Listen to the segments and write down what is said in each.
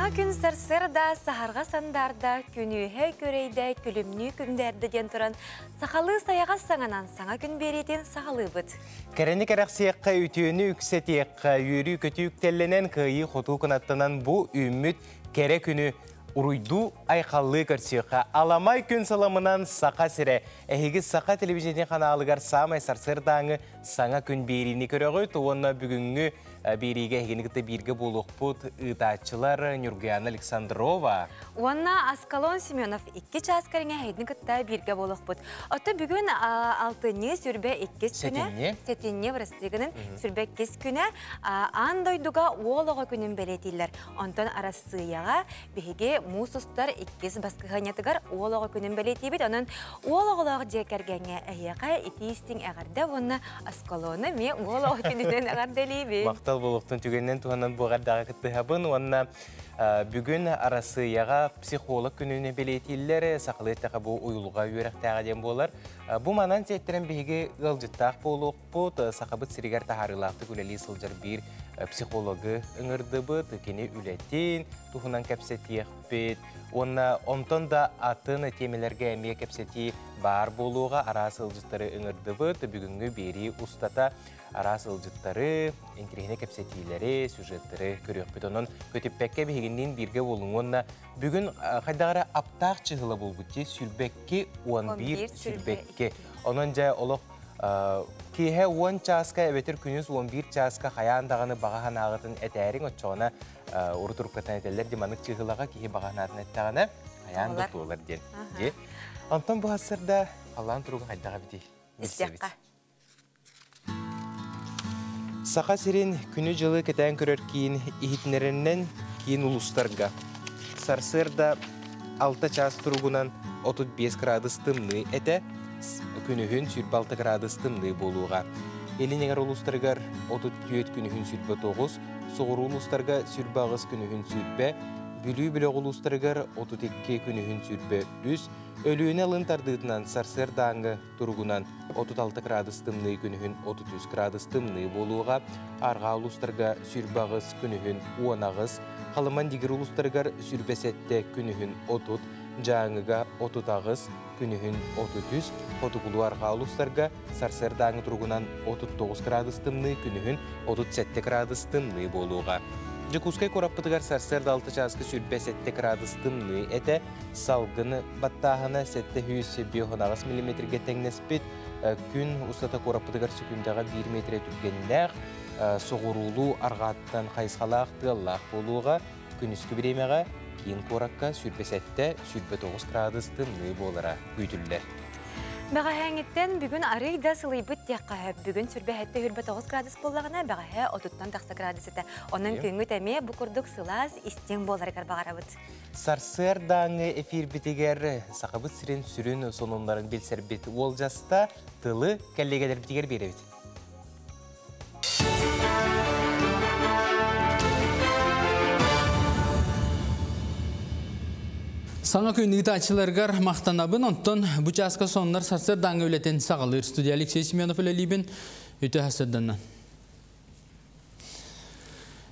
Саңа күн сарсырда, сахарға сандарда, күнүйе көрейді, күлімні күндерді ден тұран, сақалы саяға саңанан саңа күн беретін сақалы бұд. Кәрені кәрәқсияққа үтіені үксетияққа үйірі көті үктелленен күйі қоту күнаттынан бұ үміт кәрі күні Уруйду айқаллы көрсеуға аламай күн саламынан сақа сірі. Әйгі сақа телевизионе қаналығар самай сарсырдаңы саңа күн беріні көріғі. Туғанна бүгінгі беріге әйгенігіті бірге болуқ бұд ұтачылар Нюргияна Александрова. Уанна Аскалон Семенов 2 час кәріңе әйгенігіті бірге болуқ бұд. Оты бүгін 6-ні сүрбе 2 күні, 7-ні врастығының сүрбе 2 күні андойдуға олығы күнін бәлетейлер. Онтан арасыяға бейге Мусустар 2 басқығанетігар олығы күнін бәлетейбет. Оның олығылығы жекергенге әйеға етейістің әғарда, оны Аскалоны мен олығы күнінен әғарделейбе. Мақтал болуқтың түгеннен туғанан бұғардағы күтті ғабын. Онына бүгін арасыяға психолог күніне бәлетейлер сақылы еттіға бұл ұйылға үйеріқтәғаден болар. Бұл манан теттерін бейге ғылжыттақ болуқ бұд, сақабыт сірігер тахарылақты күлелі сылжар бір психологы ұңырды бұд, кені үлеттен, тұхынан кәпсетиек бет. Онна омтон да атын темелерге әме кәпсети бар болуға арас ылжыттары ұңырды бұд, бүгінгі бері ұстата арас ылжыттары, интерегіне кәпсетилері, сюжеттері көрек бет. Онын көтіппәкке бейгінен бірге болуң. Онна бүгін қайдағара аптақ чығылы бол бұтте сүрбәкке 11 сүрбәкке. Онын жай олық кейе 10 часка әветір күніз 11 часка қаяндағаны бағахан ағытын әтәрің отчағына ұры тұрыққатан әтелер деманық чығылаға кейе бағахан ағытын әттіғана қаянды туылар ден. Антон бұл асырда қалан тұруғын қайдаға бітей. Сақа сирен күні жылы кәтән көрер кейін ихітнерінен кейін ұлыстарға. Сарсырда 6 час тұруғынан 35 градус тымны әті күнігін сүрбі 6 градус тымны болуға. Елінегер ұлыстарғар 34 күнігін сүрбі 9, соғыр ұлыстарға сүрбі ағыз күнігін сүрбі, бүлі-бүлі ұлыстарғар 32 күнігін сүрбі 100, өліуіне алын тардығынан сарсырдаңы тұрғынан 36 градус тымны күнігін 33 градус тымны болуға, арға ұлыстарға сүрбі ағыз күнігін 10 ағыз, қалыман дегір ұлыстарғар сүрбі сәтті күнігін 30, жаңыға 30 ағыз, күнігін 30, қотығылу арға ұлыстарға сарсырдаңы тұрғынан 39 градус тымны күнігін 37 градус тымны болуға. Жекускай кораппытыгар сарсырда 6 часкы сүрбе 7 градус тымны әті салғыны баттағына 700-500 мм тәңнеспет күн ұстата кораппытыгар сүкіндағы 1 метре түргеннәқ соғырулу арғаттан қайсқалақты Аллах болуға күн үскі біремеға кейін коракка сүрбе 7-9 градус тымны болыра көйтілдер. Бәға әңеттен бүгін арыйда сылый бұт тияққа бүгін сүрбе әтті хүрбе 9 градус болағына бәға 30-тан 90 градус еті. Оның көңі тәме бұқырдық сылаз істен болар екар бағара бұт. Сарсырдаңы эфир бітігер сақабыт сірен сүрін сонымларын белсер бет ол жаста тылы кәллегелер бітігер бере бет. Саңа күнді тачыларғар мақтанабын, онтон бұчасқа сонлар сарсырдаңы өлетен сағалыр. Студия Алексей Семенов өлелейбін өте хасырданнан.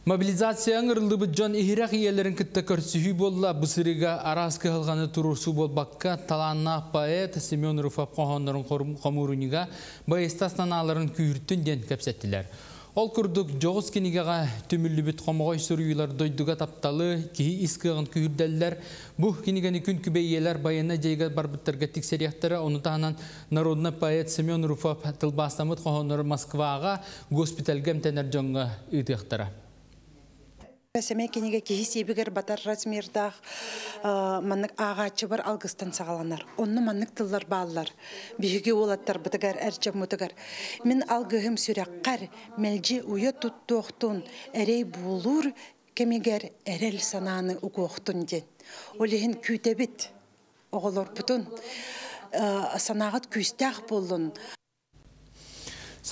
Мобилизацияң ұрылды бұд жон ихирақ иелерін күтті көрсіхүй болла бұсырыға араскы ғылғаны тұрурсу болбаққа таланна поэт Семен Руфап қоғанларын қомуруниға байыстасынан аларын күйірттін ден көпсеттілер. Ол күрдік жоғыз кенігеға түмілі бүт қомығай сүрүйлар дойдуға тапталы, кейі искығын күйірдәлілер. Бұх кенігені күн күбейелер байына жайға барбыттарға тексерияқтары, оны тағынан народна поэт Семен Руфап тылбастамыт қоғанлары Москваға госпитальгем тәнер жоңға үйтіқтара. Сәмей кенеге кейі себігер батар размердақ манық ағачы бар алғыстан сағаланар. Онны манық тыллар балылар. Бүйіге олаттар бұтығар, әрчем мұтығар. Мен алғығым сүрәққар, мәлже ұйы тұттуқтun, әрей болур, кемегер әрел сананы ұқуқтun ден. Олеген күйтебет, оғылар бұтын, санағыт күстәқ болын.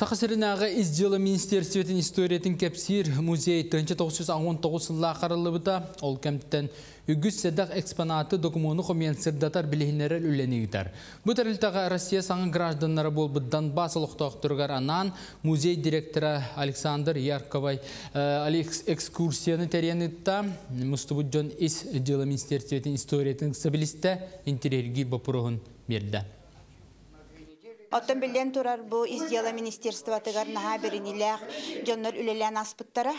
Сақасырынағы изделі Министерстветін историятын кәпсир музей 1919 сылла қарылы бұта, ол кәмттен үгіз сәдақ экспонаты документу қоменсырдатар білігінері үленегітар. Бұтар үлтаға Россия саңы гражданлары бол бұддан басылықты оқтырғар анан музей директоры Александр Ярковай экскурсияны тәренітта мұстыбыджон изделі Министерстветін историятын сабилисті интерьерге бапырығын берді. Оттон билен турар бу издела министерство тыгар наха беринилер жоннор үлелен аспыттара.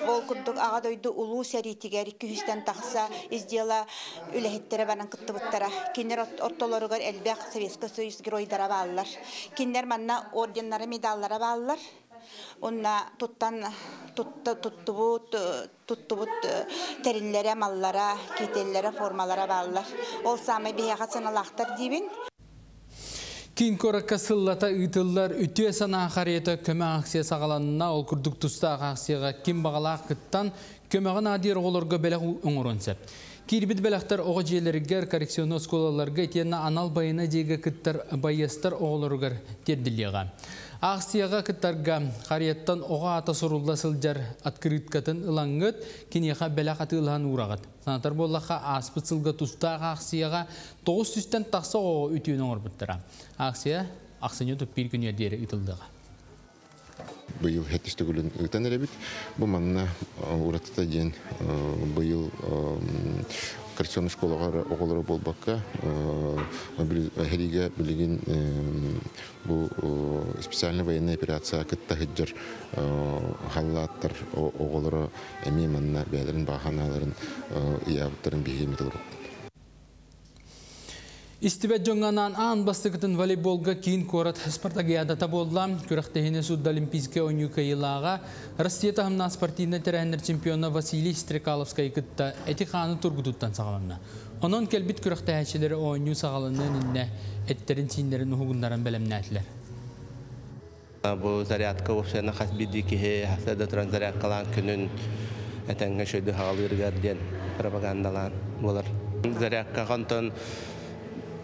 Ол курдук ага дойду улуу сәритигер 200-тен тақса издела үлехеттері баран кыттыбыттара. Кинер оттолоругар элбек Советский Союз геройдара баалар. Кинер манна орденнары медаллара баалар. Онна туттубут теринлere маллара, кителлere формалара баалар. Ол самай бияға саналақтар дейбін. Кин коракка сыллата ытыллар үтүе сана харета көмө акция сагаланына ол курдук туста акцияга ким багалак кыттан көмөгөн адир оголорго белек оңоронсеп. Кирбит белектер ого жээлерге коррекционный школаларга тена анал байына жеге кыттар байыстар оголоргар тердилега. Акцияга кыттарга хареттан ого ата сурулда сылжар открыткатын ылаңгыт кинеха белек атылган урагат. Санатар боллаха аспыт сылга туста акцияга 900-тен такса ого үтүүнү орбуттара. Акция аксыны туп бир күнү дери ытылдыга. Быйыл хеттистөгүлүн ытан эребит. Бу манна уратта ден быйыл коррекционный школага оголору болбакка хериге билигин бу специальный военная операция кытта хыджар халлаттар оголору эми манна бәлерин баханаларын ябыттарын бигемитилер. Истибет жоңганан аан бастыкытын волейболга кийин корат спартакиадата болла. Күрәктәһине судда олимпийская ойнука йылага Россия тахымна спортивный тренер чемпиона Василий Стрекаловскай кытта этиханы тургутуттан сагаланна. Онон келбит күрәктәһәчеләре ойну сагаланнан инне эттерин синнәрен угуннаран белемнәтләр. Бу зарядка вообще хасбидики хасада зарядкалан күнүн этеңге шөйдү хагалыргар ден пропагандалан болар. Зарядка кантон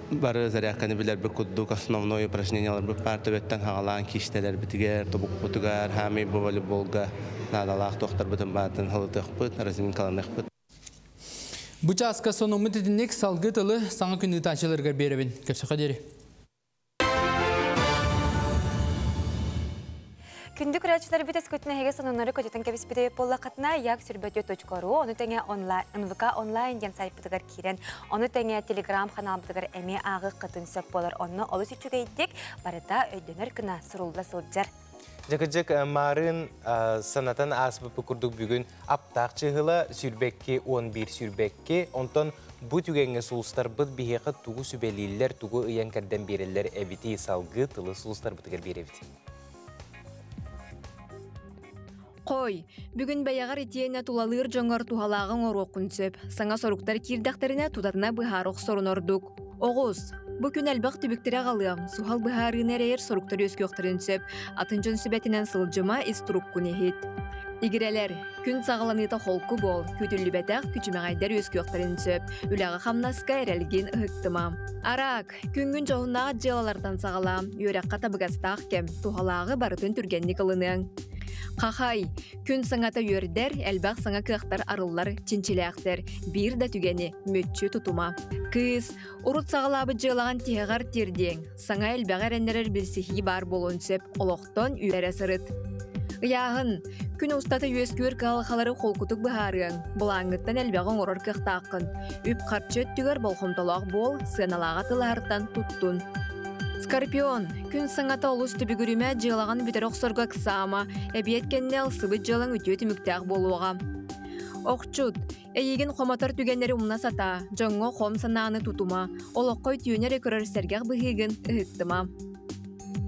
бары зарядканы билер бу куддук основной упражнениялар бу партабеттен хагалан киштелер битигер тобук бутугар хами бу волейболга надалак доктор бутун батын халытыкпыт разминкаланыкпыт. Бу часка сону мытыдынек салгытылы саңа күнү тачыларга беребин. Кепсакадери. Күндүк рачылар бит эскөтүнө хеге сонунары көтөтөн кебиспиде боллакатына як сүрбөтө.ру, оны теңе онлайн НВК онлайн ден сайтыгар кирен, оны теңе Telegram каналыбыгар эме агы кытын сөп болор. Онны олус үчүгейдик барыта өйдөнөр күнө сурулда сылжар. Жакыжык марын санатан асбы курдук бүгүн аптак чыгыла сүрбекке 11 сүрбекке, онтон бу түгенге сулустар быт бихега тугу сүбелиллер, тугу ыянкардан берелер эбити салгы тылы сулустар бытыгар беребит. Қой, бүгін бәяғар етейіне тулалыр жоңғар тухалағын ороқын сөп. Саңа соруқтар кирдақтарына тутарына бұхарық сорын ордық. Оғыз, бүкін әлбақ түбіктері қалыям. Сухал бұхарын әрейер соруқтар өскөқтарын сөп. Атынжын сүбәтінен сылжыма иструк күн ехет. Игірелер, күн сағаланыта холку бол, күтілі бәтәқ күчімәғайдар өскөқтарын сөп. Үләғі қамнаска әрәлген ұғықтымам. Арақ, күнгін жоғынаға желалардан сағалам. Өрәққа табығастақ кем, тухалағы барытын түргенні қылының. Қақай, күн саңата өрдер, әлбақ саңа кықтар арылар чинчиләқтер, бір да түгені мөтчі тұтума. Кыз, ұрыт сағалабы жылаған тиғар терден, саңа әлбәғ әрәнерер білсихи бар болуын сөп, олықтон үйәрі сырыт. Яғын, күн ұстаты өскөр қалықалары қолкутық бұхарың, бұлаңыттан әлбәғын ұрыр кықтақын, үп қарчет түгер болқымталақ бол, сыналаға тыларттан тұттун. Скорпион, күн саңата олыс түбігіріме жылаған бүтер оқсырға қысама, әбиеткенне алсыбыт жылың үтеті мүктәқ болуға. Оқчуд, әйеген қоматар түгенлері ұмна сата, жоңғы қом сананы тұтума, олыққой түйенері көрір сәргәқ бұхеген ұғыттыма.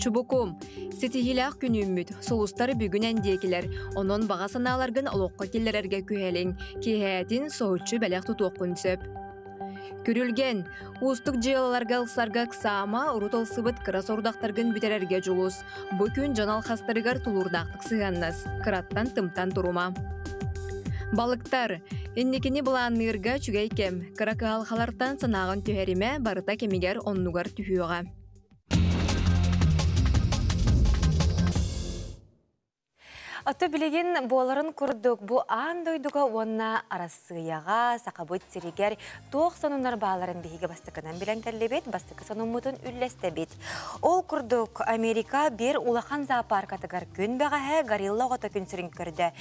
Чубукум, сетихилақ күн үмміт, солустары бүгін әндекілер, онын баға саналарғын олыққа келерерге күйелің, кейәтін соғытшы бәләқ тұту оқын сөп. Күрілген, ұстық жияларга ұлсарға қысама, ұрытыл сыбыт қырас ордақтарғын бүтерерге жұлыс. Бүкін жанал қастарығар тұлырдақтық сығаннас, қыраттан тымтан тұрума. Балықтар, еннекені бұланырға чүгейкем, қырақы алқалардан санағын түйеріме барыта кемегер оннуғар түйуға. Аты білеген боларын күрдік. Бұ андойдуға онна арасыяға, сақабыт сиригер, тоқ сонунар бағаларын бейге бастықынан білен кәллебет, бастықы сонуммутын үлләсті бет. Ол күрдік Америка бір улахан зоопаркатығар күн бәғаға горилла оғыта күнсірін көрді.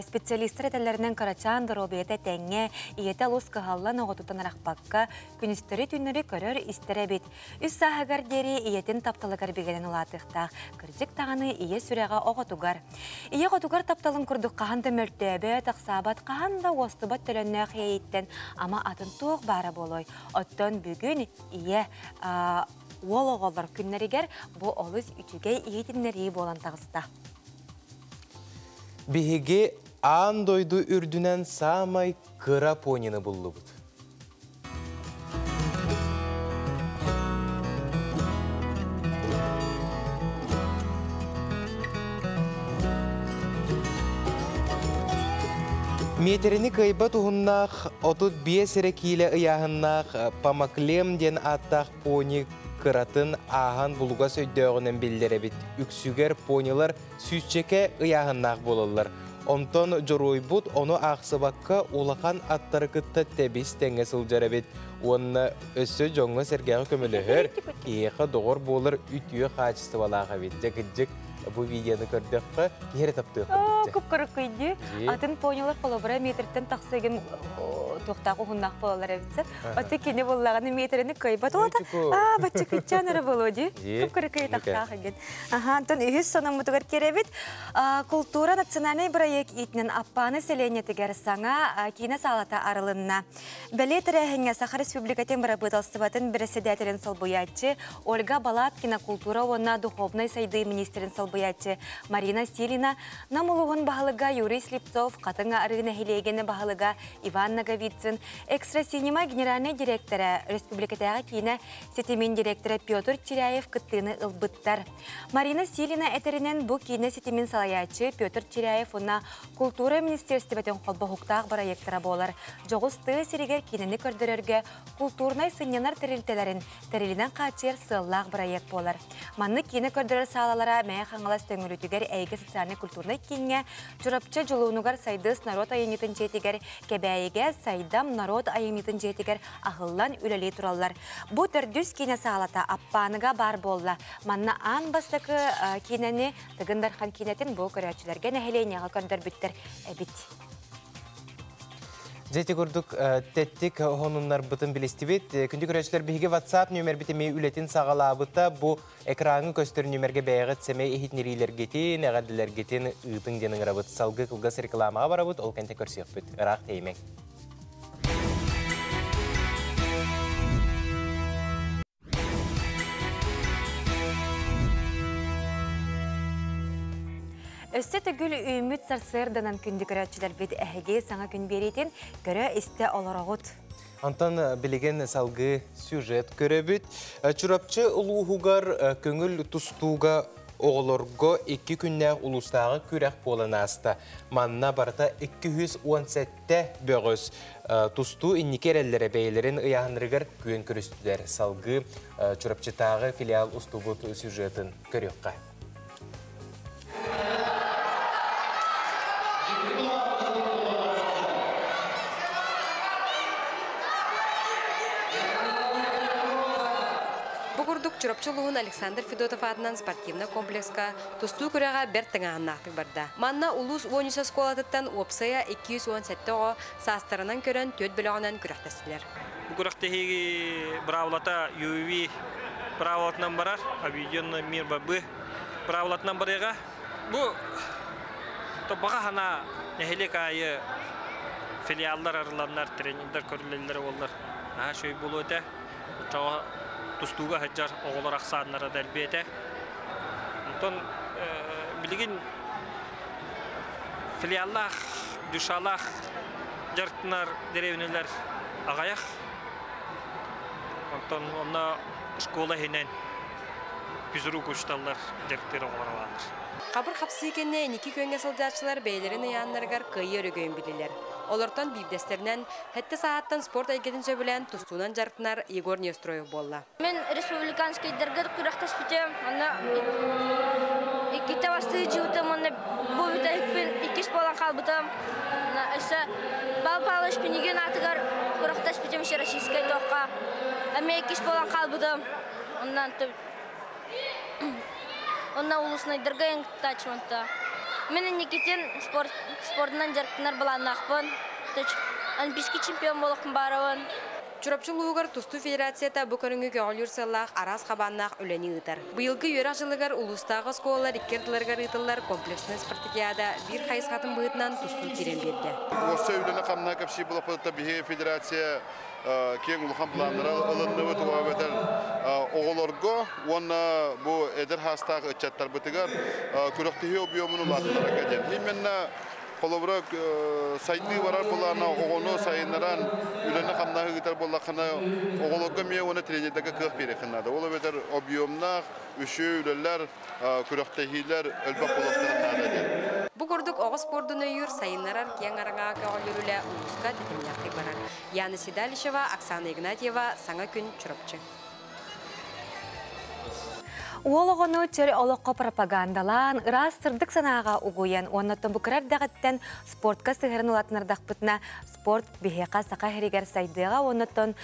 Специалистер әтәлерінен карачан дұробеті тәңе, иеті лұс қығалан оғытутан арақпаққа күністері түннері көрір істері бет. Үс сағығар дері иетін тапталығар бегенен ұлатықтақ. Кірдік тағаны ие сүреға оғытуғар. Ие ғотуғар тапталын күрдік қағанды мөлтөбе, тақсабат қағанда остыбат төлінне қияйттен, ама атын тоқ бары болой. Оттан бүгін ие ол оғалар күннерігер бұ олыз үтіге иетіннері болан тағыста. Бігеге андойду үрдінен самай кыра понины бұллы бұд. Метерини кайба туһуннаах отут биесере кииле ыяһыннаах памаклем ден аттаах пони кыратын аахан булуга сөйдөөгүнен билдеребит. Үксүгер понилар сүүчеке ыяһыннаах бололлар. Онтон жоройбут ону аахсыбакка улахан аттары кытта тебис теңе сылжарабит. Онна өссө жоңго сергеге көмөлөһөр киеха догор болар үтүө хаачысы балаага бит. Жакыжык bu videonu gördükçe yere taptık. Kupkarık kıydı. Atın ponyalar kolabora metritten taksıgın toxtaqı hunnaq bolalar evitse. Atı kene bollağını metrini kaybat oldu. Batçı kıçanları bolodi. Kupkarık kıyı taxtaqı git. Антон ühüs sonamıtıgar kerevit. Kultura naциональный проект итнен аппаны селенетігер саңа кина салата арылынна. Бәле тірәхіңе Сахар Республикатын барабыталстыбатын бірседәтелін салбуятчы Ольга Балаткина культура онна духовной сайды министрин салбуятчы Марина Стилина намылуғын бағылыға Юрий Слепцов, қатыңа арығына хелегені бағылыға Иван Наговицын, экстра синема генеральный директоры Республикатаға кина сетемен директоры Петр Черяев кыттыны ылбыттар. Марина Стилина әтерінен бұ кина сетемен салаятчы Петр Черяев онна культура министерстветін қолба хуқтақ барайектара болар. Жоғысты серегер кинені көрдірерге культурнай сынянар тәрілтелерін тәрілінен қачер сыллақ барайек болар. Манны кені көрдірер салалара мәе қаңылас төңірітігер әйгі социальный культурнай кенге жұрапчы жолуынығар сайдыс народ айынетін жетігер кәбәйеге сайдам народ айынетін жетігер ағыллан үлелей тұралар. Бұ түрдүс кені салата аппаныға бар болла. Манна ан бастықы кенені тығындархан кенетін бұл көрәтшілерге нәхелейнеға көрдір бүттір әбіт. Зәйті көрдік тәттік ғонынлар бұтын білестібет. Күнді көрәтшілер бігі WhatsApp нөмер бітімей үлетін сағалабыта бұ экраны көстер нөмерге бәйіғыт сәмей ehitнерилер кетен, әғаділер кетен ұйтың денің рабыт. Салғы қылғас рекламаға барабыт, ол кәнті көрсек бүт. Ырақ теймек. Өсті түгіл үміт сарсырданан күнді көрәтшілер бет әхеге саңа күн беретін көрі істі оларағыт. Антон білеген салғы сюжет көребіт. Чурапчы ұлуғығар көңіл тұстуға оғылырғы 2 күннәқ ұлыстағы күрәк болын асты. Манна барта 217 бөғіз тұсту инникер әллері бәйлерін ұяғынырығыр күйен көрістілер. Салғы чурапчытағы филиал ұстуғыт сюжетін көрекқа. Чурапчылуын Александр Федотов адынан спортивна комплекска тусту күрәға бер тыңағыннақтық барда. Манна улус 13 сколатыттан опсая 217-о састарынан көрін 4 біліғынан күрәқтесілер. Бұл күрәқтегі бравлата UV бравлатынан барар, объединенный мир бабы бравлатынан барыға. Бұл тобаға хана нәхелек айы филиаллар арыланлар, тренингдер көрілелері олар. Шөй бұл өте. Тустуга хаджар оғылар ақсанлары дәлбеті. Онтон білген филиаллах, дүшалах, жарттынар деревінелер ағаяқ. Онтон онна школа хенен күзіру көшталар жарттары оғылар алар. Қабыр қапсы екенне некі көнге сылдатшылар бәйлерін аяңнарғар көйі өрігөйін білілер. Олортон бибдестерінен хәтті сааттан спорт әйгетін сөбілен тұстуынан жарқынар Егор Нестроев болла. Мен республиканский дергер күрәктәш битем. Аны икки басты җутым, аны бу битәкпен иккис болан калбытым. Аны эсә балпалыш пинеген атыгар күрәктәш битем российская тоққа. Әмә иккис болан калбытым. Оннан улусный дергер тачманта. Мен Никитин спортынан жаркынар баланнақпын. Олимпийский чемпион болықпын барауын. Чурапчыл уғыр Тусту Федерацията бұ көріңі көғілер сыллақ арас қабаннақ өлені ұтар. Бұйылғы үйрақ жылығар ұлыстағы сколалар иккерділерғар ұтылар комплексный спартакиада бір қайысқатын бұғытынан Тусту керен берді. Осы үйліні қамна көпші бұлапыдықта бігі федерация кең ұлған пландыра ұлынды бұты өтер оғылырғы, оны бұл әдір хастағы үтчаттар бұтығар күріқтігі обиомын ұлатылар әкәден. Именно қолыбырық сайты барар болағына оғыны сайыныран үліні қамнағы ғытар болақына оғылырғы ме оны тренердегі қық бері қынады. Ол өтер обиомнақ, үші үлілер, күріқтігілер өлбақ болақтарынады ден. Бұ көрдік оғы спордың өйір сайынларар кен араңа көғілерілі ұлысқа дәтімнәқи барар. Яны Седалишева, Оксана Игнатьева, Саңа күн Чурапчы. Олығыны төр олыққа пропагандалан, ұрас сырдық санаға ұғуян, оннаттан бұқырар дағыттан спортқа сығырын ұлатынардақ бұтына спорт бейеқа сақа херегер сайдыға, оннаттан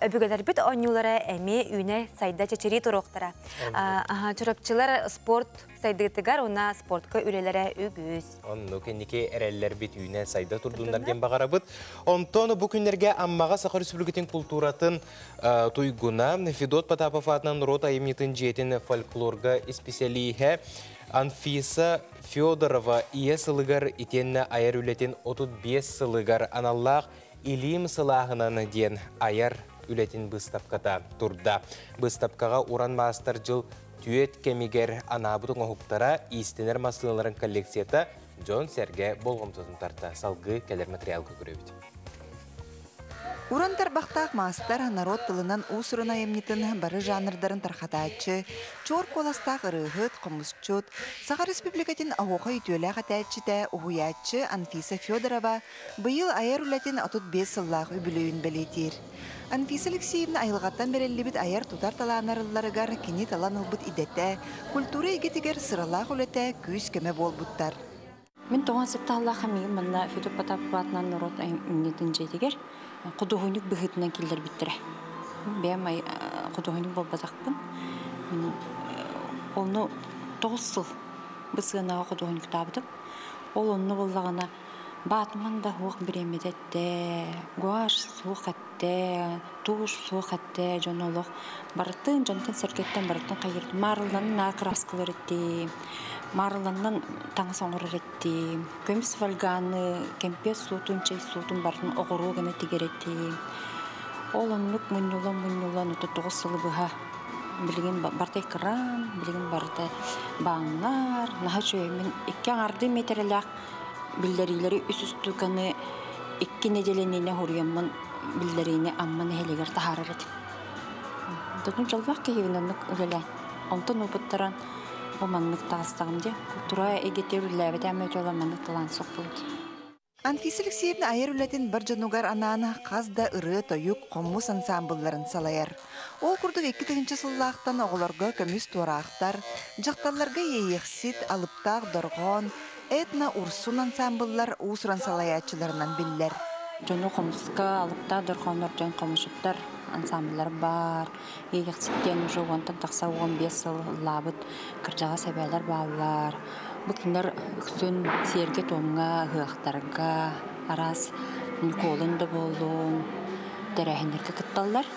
өбігілер біт оңюлары әме үйіне сайда чечері тұрықтыра. Чурапчылар спорт сайдығытығар, ona спортқа үлелері үгіз. Онны кенеке әрәлілер бет үйіне сайда тұрдыңдарген бағара бұд. Онтон бұл күндерге аммаға Саха Республикатын культуратын туйгуна Федот Потапов атынан рота емнетін жетін фольклорға специалиге Анфиса Федорова ие сылығар итенні айар үлетін 35 сылығар аналлақ илим сылағынан ден айар үлетін бұстапқата тұрда. Бұстапқаға уран мастер жыл түйет кемигер анабытың оғықтара истенер масылыларын коллекцията Джон Серге болғымтысын тарта салғы кәлер материалға көребіді. Урандар бақтақ мастар народ тылынан усырына емнетін бары жанрдарын тархатачы, чор коластақ ырығыт, қомысчут, Саха Республикатын ауға үтөлі қатачыда ұғуячы Анфиса Федорова бұйыл айар үләтін 35 сыллағы үбілуін білетер. Анфиса Алексеевна айылғаттан берелі біт айар тұтар таланарыларығар кені талан ұлбыт идетті, культура егетігер сыралақ үләті күйіз көмі бол бұттар. Мен тоған сетті Аллах амиғым, мұнна Федор Потапов атынан народ үмнетін жейдігер, құдығынық бұғытынан келдер біттірі. Бәм құдығынық бол базақпын. Оны 9 сыл бұсығынаға құдығынық табыдым. Ол оны болағына батыман да хуақ біремедетті, гуаш суық әтті, туғыш суық әтті, жон олық. Барыттың, жонтын сәркеттен барыттың қайырды. Марылданын ақыр асқылыр етті. Марыланнан таңы соңғырыр етті. Көміс вальганы, кемпес суытын, чай суытын барын оғыру гені тегер етті. Ол онлық мұнюлан, ұты 9 сылы бұға. Білген бартай қыран, білген бартай бағынар. Наға жөймен 2 аңарды метреліғ білдерилері үс-үсті қаны 2 неделеніне ғұрыямын білдеріне амманы әлегер тахарыр етім. Тұтын жалбақ кейінінік үлелән. Онтын ұпыттыран Оманлык тағыстағымде, культура егетер үлләбет әмет оламанлык талан соқ болды. Анфиса Алексеевна айыр үләтін бір жанугар ананы қазда ұры, тойық, қомыс ансамблларын салайыр. Ол күрдік 2-тігінші сыллақтан оғыларға көміс туарақтар, жақталарға ейексит, алыптақ, дұрғон, этна урсун ансамбллар ұсыран салаячыларынан білдер. Жону қомысқа, алыптақ, дұрғонлар, жон қомышыптар ансамбллар бар. Ейекситтен уже онтан тақса 15 сыл лабыт кіржаға сәбәлер балар. Бұтындар үксін серге томға, ғықтарға, арас қолынды болуын, дәрәхіндерге күтталар.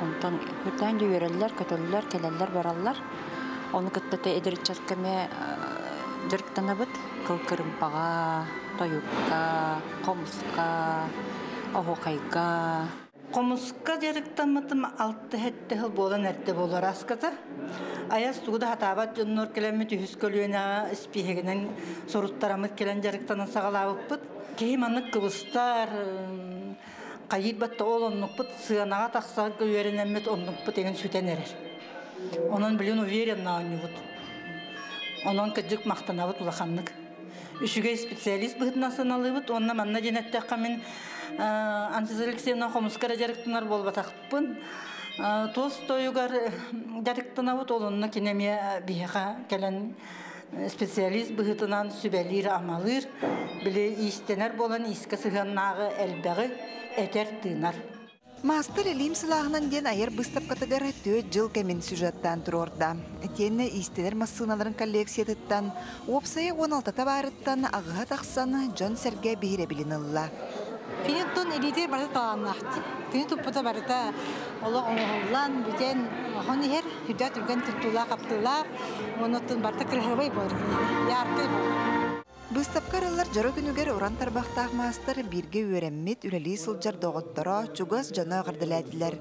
Онтан үттен дүйерелер, көтөлілер, келелер баралар. Оны күттіті едірітчаткаме жүріктана бұт, қылқырымпаға, тойыққа, қомысқа, оғуқайға. Комуска жарыктамытым 6 хетте хыл болан әртте болар аската. Аяс туғда хатабат жоннор келемет үскөлүөнө спихегенен соруттарамыт келен жарыктанын сагалабыппыт. Кейманнык кыбыстар кайыт батта олоннукпыт сыанага такса көөренемет оннукпыт деген сүтен эрер. Онон билен уверен нааныбыт. Онон кыжык мактанабыт улаханнык. Үшіге специалист бұғытына сыналыбыт, онна манна женеттеққа мен Антиза Алексеевна Хомускара жарықтынар болбатақпын. Толстойугар жарықтынабыт, олынна кенеме бияға кәлін специалист бұғытынан сүбәлір амалыр, білі истенер болан искі сығаннағы әлбәғі әтер тыынар. Мастер Элим сылағынан ден айыр бұстап қатығар 4 жыл кәмен сюжеттан тұрорда. Тені истенер массыналарын коллекциятыттан, опсайы 16-та барыттан ағыға тақсаны Джон Серге бейре білінілла. Финеттон элитер барыта таланнақты. Финет ұппыта барыта олы оңғылан, бүтен оғын ехер, хүдә түрген тұттула қаптыла, оныттың барыта кірғырбай болыр. Ярқы болыр. Бұстапқарылар жары күнігер оран тарбақтақ мастер бірге өрәммет үләлі сылжар доғыттара чугас жана ғардыләділер.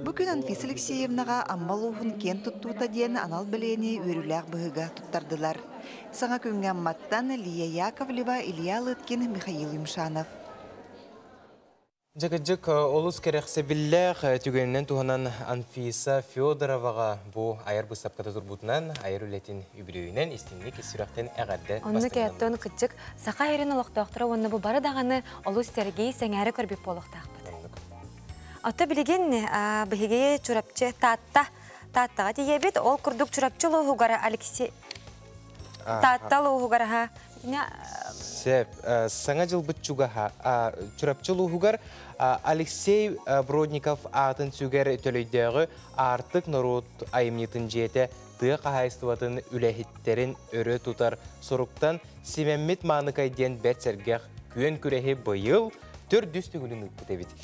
Бүкін Анфиса Алексеевнаға амбал уғын кен тұттуыта дейін анал білені өріләқ бұғыға тұттардылар. Саңа күнген маттан Лия Яковлева, Илья Лыткин, Михаил Юмшанов. Жакыджык олус керексе биллер түгеннен туғанан Анфиса Федороваға бұ айыр бұстапқата тұрбутынан, айыр үлетін үбірейінен істемлік сүрақтен әғарды бастырынан. Онны кәйттен күтчік, сақа айырын олықтақтыра онны бұ бары дағаны олус Сергей сәңәрі көрбеп болықтақпыды. Аты білеген бұхеге чурапчы таттаға дейебет, ол күрдік чурапчы лоғығара Алексей татта лоғығара Саңа жыл бұтчуға чурапчы лоғығар Алексей Бродников атын сүгер төлейдегі артық народ айымнетін жеті тұғы қағайыстыватын үләхеттерін өрі тұтар соруқтан Семеммет маңықайден бәт сәргеқ күйен күрәхе бұйыл төр дүсті күлін үппіті бет.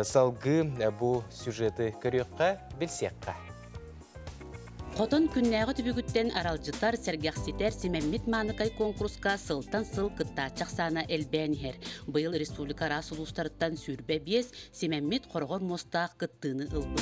Салғы бұл сюжеті көріққа білсеққа. Хотон күннәғы түбігіттен аралжытар сәргәқсетер Семеммет маңықай конкурска сылтан сыл қытта чақсана әлбәнігер. Бұйыл республика рас ұлыстарыттан сүрбе бес Семеммет қорғыр мостақ қыттыны ұлбы.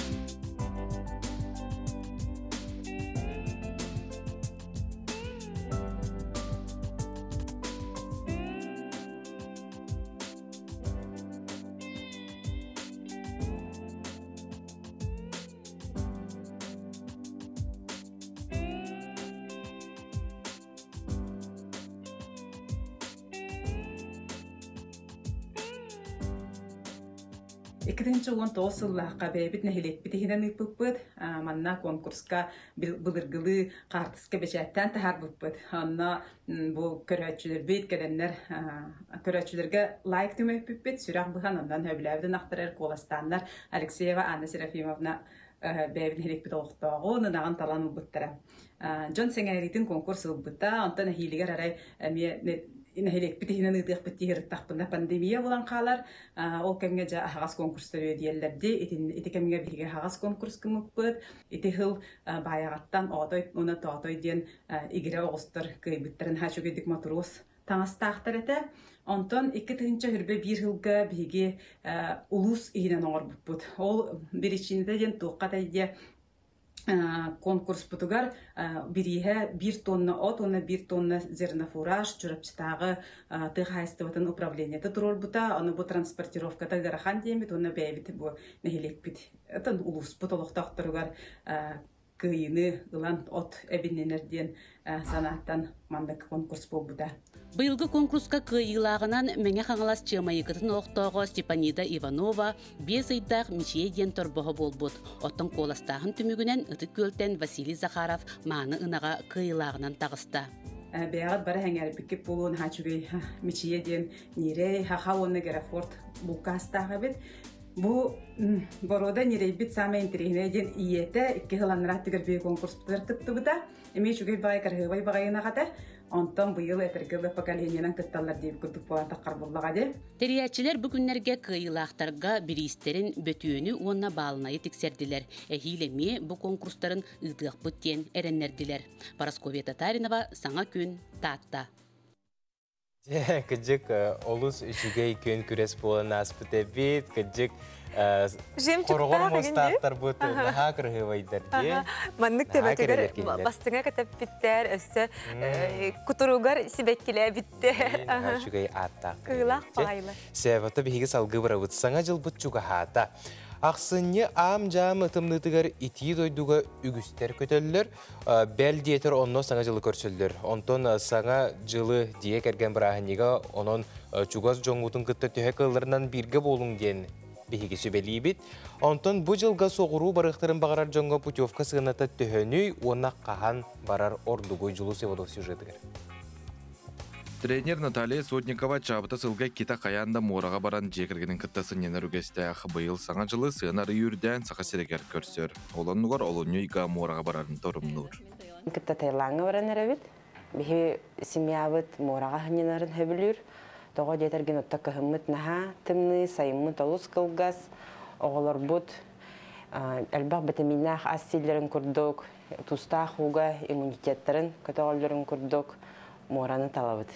Екінші он тоғысыллаққа бәйбіт нәхелет бітігінен ұппыппыд, манна конкурска бұлыргылы қартысқа бәчәттен тахар бұппыд. Анна бұл көрәтшілер бейт кәденлер көрәтшілерге лайк түмек бұппыд, сүрақ бұған ондан өбіләвдің ақтырар қоластанлар Алексеева Анна Серафимовна бәйбіт нәхелет біт олықтауғы, оның ағын талан ұлбыттыра. Джон Сеңәритін конкурс ұлбытта, онтан әхейлігер арай Инахилек битихинен ыдык биттигирттахпында пандемия булан калар, ол кемге жа хагас конкурстар өдиеллерди, ити кемге биге хагас конкурс кымыппыт, ити хыл баягаттан отой, уна тотой ден игире огустар кыйбыттерин хачугедик матурус таңастахтар эте. Онтон 2-тыгынча хүрбе бир хылга биге улус ихинен оңор буппут. Ол биричинде ден туққата иде конкурс бутугар бириhe 1 тонна от, ona 1 тонна зернофураж, чурапчытағы тыхайстыватын управлениеті тұрор бута, оны бу транспортировката гарахан деймет, оны бәйбіті бу нәхелек бит. Этін улус буталықтақтыругар кыйыны ылан от әбінненерден санаттан мандак конкурс бол бута. Быйылгы конкурска кыйылағынан мәңе қаңалас чымайықытын оқтауға Степанида Иванова 5 айдақ мичие ден торбоғы болбуд. Оттың қоластағын түмігінен ұтық көлтен Василий Захаров маны ынаға кыйылағынан тағыста. Бәғат бары әңәр бікіп болуын хачугай мичие ден нерей хақа оны герафорт бұлқастағы бет. Бу борода нерей бит самай интерегіне ден иеті 2 ғыланыраттығыр бей конкурс бұтыр күтті бұта. Әме чугай бағай қарғыбай бағайына қата. Онтан бұйыл әтіргілі поколенияның күтталар дейіп күттіп болата қарбылыға де. Терiyatçiler bugünlerge kıyılaqtarga birisтерин bötüğünü ona bağlanayı tikserdiler. Ehilemi bu konkursların ıdığ bütten erenlerdiler. Paraskovya Tatarinova, Sana Gün, Tatta. Kıcık olus üçüge gün küres bolan aspıte bit, kıcık Korğor mostaqtar but daha kırhıvaydır diye. Manlık tebekler bastığına katap bitter, össe kuturugar sibekkile bitti. Şugay attaq. Kılaq paylı. Sevata bihigi salgı bıravut. Sana jıl but çuga hata. Ақсынне ам жам ытымнытыгар ити дойдуга үгістер көтөллөр, бәл диетер онно саңа жылы көрсөллөр. Онтон саңа жылы дие керген бірахынига онон чугаз жоңғутын кытты төһе кылларынан бирге болуң ден биһиги сөбелийбит. Онтон бу жылга соғыру барықтырын бағарар жоңға путевка сығыната төһөнүй онна қахан барар ордугой жылу севодов сюжетігер. Тренер Наталья Сотникова чабыта сылга кита қаянда мораға баран жекіргенің кіттасын енер үгестәқ бұйыл саңа жылы сығынар үйірден сақа серегер көрсөр. Олон нұғар олын үйга мораға барарын торым нұр. Кітта Таиланға баран әрәбіт. Бихи семьябыт мораға хыненарын хөбілір. Тоға детерген отта көхімміт наға тымны, сайыммыт олыс кылгас, оғылар бұд. Әлбақ бітіминақ ассилерін күрдік, тұстақ ұға иммунитеттерін көтіғалерін күрдік, мораны талабыд.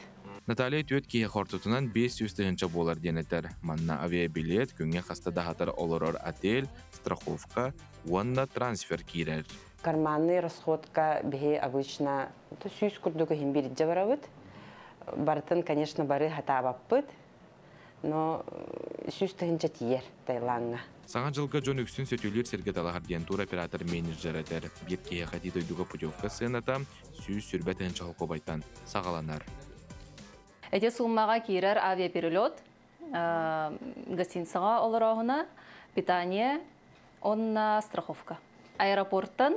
Наталья төт кие қортутынан 500 тыгынча болар денеттер. Манна авиабилет, күнге қаста дағатар олырор отель, страховка, уанна трансфер кирер. Карманный расходка бихи обычно сүйс күрдігі химбирджа барабыд. Бартын, конечно, бары хатабаппыд, но сүйс тыгынча тиер Таиланға. Саңа жылға жон үксін сөтөлер Сергей Талахарден тур оператор менеджер әтер. Bir кие қати дойдуға путевка сыйната сүйс сүрбә тыгынча холқобайтан сағаланар. Эти суммага кирер авиаперелет, гостиницага олорогуна, питание, онна страховка. Аэропорттан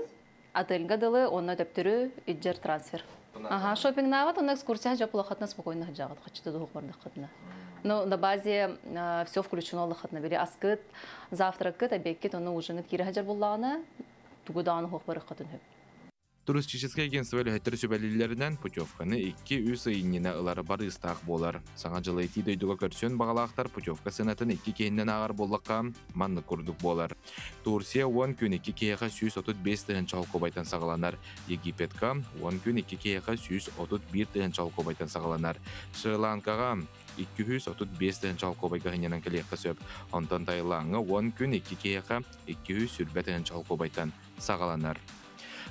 отельга дылы, онна төптүрү иджер трансфер. Ага, шопинг нават, онна экскурсия жапыла хатна спокойно хаджагат, хачты духук бардак хатна. Но на базе все включено лохатна. Бери аскыт, завтракыт, обедкит, онна ужинит кире хаджар буллагана, тугудааны хук барык хатын хөп. Туристический агентство өліхеттер сөбәлілерінен путевканы 2-3 айынына ылары бары ыстақ болар. Саңа жылы еті дөйдіға көрсен бағалақтар путевка сынатын 2 кейіннен ағар болаққа манны күрдік болар. Турсия 10 күн 2 кейіға 135 тыгын чалқобайтан сағаланар. Египетка 10 күн 2 кейіға 131 тыгын чалқобайтан сағаланар. Шри-Ланкаға 235 тыгын чалқобайға ғыненен кілеққа сөп. Онтан Таиланға 10 күн 2 кейіға 240 тыгын чалқобайтан сағаланар.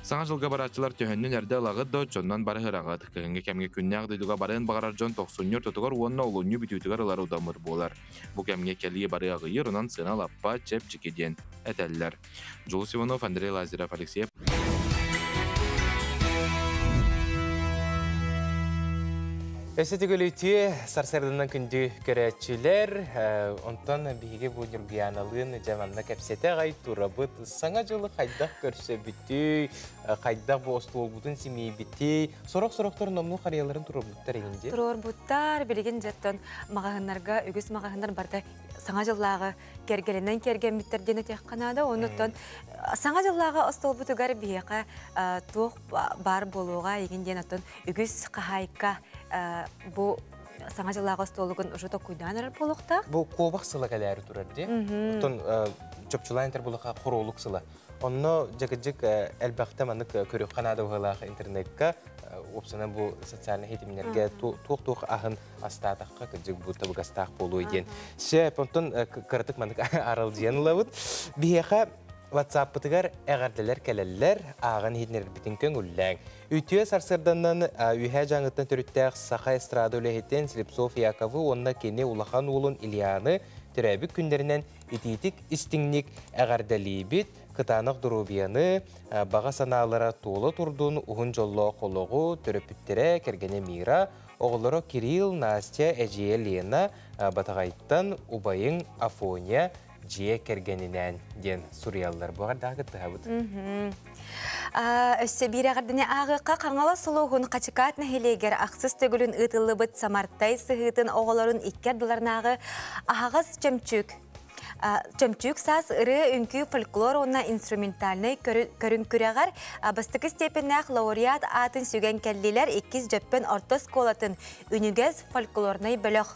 Саңа жылға баратчылар төхіннің әрді алағы да жоннан бары ғырағыд. Кігінге кәмге күнне ағдайдыға барын бағарар жон 90 тұтығар онна олуынны бүтігар ұлар ұдамыр болар. Бұ кәмге кәліге бары ағыйыр, онан сына лаппа чәп чекеден әтәлілер. Жолус Иванов, Андрей Лазарев, Алексей. Эсетігіліте сарсардынан күнді көрәтшілер, онтан бігі бұл үргіяналығын жаманна кәпсеті ғай тұрабыт. Саңа жылы қайдақ көрсе біті, қайдақ бұл остуол бұтын семей біті. Сорақ-сорақтарын омну қарияларын тұрабыттар еңде? Тұрабыттар, білген жаттан мағағынларға, үгіс мағағынлар барда саңа жыллағы кергелінен керген біттерден өтек қанады. Онықтан саңа жыллағы остуол бұтығар бейеқа тоқ бар болуға егенден атын үгіс қағайқа bu саңа жыллағы столығын ұжыта көйданыр болуқта? Бұл қобақ сылы кәләрі тұрар, де? Бұтын чөпчілайынтар бұлыға құролық сылы. Онны жағы-жық әлбәқті манық көрек қанады ұғылағы интернетқа, опсына бұл социальный хетімінерге тоқ-тоқ ағын астатаққа күджік бұл табығастақ болу еген. Шеп, онтын қырытық манық арал дейін ұлауыд. Бейеқа WhatsApp-пытығар әғарділер кәлелер ағын хетінер бітін көң үлләң. Үйтіе сарсырданнан үйә жаңыттан түріттәқ Саха эстрада өләхеттен Слепцов Яковы онна кене улахан олын Ильяны түрәбік күндерінен ититік істіңнік әғарділейбет, қытанық дұрубияны баға саналары толы тұрдың ұғын жолы қолығы түріпіттері кергене мира, оғылары Кирилл, Настя, Әжие, Лена батағайттан Убайың, Афония, жие кергенінен ден Суриялылар бұғардағы тұғабыд. Өсі бір ағырдыне ағыққа қаңала сұлуғын қачықат нәхелегер ақсыз төгілін ұтылы бұд самарттай сығытын оғыларын $2 ағыз чөмчүк. Чөмчүк саз ыры үнкі фольклор онна инструментальный көрін күрәғар бастықы степеннәқ лауреат атын сүйген кәллелер 2 жөппен ортос колатын үнігез фольклорный бөліқ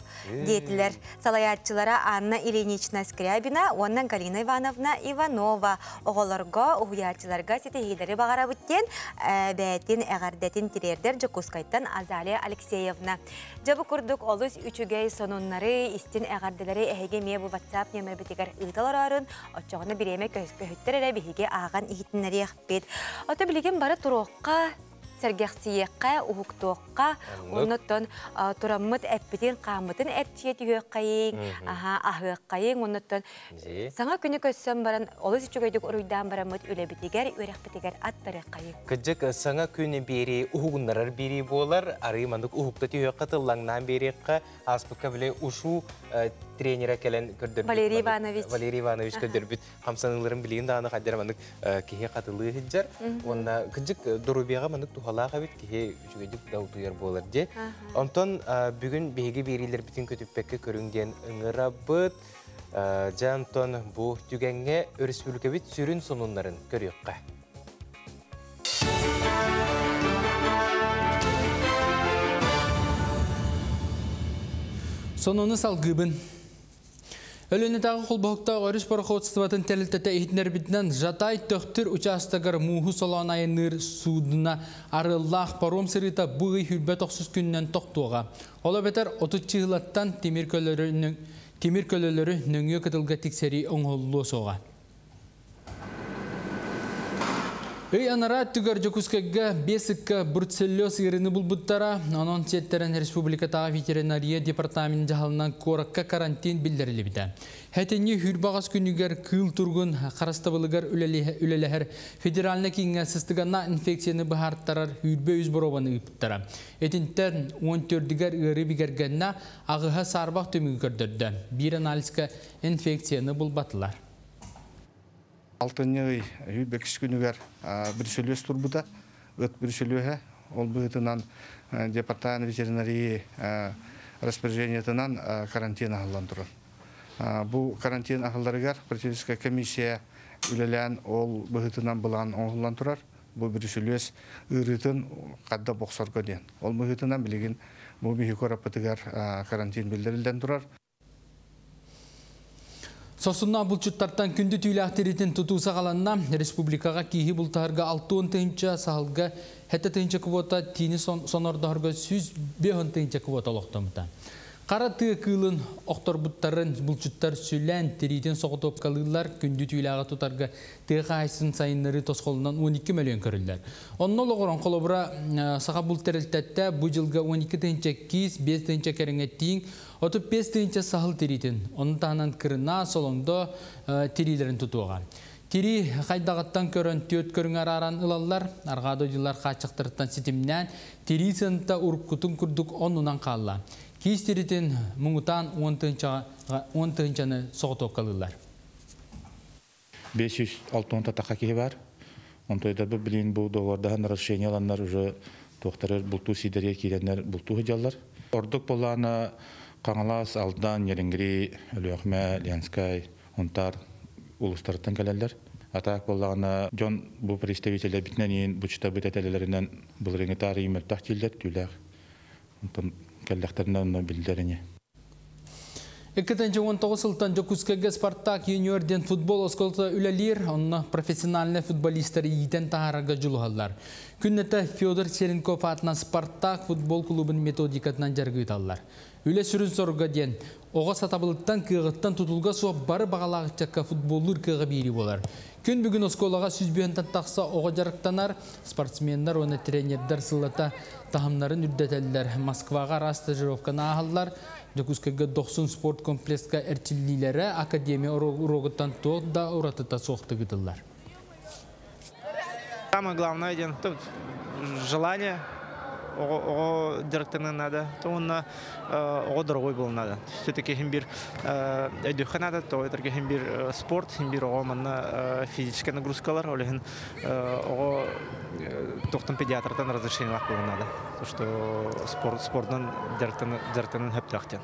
дейтілер. Салаятчылара Анна Ильинична Скрябина, онна Галина Ивановна Иванова. Оғыларға, ұғыятчыларға сетегейдері бағара бүттен бәйтін әғардетін тирердер жүкускайттан Азалия Алексеевна. Жабы күрдік олыс үчігей сонунлары істін әғарделері әйге ме бұл WhatsApp нөмір бітігер ұйталар арын, отчағыны біреме көйттер әрі бігі аған егітінлері еқпет. Оты білеген бары тұруққа сәргәхсиекка, ухуктуокка, оннотон тураммыт әппетин қамытын әттиетігі қайын, ахыққайын, оннотон саңа күні көссен баран, олы січігойдік ұруйдан барамыт үләбітігер, өрәқпетігер аттары қайын. Кыджык саңа күні бері, ухугуннарар бері болар, ары мандық ухукта түйеққа тыллаңнан береққа, аспыққа біле ушу тренера келен көрдірбіт. Валерий Иванович көрдірбіт. Хамсаныларын білейін дағаны қаддер мандық кеге қатылығы хеджар. Онна кыджык дұрубияға мандық тухалаға бит кеге жүгедік даутуяр болар де. Онтон бүгін беге берилер бітін көтіппекке көріңден ұңыра бұд. Жантон бұ түгенге өріспүліке бит сүрін сонунларын көріққа. Сонуны салгыбын. Өлөнетағы қолбақта өріс пароходстватын тәлілтәті ehitнер бітінен жатай төқтір участагар муғу соланайыныр судына арыллақ паром сырыта бұғы хүрбет оқсыз күннен тоқтуға. Ола бетер 30 жылаттан темір көлөлері нөңе кытылға тіксері оңғылы соға. Үй анара түгір жүкіскеге бесікке бұртселлес еріні бұлбұттара, оның сеттерін Республикатағы ветеринария департамент жағалынан қораққа карантин білдірілі біді. Хәтіне хүрбағыз күнігер кыл тұрғын қарастабылығар үлеләхер федералны кеңесістігіна инфекцияны бұхарттарар хүрбе үз бұробаны ұйпыттара. Этінтен 14-дігер үйірі бігергенна ағыға сарбақ төмігі көрдірді. Bir анализка инфекцияны бұлбатылар. Алтынный үйбекіш күнігер біршілес тұрбыда, өт біршілуе, ол бұғытынан департамент ветеринарии распоряжениетынан карантин ағылан тұрыр. Бұл карантин ағыларығар политическая комиссия үлелән ол бұғытынан бұлан оңғылан тұрар. Бұл біршілес үйретін қадда боқсорға ден. Ол бұғытынан білеген бұл бейхіко рапатығар карантин білдірілден тұрар. Сосунна бұлчуттартан күнді түйіләқтеретін тұтуса қаланна республикаға кейі бұлтағырға 6 түйінші сағылға әтті түйінші квота тейіні сонордағырға 105 түйінші квота лоқтамыда. Қара тұғы кылын оқтар бұттарын бұлчуттар сөйлән терейден соғытып қалылар күнді түйіләға тұтарға тұға айсын сайынлары тосқолынан 12 миллион көрілдер. Онны олығырын қолыбыра саға бұлтарылтәтті бұл жылға 12 түйінші кейс 5 түйінші кәріңеттейін 35 түйінші сағыл терейден. Оның тағынан кіріна солыңды терейлерін тұтуға. Тери қайдағаттан көрін төт көрін араран ұлалар, арғады өділер қачықтырыттан сетімнен тери сынта ұрып күтін күрдік онынан қалла. Кейс терейден мұңытан 10 түйіншіні соғытып қалылар. 500-6 таққа кейі бар. Онтойда бұл білейін бұл доғардағын расшение аланлар уже тоқтарыр бұлту сидерге кейленлер бұлту ғыдялар. Ордық болағына қаңалас алдан еренгіри, өліғме, Ленскай, онтар ұлыстарыттан кәлелер. Атақ болағына жон бұл представителі бітінен бұчыта бұт әтәлелерінен бұл реңітар емелтақ келдер түйләқ. Онтан кәлләқтерінен оны білдеріне. 2019 жылдан Жокускеге Спартак юниорден футбол осколта үлелер, онна профессиональный футболистер етен тағарарға жылуғалар. Күннеті Федор Черенков атынан Спартак футбол клубын методикатынан жарғыйталар. Үле сүрін сорға ден, оға сатабылыттан кығыттан тұтылға соқ бары бағалағычаққа футболлар кығы бейрі болар. Күн бүгін осколаға сүзбүйентен тақса оға жарықтанар, спортсмендар оны тренердер сылата тағымнарын үрдетелдер. Москваға растажировканы ағалар, Жокускеге 90 спорт комплексқа әртілілері академия урогыттан тоқ да ұратыта соқты гыдылар. Самое главное, желание. Ого директорна надо, то он ого дорогой был надо. Все-таки химбир эдюха надо, то это химбир спорт, химбир ого манна физическая нагрузка, олеген ого тоқтан педиатрдан разрешение лах было надо, то что спортдан директорнан хептахтен.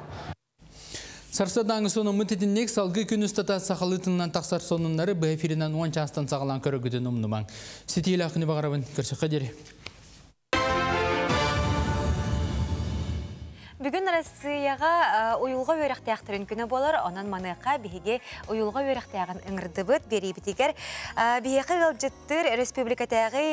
Сарсадан соны мүтетіннек салғы күн ұстата сақалытынан тақсар сонынлары бұл эфирінен 10 жастан сағалан көрігіден ұмнымаң. Сетейлі ақыны бағарабын көрсі қадері. Бүгін Россияға ұйылға өріқтаяқтырын күні болар, онан маныққа бейге ұйылға өріқтаяғын ұңырдыбыт берейбітігер. Бейеқі ғылжыттыр республикатағы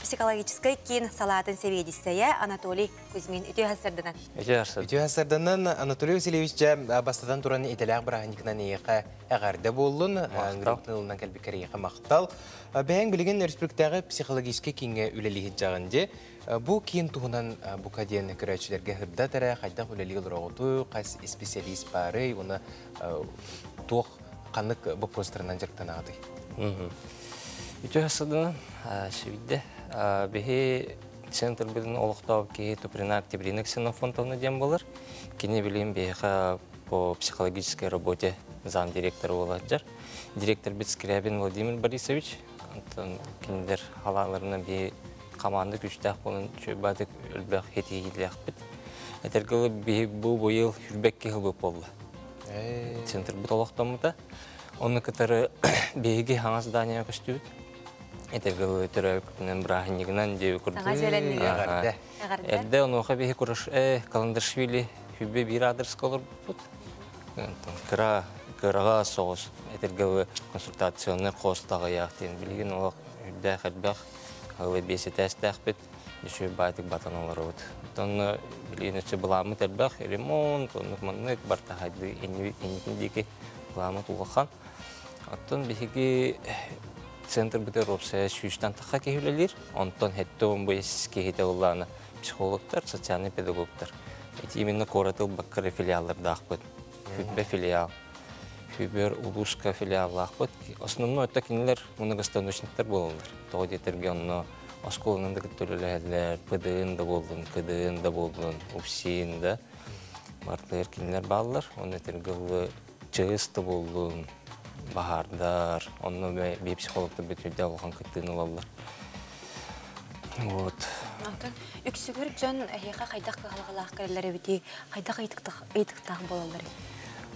психологическай кейін салатын севедістейі Анатолий Кузьмин. Үтеу ғасырдынан. Үтеу ғасырдынан Анатолий Васильевич бастадан тұран етеләғ бірағындікінен еқі әғарды болын, ұңырдылынан кәлбекер еқі мақтал. Бәйін білген республикатағы психологическай кейінге үлелігіт жағынде Бу кийин туһунан бу кадиен көрәчиләргә хырда тәрә, хайда хүләлиге лороготу, кайс специалист бары, уны тух канык вопростарынан жактанады. Үтө хасыдын шивидде бихи центр бидин олуктау ки Туприна Октябрина Ксенофонтовна дем болар. Кини билим беха по психологической работе замдиректора боладжар. Директор бит Скрябин Владимир Борисович. Киндер халаларына би команда күчтәк болын чөбадык өлбәк хетигиләк бит. Этергеле би бу быйыл хүрбәккә хылып болду. Центр бит олуктамыда. Оны кытары беги хаңа здания көстүбүт. Этергеле төрөкнен брахнигнан дебе курду. Эрде онуха беги курыш Каландаршвили хүбе бир адрес колор бут. Кырага соғыз. Этергеле консультационный қостағы яқтен білген олық үрді қылбақ ғылы бесі тәстәқ бет, düşü байтық батан олар өт. Оны білген өтсе бұламыт әлбақ, ремонт, онық мұнық барта хайды енекіндегі бұламыт ұлған. Оттан бігеге центр бітер опсая шүйістан таққа кейілелер, онтан хетті он бойсыз кейіде олағына психологтар, социальный педагогтар. Эти именно коратыл баққыры филиалларды ақпыт. Хүтбе филиал. Хүбер Улуска филиалы ақпыт. Основной это кинелер многостаночниктер болылар. Тоғы детерге онны осколының да күттөлілерлер, ПДН да болдың, КДН да болдың, УПСИН да. Бартылар кинелер балылар. Оны тергілі чығыс да болдың, бағардар. Оны бей психологтар бетүлде алған күттіні балылар. Вот. Үксігір жон әйеға қайдақ қағалғалақ кәрелері бете қайдақ айтықтақ болалар?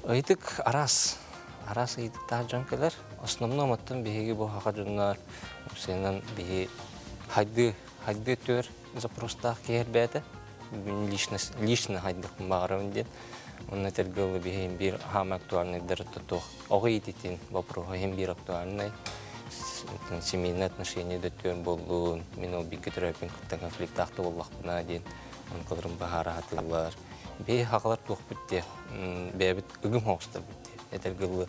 Айтық арас айтықтақ жон кәлер. Основном аттан бейге бұл хақа жонлар сенен бейге хайды төр запростақ кейер бәді. Лишні хайдық бағарауын ден. Оны тергілі бейген бір хам актуальный дәрі тұтуқ. Оғы ететін вопроға хем бір актуальный. Семейные отношения дөттөр болуын, мен ол бейгі түрәпен күтті конфликт-ақты болуақпына дейін, оның қылырын бағара атылар. Бей хақылар тұқ бүтте, бәйбіт үгім хоқыстар бүтте. Әтергілі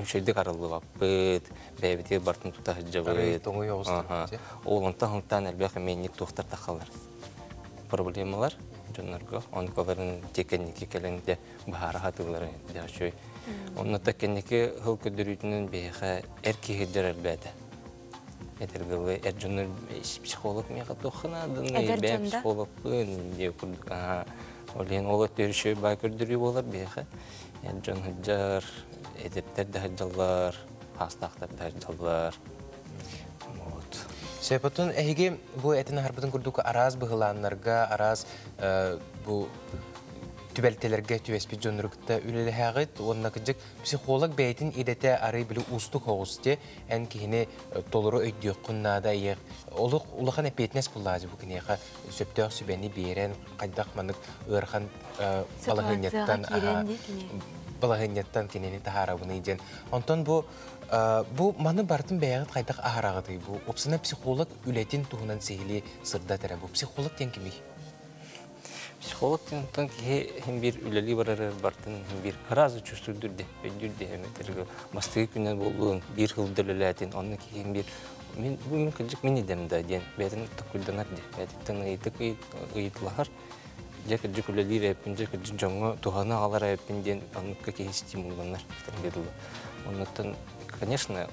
өшердік арылы баппыт, бәйбіте бартын тұта хыджабыт. Олынтан хыңтан әлбәқ әмейнік тұқтар тақалар. Проблемалар жонларға, оның қылырын текеннеке кәліңде бағара атылары дәшөй. Onun takendeki hıl ködürütünün beyha erkeğidir elbette. Etергili ercanır psikolog meyha toxunadın, ben psikolog'un diye kurduk. Oleyin olat dörüşü bay kördürü olar beyha. Ercan hıccar, edepler de hıccalar, hastaqtar da hıccalar. Sepatun ehige bu etin harbatan kurduk araz bıhılanlarga, araz bu tübeltelerge tüvespi jonurukta üleli hağıt, onunla kıcık psikolog beytin idete arayı bili ustuk hoğusti, en kihine toluru öydüyük kunnada yek. Ulağın epeytines bullacı bu kine yaqa söptüğü sübeni beren, qaydaq manık ırxan balahınyattan kineni taharabını iden. Ondan bu manı bartın beyağıt qaydaq aharağıdı. Bu opsana psikolog ületin tuğunan sehili sırda tere. Bu psikolog den kimi? Psikolog den hem bir üleli bararır bartın, hem bir razı çöstürdürde, öldürdü hem eterge. Bastığı günden bolluğun bir hıldırlılağıtın, onun ki hem bir bu mümküncük meni demde diyen, beyden takıldanar de, beyden ıyıtık ıyıtlahar. Cekıcık üleli repince, cekıcık jonga tuhana ağlar repin diyen, anlıkka ki stimulanlar. Ondan, конечно,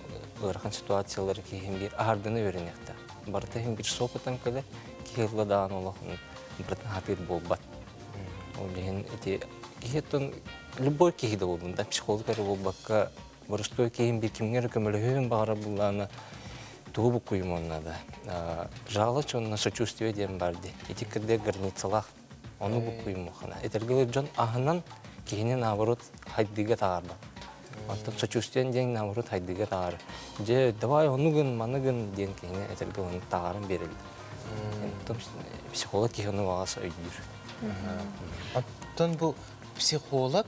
ırxan situasiyaları ki hem bir ağırdığını öğrenekte. Barda hem bir soğuktan kadar ki hırladağın olağın. Братан хатыр болбат. Олеген эти кихетон любой кихида болдун да психологтары болбакка борустой кейин бир кимге көмөлөһөн багара булланы тугу куйум оннада. Жалость онна сочувствие дем барды. Эти кырде границалах ону бу куйум хана. Этергелер жон ахынан кихине наоборот хайдыга таарба. Антон сочувствие ден наоборот хайдыга таар. Же давай онугун маныгын ден кихине этергел ону таарын берилди. Psikolog ki onu bağısı öydür. Ondan bu psikolog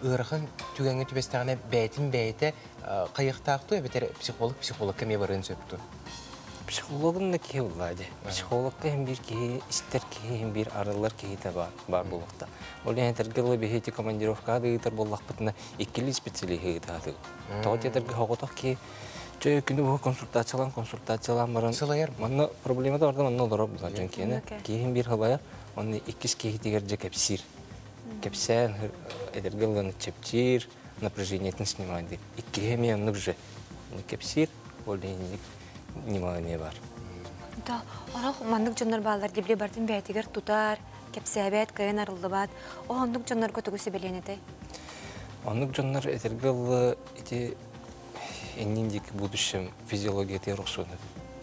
ırğın tügenge tübestağına beytin beyte qayıqtaqtı ya beter psikolog kime varın söptü? Psikologun da ki olaydı. Psikologda hem bir ki ister ki hem bir aralar ki de var bulukta. Olan yetergeli bir heti komandirovka da yeter bollak bitne ikili spesiyeli heti. Toğut yetergeli hoğutak ki Че күнү бу консультациялан баран. Сылайар. Манна проблема да барда манна олороб була жан кene. Кейин бир халаяр, аны иккис кейтигер же кепсир. Кепсен эдергелганы чепчир, напряжениетин снимает. Иккеме аннык же. Кепсир, оленик внимание бар. Да, арах мандык жоннор балдар дибле бартын бәйтигер тутар, кепсәбәт кайын арылдыбат. О андык жоннор көтүгү себеленете. Аннык жоннор этергел эти энниндик будущем физиология терусуны.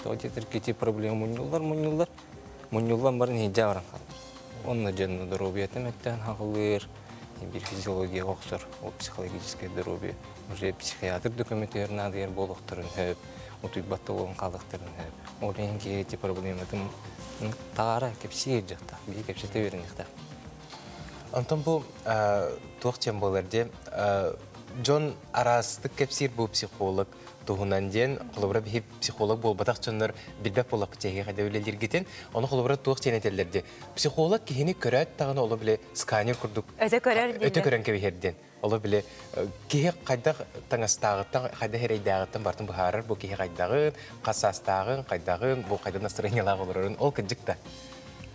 То этер кити проблема муньуллар барын хиджавран кал. Онны жонно здоровье теметтен хагылыр, бир физиология оксор, ол психологическое здоровье. Уже психиатр документтерин адыр болохтурун хөп, утуй баттылыгын калдыктырын хөп. Оленки эти проблематын тара кепсир жакта, бир кепсете бериникта. Антон бу туакчан боларде Джон арастык кепсир бу психолог туһунан ден холобра би психолог болбатак чоннор билбек болак жеге када өлелергетен оны холобра туакчан этелерде. Психолог кихини көрөт тагына оло биле сканер курдук. Өтө көрөр дине. Өтө көрөн кеберден. Оло биле кихи кайда таңастагыттан кайда херейдагыттан бартын бахарыр бу кихи кайдагы кассастагы кайдагы бу кайда настроениялар болорун ол кыжыкта.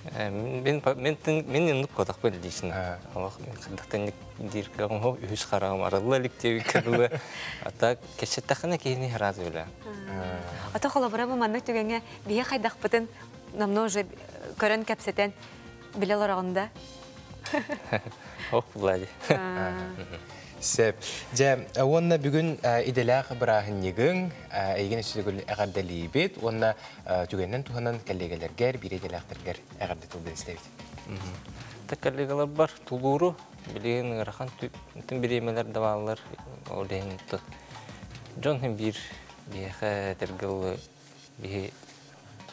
Мен нук кодак бел дейсин. Аллах мен кадактан диркам хо үз карагым аралла ликтеби кадылы. Ата кечеттахана кийини разы беле. Ата холобра бу мандык түгөнгө бие кайдак бутын намно уже көрөн кепсетен билеларагында. Ох булади. Сеп. Жа, онна бүгін иделақ бірағын егін, еген үстігіл әғардалейбет, онна түгеннен туғанан кәллегелергер, бір иделақтыргер әғарды тұлды істебет. Так кәллегелер бар, тұлғыру, білеген ғырақан түн біремелер давалылар, олейін тұт. Жон хем бір бейхі тәргіл бейхі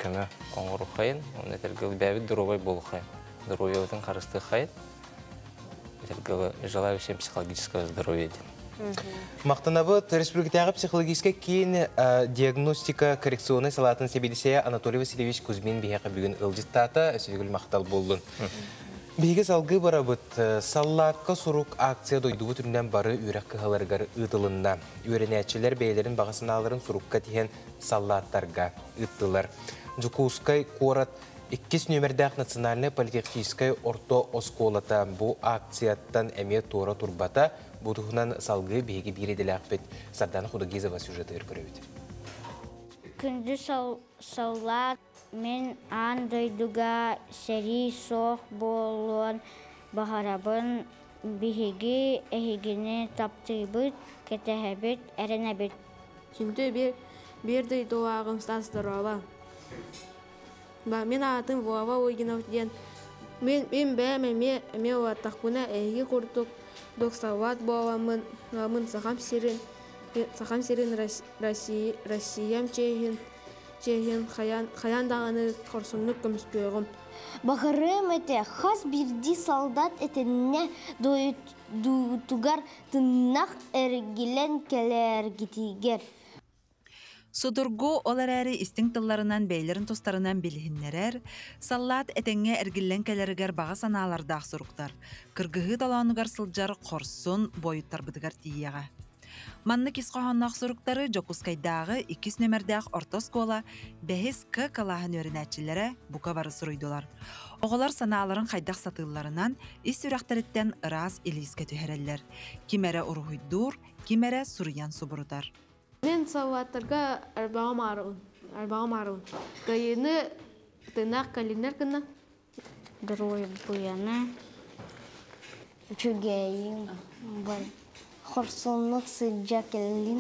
көмі оңғыру қайын, оны тәргіл бәбі дұровай болу қайын. Дұровай өтін қарысты қайын. Желаю всем психологического здоровья. Мақтанабыт республикатағы психологический кейін диагностика коррекционный салатын себедесе Анатолий Васильевич Кузьмин бейхі бүгін ылжыттата өсігіл мақтал болдың. Бейгі салғы барабыт саллатқа сұруқ акция дойдуы түрінен бары үйрек кығаларғар ұтылында. Үйренәтшілер бейлерін бағасыналарын сұруққа тиген саллаттарға ұттылар. Жукускай қорат 2 нөмірдәқ национальный политехнической орто осколата бұ акцияттан әме тура турбата бұдығынан салғы бейгі биреділәқ бет Сардана Худагизова сюжеті өркірөйді. Күнді саллат мен андайдуға сәрі соқ болуын бағарабын бейгі әйгені таптыбыт, кәтәхәбіт, әрінәбіт. Күнді берді дуағым стастырова. Мен атым Вова Ойгинов ден. Мен бәмәме ваттақпына әйгі құрдық доқсават боламын сақам сирин Россиям чейхін қаяндағаны қорсынлық көміспеғым. Бағарым әте қас бірді солдат әтенне дуытугар тыннақ әргілен кәлер гетигер. Судургу олар әрі истің тылларынан бейлерін тостарынан білхіннерер, саллат әтеңе әргілен кәлерігер баға саналардақ сұруқтар. Кыргығы даланугар сылжар қорсын бойыттар бұдығар тиеға. Манны кисқоғаннақ сұруқтары Жокускайдағы 2 нөмірдәқ ортоскола бәхіз К калағын өрінәтчілері бұқа бары сұруйдылар. Оғылар саналарын қайдақ сатыларынан ис үрәқтәріттен ырас елеске түхерелер. Кимәрі ұрғыйдур, кимәрі сұруян сұбырыдар. Мен салаттарға арбаға марығын. Кайыны тынақ кәлінер кіні? Дұрой бұяны, жүгейін, қорсылнық сыджа кәлін.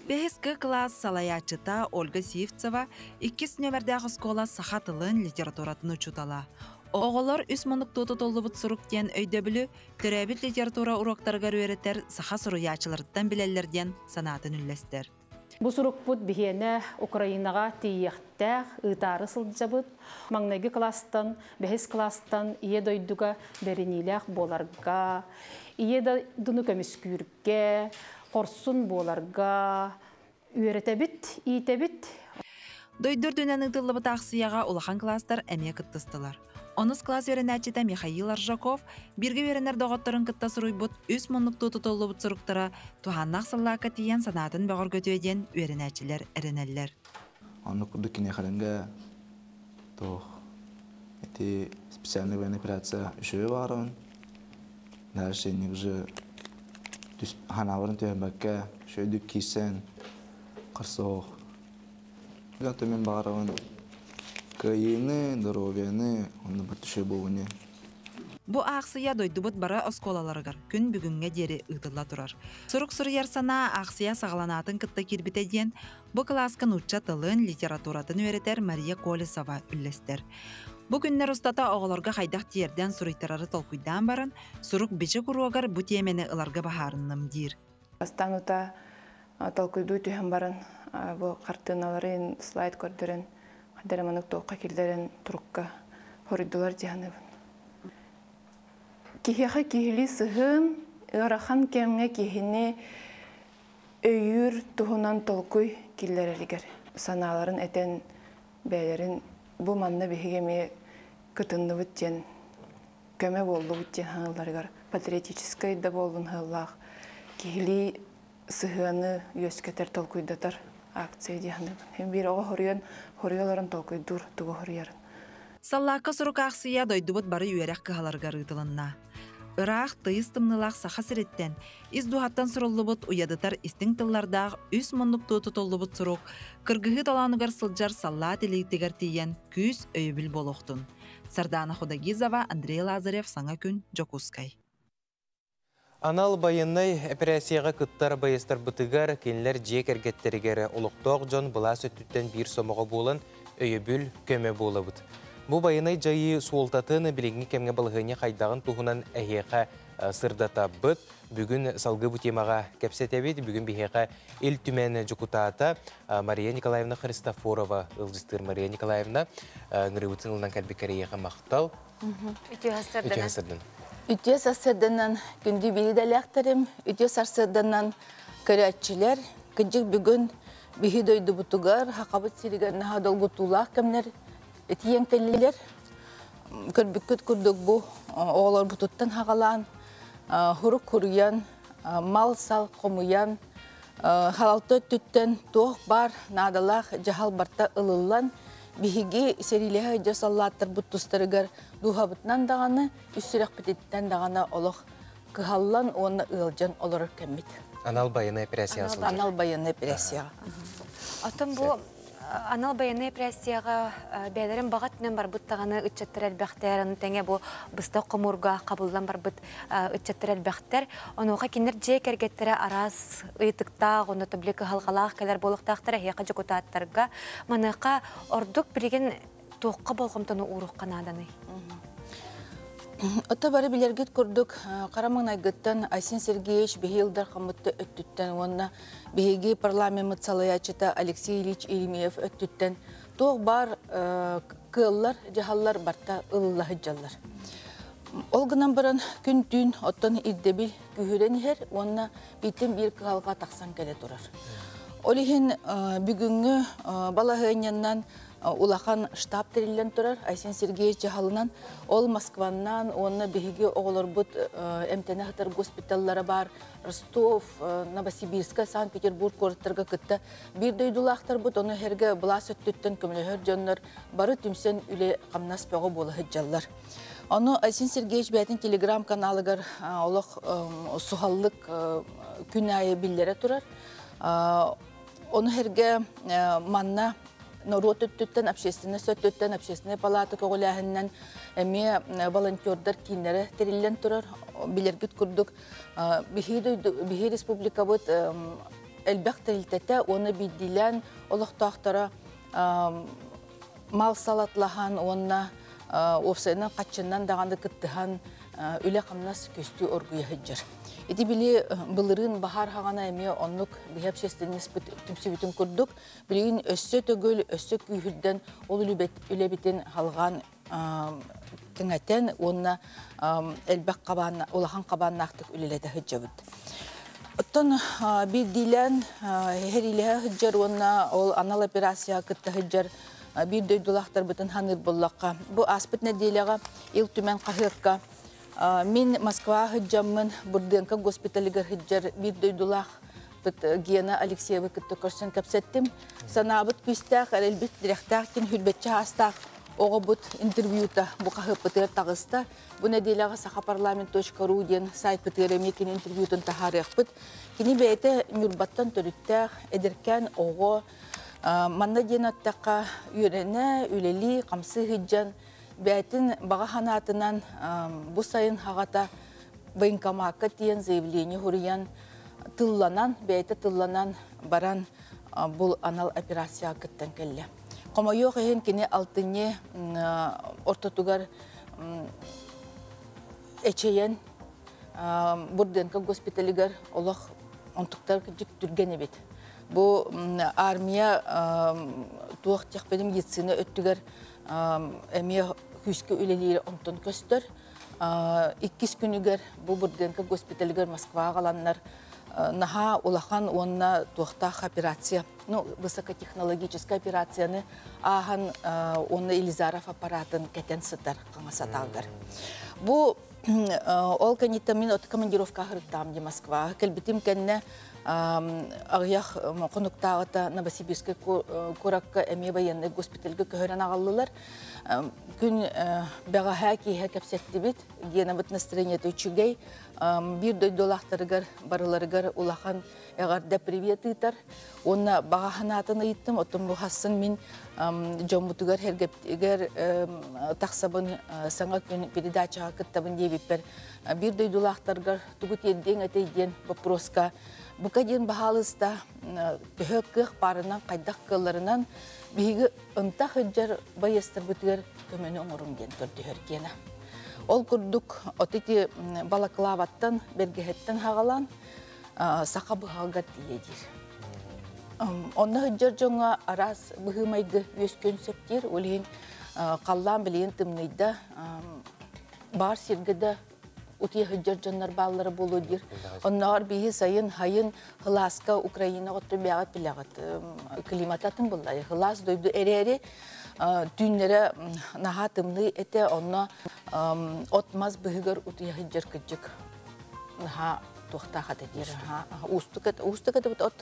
Бәхізгі класс салаячыта Ольга Сивцева 2 нөмірдәғы скола сақатылын литературатын ұчутала. Оғылар үс мұнық тұты толы бұт сұруқтен өйді білі, түрәбіт литература ұроқтарға өретер сақа сұруячыларыттан білелерден санатын үллестер. Бұл сұруқ бұд бігені Украинаға тейіқтәқ, ұтары сылджабыд, маңнайғы кластан, бәхіз кластан, ие дойдуға бәрінейләқ боларға, ие дұны көміскүрікке, қорсын боларға, үйретебіт, иетебіт. Дойдур дүнәнің тыллыбы тақсияға улахан класстар әме кыттыстылар. 10 класс өренәчіті Михаил Аржаков бірге өренер доғаттарын кытта сұруйбыт үс мұнлық тұтылыбыт сұруқтара туғаннақ сыллақа тиен санатын бағыр көтөден өренәчілер әрінәлілер. Оны күрді кене қаланға тоқ әте специальный военная операция үшөй бағырын. Дальше негізі ханаварын түйенбәкке шөйдік кейсен қырсоқ. Гантымен бағырын кайыны, здоровьяны, оны бір түші болуыне. Бу ақсыя дойдубут бара осколаларыгар күн бүгінге дері ұйтылла тұрар. Сұруқ сұрыяр сана ақсыя сағаланатын кытта кирбітеден бу класкын ұтча тылын литературатын өретер Мария Колесова үллестер. Бу күннер ұстата оғыларға қайдақ тиерден сұрыйтарары толкуйдан баран, сұруқ бечі құруағар бу темені ыларға бахарынным дир. Астанута толкуйду түйін барын, бу қартыналарын слайд көрдірін, Дәріманық тоққа келдерін тұрыққа хоридулар дияныбын. Кихеға кихили сығым, ұрахан кемге кихіне өйір тұхынан толкуй келдерелігер. Саналарын әтен бәлерін бұл манна бігеме күтінді бүттен, көме болды бүттен хаңыларығар. Патриотическай да болдың хыллақ. Кихили сығыны өскетер толкуйдатар. Акция дияны. Hem bir oğa horuyalарын толкой дур тугу хорuyarın. Саллаққа сұруқ ақсыя дойдубут бары үйерек кығаларға рытылынна. Ырақ тыйыз тымнылақ сақа сіреттен, из дуғаттан сұрылыбыт уядытар истің тыллардағы үс мұндық тұты толыбыт сұруқ, кыргығы таланығар сылжар салла телейтігер тиен күз өйбіл болуқтын. Сардана Худагизова, Андрей Лазарев, Саңа күн, Жокускай. Анал байыннай операцияға кыттар байыстар бұтығар кенлер жек әргеттерігері ұлықтоқ жон бұла сөттіттен бір сомығы болын өйебіл көме болы бұд. Бұ байынай жайы суолтатын білігіне кемге балығыне қайдағын тұғынан әйеқа сырдата бұд. Бүгін салғы бұ темаға кәпсетебеді. Бүгін бігеға ел түмен жүкутата Мария Николаевна Христофорова, ұлжыстыр Мария Николаевна, ғыры ұтын ұлдан кәлбекәрейеға мақтал. Ütüye sarsıdığından gündü biri de ləkterim, ütüye sarsıdığından körətçiler, gıcık bugün bihi doydu butugar, haqabıt sirigar naha dolgutulaq kemler, etiyen telliler, körbüküt kurduk bu, oğlar bututtan haqalan, huruk kuruyan, mal sal komuyan, halaltı tütten tuğ bar, nadalaq, jahal barta ılıllan, bihigi serilehe jasallattır buttustarıgar duhabıtnan dağını, üstürek bititten dağına oluq kıhallan onu ılcan olur kemmit. Anal bayını operasiyası. Anal bayını operasiyası. Atın bu anal bayını operasiyaya bəylərin bağatından бар бұттағаны ütçəttər əlbəxtər, tenge bu bısta qomurga qabuldan бар бұt ütçəttər əlbəxtər. Onuğa kinlər jek ərgəttərə araz ıytıqtaq, onu tübliki halqalaq kələr boluqtaqtara heyqa jokutaattarga manıqa orduk bilgin toqqa bolğumtanu uruq qanadanı. Otta bari bilergit kurduk. Qaramın aygıttan Aysin Sergeyevich bihildir qamıtты öttütten, onna bihigi parlament salayachita Alexey Ilyich Ilimeyev öttütten. Toq bar kıllar, jahallar barta ılılla hıcallar. Olgınan baran gün tün ottan irdebil gühüren her, onna biten bir kıhalga taqsan kele durar. Olihin bugünkü balahıyanyan Улахан штаб терилен турар, Aysin Sergeyevich jahalынан, ол Москваннан, оны бігіге оғылар бұд әмтенақтар госпиталлары бар, Ростов, Новосибирска, Санкт-Петербург көріттіргі күтті. Bir дөйдулақтар бұд, оны herге бұла сөттіттен көмілігер жонлар, бары түмсен үле қамнас бөғі болы хыджаллар. Оны Aysin Sergeyevich бәтін телеграм каналығар олық суғаллық күн айы биллері турар. Оны herге манна Народ өттіттен, общественный палаты көғіләхіннен әме волонтердар кейінері терілен тұрар, білергіт күрдік. Бихи республика бұд әлбәқ терілтеті, оны бидділен, олықтақтара мал салатлахан, оны офсайынан қатшынан дағанды күттіған үлі қамнас көсті оргуя хыджар. Эти били былырын бахар хагана эме оннук бихеп шестенес түмсүбүтүн курдук. Билин өссө төгөл, өссө күйүлден ол үлебитин халган кеңетен онна элбек кабан, улахан кабан нактык үлелете хыджабыт. Оттон билдилен хериле хыджар онна ол анал операция кытта хыджар бир дөйдулахтар бутын ханыр боллакка. Бу аспыт неделяга ил түмен кахырка. Мин Москва хыджаммын бурденка госпиталигер хыджар бир дөйдулах Гена Алексеева кытта көрсөн капсеттим. Санабыт күстәк, әлбит директак кин хүлбетче астак оғабыт интервьюта бу кахып бытыр тагыста. Бу неделяга sahaparlament.ru ден сайт бытыры мекин интервьютын тахарыхпыт. Кини бейте мюрбаттан төрүттәк эдеркен ого манна ден аттакка үйрене үлели камсы хыджан бәйтин бага ханатынан бу сайын хагата военкоматка тиен заявление хуриян тылланан бәйте тылланан баран бул анал операция кыттан келле. Кома yok ehen kini altınye ortatugar eçeyen burdenka gospitaligar Allah ontuktar küçük türgen ebet. Bu armiya tuğak benim yetsine öttüger emiye hüskü üleleri onton köster. 2 günüger bu burdenka gospitaligar Moskva galanlar наха улахан онна туахта операция, ну высокотехнологическая операцияны ахан онна Елизаров аппаратын кетен сытар каңасаталгар. Бу ол канитамин от командировка хыртам де Москва. Келбитим кенне агъях конуктагыта Новосибирске куракка эми военный госпитальга көрөн агаллылар. Күн бага ки кепсеттибит генабыт настроение төчүгей бир дөйдолактарыгар барыларыгар улахан эгарда привет итар. Онна бага ханатын ыйттым, отум бу хасын мин жомутугар хергептигер таксабын саңа күн передача кыттабын дебиппер. Бир дөйдолактарыгар тугут едден этейден вопроска букаден бахалыста бөхөккөх барынан кайдак кылларынан биги ынта хыджар байыстыр бүтүгер көмөнү оңорун ген көрдүхөр кена. Ол курдук отити балаклаваттан бергехеттен хагалан сака быхалгар диедир. Онна хыджар жоңа арас быхымайды өскөн септир, олен каллан билен тымныйда бар сиргеде утия хыджар жоннар баллары болу дир. Оннар биhi сайын хайын хыласка Украина готты бягат билягат климататын буллай. Хылас дойду эре түннере нахатымны эте онна отмаз быгыр утия хыджар кыджык. Наха тухта хата дир. Устукат бут от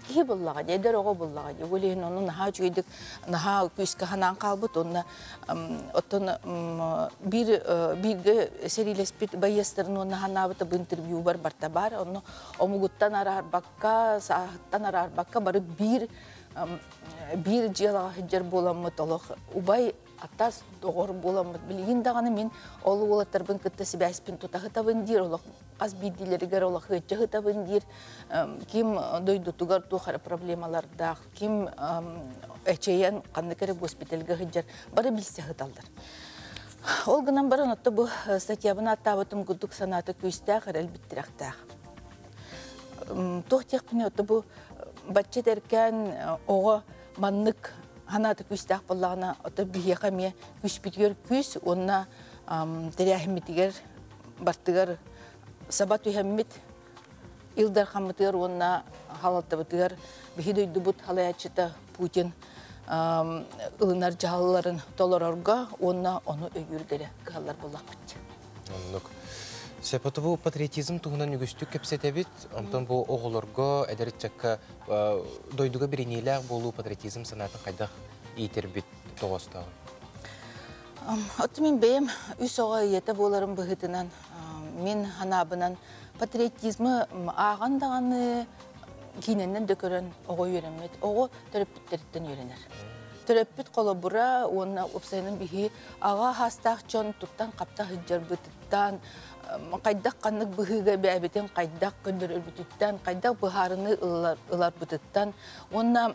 ки буллага дедер ого буллага. Олен onu наха жүйдүк наха күскө ханан калбыт онна оттон бирге серилеспит байыстырын онна ханабыта бу интервью барта бар onu омугуттан арар бакка сааттан арар бакка бары бир жылга хыджар боламы толох убай атас догор боламы билген даганы мен ол улаттарбын кытта сибаспин тутахытабын дир олох аз бидилеригер олох хыджахытабын дир ким дойдутугар тухар проблемаларда ким эчеян кандыкер госпитальга хыджар бары билсе хыталдар. Ол гынан барын отто бу статьябын аттабытым гудук санаты күстәк элбиттирактак. Тохтекпине отто бу бачча деркен ого маннык ханаты күстәк боллагына отто бихекаме күспитгер күс онна теряхмитигер бартыгар сабат үйәммит илдар хамытыр онна халаттабытыр бихидойдубут халаячыта Путин ылынар жағаларын толорорга онна оны өйүрдері каллар болақ бітті. Сепаты бұл патриотизм туғынан үгістік кепсетебет, онтан бұл оғылырға әдәрет жаққа дойдуға бірінейләқ болу патриотизм санатын қайдақ етер бет тоғыстағы? Отты мен бейім үс оға еті боларым бұғытынан мен ханабынан патриотизмы ағандағаны кейненнен дөкөрін оғы үйренмет, оғы төрөппіттеріттен үйренер. Төрөппіт қолы бұра, оны опсайының бігі аға хастақ чон тұттан қапта хыджар бұтыттан, қайдақ қанық бұғыға бәбетен қайдақ көндір өрбүтіттен, қайдақ бұхарыны ұлар бұтыттан, оны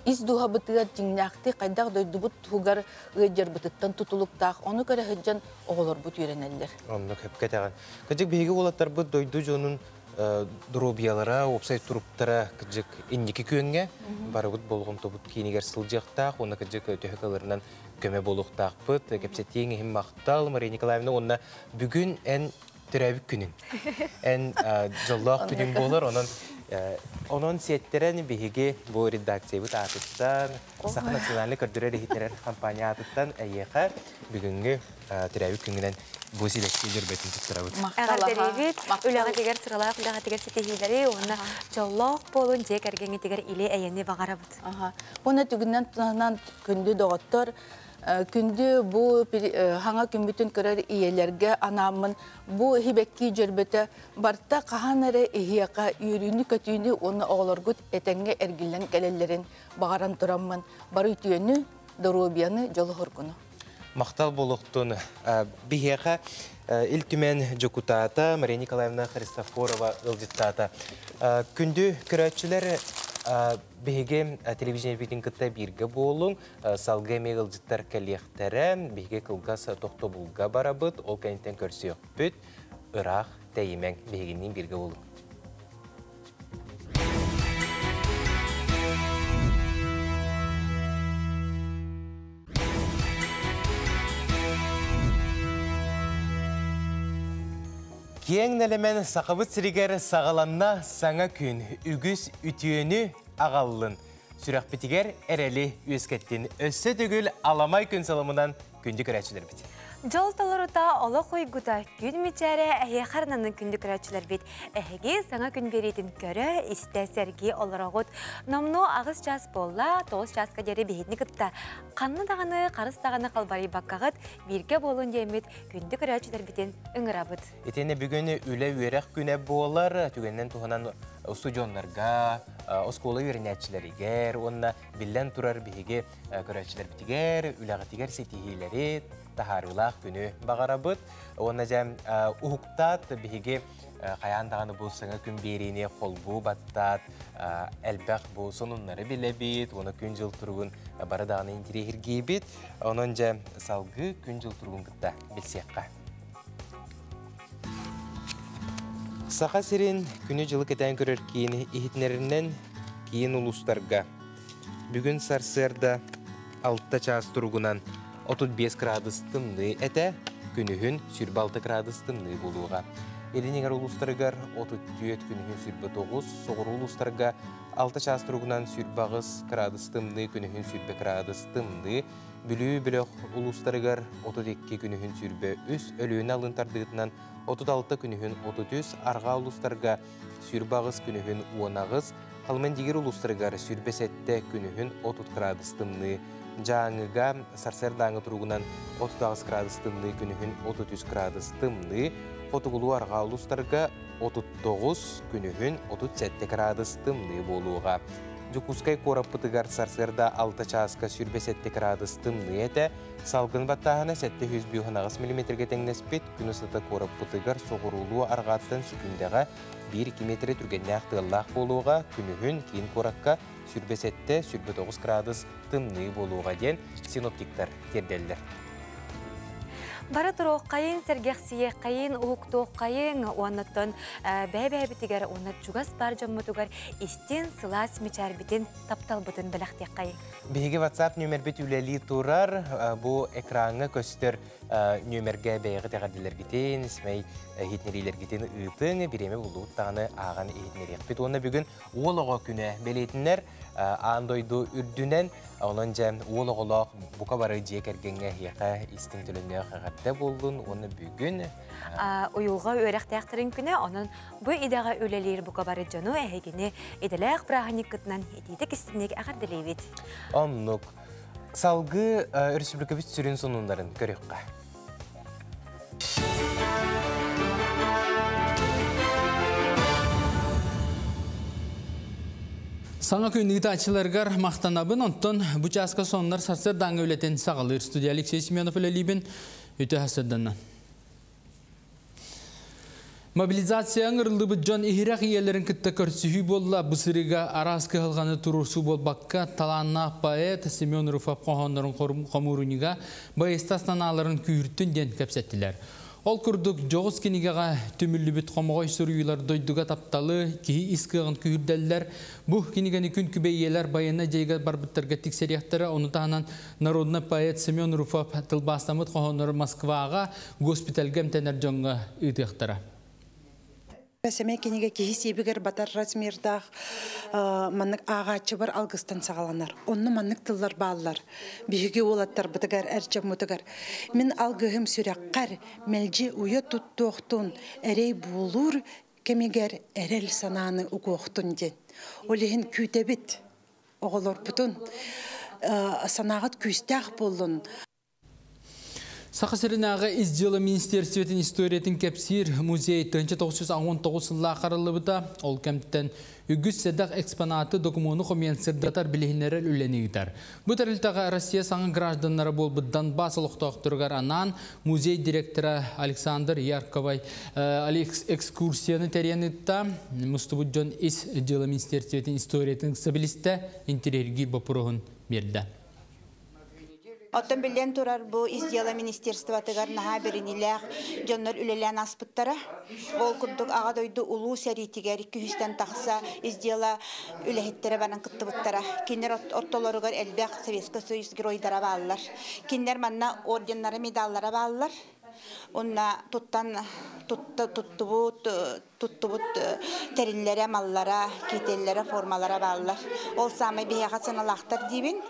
из духа бұтыға жіңнәқті қайдақ дойды бұт тұғар ғыджар бұтыттан тұтылықтақ, оны көрі хыджан оғылар бұт үйренелер. Оны көп кетеген. Көжік бігі олаттар бұт дойды жонын дробиялара, опсай туруптара кыжык индики күйөнге барыгыт болгон тобут кийинигер сылжыктак, оны кыжык төһөкөлөрүнөн көмө болуктак быт, кепсетиң хим мактал Мария Николаевна онна бүгүн эн türevik günün. En jolloq günün bolur, onun settiren bihigi bu redaksiya bu atıttan, Sakı Nasyonalli Kördüre Rehitler kampanya atıttan ayyaqa bugünkü türevik gününden bu sileksiya jürbetin tutturabıt. Agar derevit, ulağa teger sıralar, ulağa teger setihileri, ona jolloq bolun jek ergeni teger ile ayeni bağarabıt. Ona tügünden tunanan kündü doğuttur. Kündü bu hanga kümbütün körer iyelerge anamın bu hibekki jürbete barta kahanare ihiyaka yürüyünü kötüyünü onu oğlargut etenge ergilen gelellerin bağaran turamın barı tüyünü dorubiyanı jolu horgunu. Мақтал болуқтun бихеха iltümen Jokutata, Maria Nikolaevna Христофорова ылжыттата. Күнді күрәтчілер бихеге телевизион битин кытта бирге болуң, салғы емек ылжыттар кәлияқтары, бихеге кылгас тоқты бұлға барабыт, ол кәнеттен көрсі өкпіт, ұрақ тәйімен бихегеннен бирге болуң. Кең нәлемен сақыбыт сірігер сағаланна саңа күн, үгіз үтүйені ағалын. Сүрек бітігер әрәлі өскеттен өссі түгіл аламай күн салымынан күнді көрәтшілер біті. Жол толорута олы қойгута күн мечәрі әйе қарнанын күнді көрәтшілер бет. Әйеге саңа күн беретін көрі істі сәрге олырағыт. Номну ағыз час болла, 9 часқа дәрі бейетіні күтті. Қанны дағаны, қарыс дағаны қалбары баққағыт, бірге болуын демет күнді көрәтшілер бетен үңірабыт. Етені бүгіні үлі өрек күні болар, түгеннен туғынан студионларға, осколы өрінәтшілерігер, онына білден тұрар бігі көрәтшілер бітігер, үләғітігер сетихилері, тахарылақ күні бағарабыт. Оны жәм ұхықтат бігі қаяндағаны болсыңа күн беріне қолбу баттат, әлбәқ болсын онлары біле бет, оны күн жыл тұрғын барадағаны интерегерге бет, оның жәм салғы күн жыл тұрғын күтті білсеққа. Сақа сирен күні жылы кетен көрер кейін ихітнерінен кейін ұлыстарға. Бүгін сарсырда 6 час тұрғынан 35 градус тымны әті, күнігін 26 градус тымны болуға. Елінеңер ұлыстарығар 34 күнігін 29, соғыр ұлыстарға 6 час тұрғынан 29 градус тымны, күнігін 25 градус тымны, бүлі-бүліқ ұлыстарығар 32 күнігін 23, өліуін алынтардығытынан 36 күнігін 33, арға ұлыстарға 29 күнігін 10, қалмен дегер ұлыстарығар 27 күнігін 30 градус тымны, жаңыға сарсердаңы тұрғынан 39 градус тымны, күнігін 33 градус тымны, қотығылу арға ұлыстарға 39 күнігін 37 градус тымны болуға. Жукускай кораппытыгар сарсерда 6 часка 27 градус тымны әті, салғын баттағына 700 мм тәңнеспет, күні сыты кораппытыгар соғырулу арғаттан сүкіндеға 1-2 метр түргенне ақтығылақ болуға, күнігін кейін коракка 27-29 градус тымны болуға ден синоптиктар терделдер. Бары тұруқ қайын сәргәқсие, қайын ұлықтуқ қайын уаннаттан бәй-бәй-бітігер, оны жүгас бар жаммытуғар істен сылас мечар бітін таптал бұтын біліқтек қайын. Беге WhatsApp нөмер бет үләлі тұрар, бұл экранға көстер нөмерге бәйгі тәғаділер бітен, ісмей хетнерилер бітен ұйтың, біреме бұлды ұттағаны аған хетнерек бет. Оны бүгін олығы күні бәлейтінлер андойды үрдінен, onun jam oğlaq buka barı jekərgəngə hiqa istin tülünə xəqətdə buldun, onu bugün uyuğa öyrək təxtirin günə onun bu idağa öləlir buka barı jonu əhəgini edələq brahnik qıtnan edidik istinik əğər dileyvit. Onluq salgı Respublika bit sürün sonunların görüqqa. Sana köyündeki açılargar maqtanabın ondan bu çaska sonlar sarsır dağın övleten sağılır. Studiya Alexey Semyonov ile libin öte hasırdandan. Mobilizasiya ırıldı bu can ihrak iyelerin kıtta körsühü bolla bu sırıga araskı hılganı turursu bol bakka talanna poet Semyon Rufab qoğanların komuruniga bu estasnanaların küyürtün den kapsettiler. Ол күрдік жоғыз кенегеға түмілі бүт қомағай сүрүйлер дойдуға тапталы, кейі искығын күйірдәлілер. Бұл кенегені күн күбейелер байына жайға барбыттарға тексерияқтары, оны тағынан народный поэт Семен Руфов тылбастамыт қоғыныр Москваға госпитальға әмтенер жоңға үйтіқтары. Бәсеме кенеге кейі себігер батар размердақ манық ағачы бар алғыстан сағаланар. Онны манық тыллар балылар. Бүйіге олаттар бұтығар, әрчем мұтығар. Мен алғығым сүрәққар, мәлже ұя тұттуқтун, әрей болур, кемегер әрел сананы ұқуқтун ден. Олеген күйтебет, оғылар бұтын, санағыт күстәқ болын. Сақасырынағы изделы Министерстветін историятын кәпсир музей 1919 жылға қарылы бұта, ол кәмттен үгіз сәдақ экспонаты документу қомен сырдатар білігінері үленегітар. Бұл тәрілтіға Россия саңын гражданлары бол бұддан басылықты оқтырғар анан музей директоры Александр Ярковай экскурсияны тәренітті мұстыбыд жон изделы Министерстветін историятын сабилісті интерерги бапырығын берді. Оттон билен турар бу издела министерство тыгар наха беринилях жоннор үлелен аспыттара. Ол курдук ага дойду улуу сәритигер 200-тен тақса издела үлехеттері банан кыттыбыттара. Кинер оттолоругар элбек Советский Союз геройдара баалар. Кинер манна орденнары медаллара баалар. Онна туттубут териллере маллара, кителлере формалара баалар. Ол самай бияға саналақтар дейбін.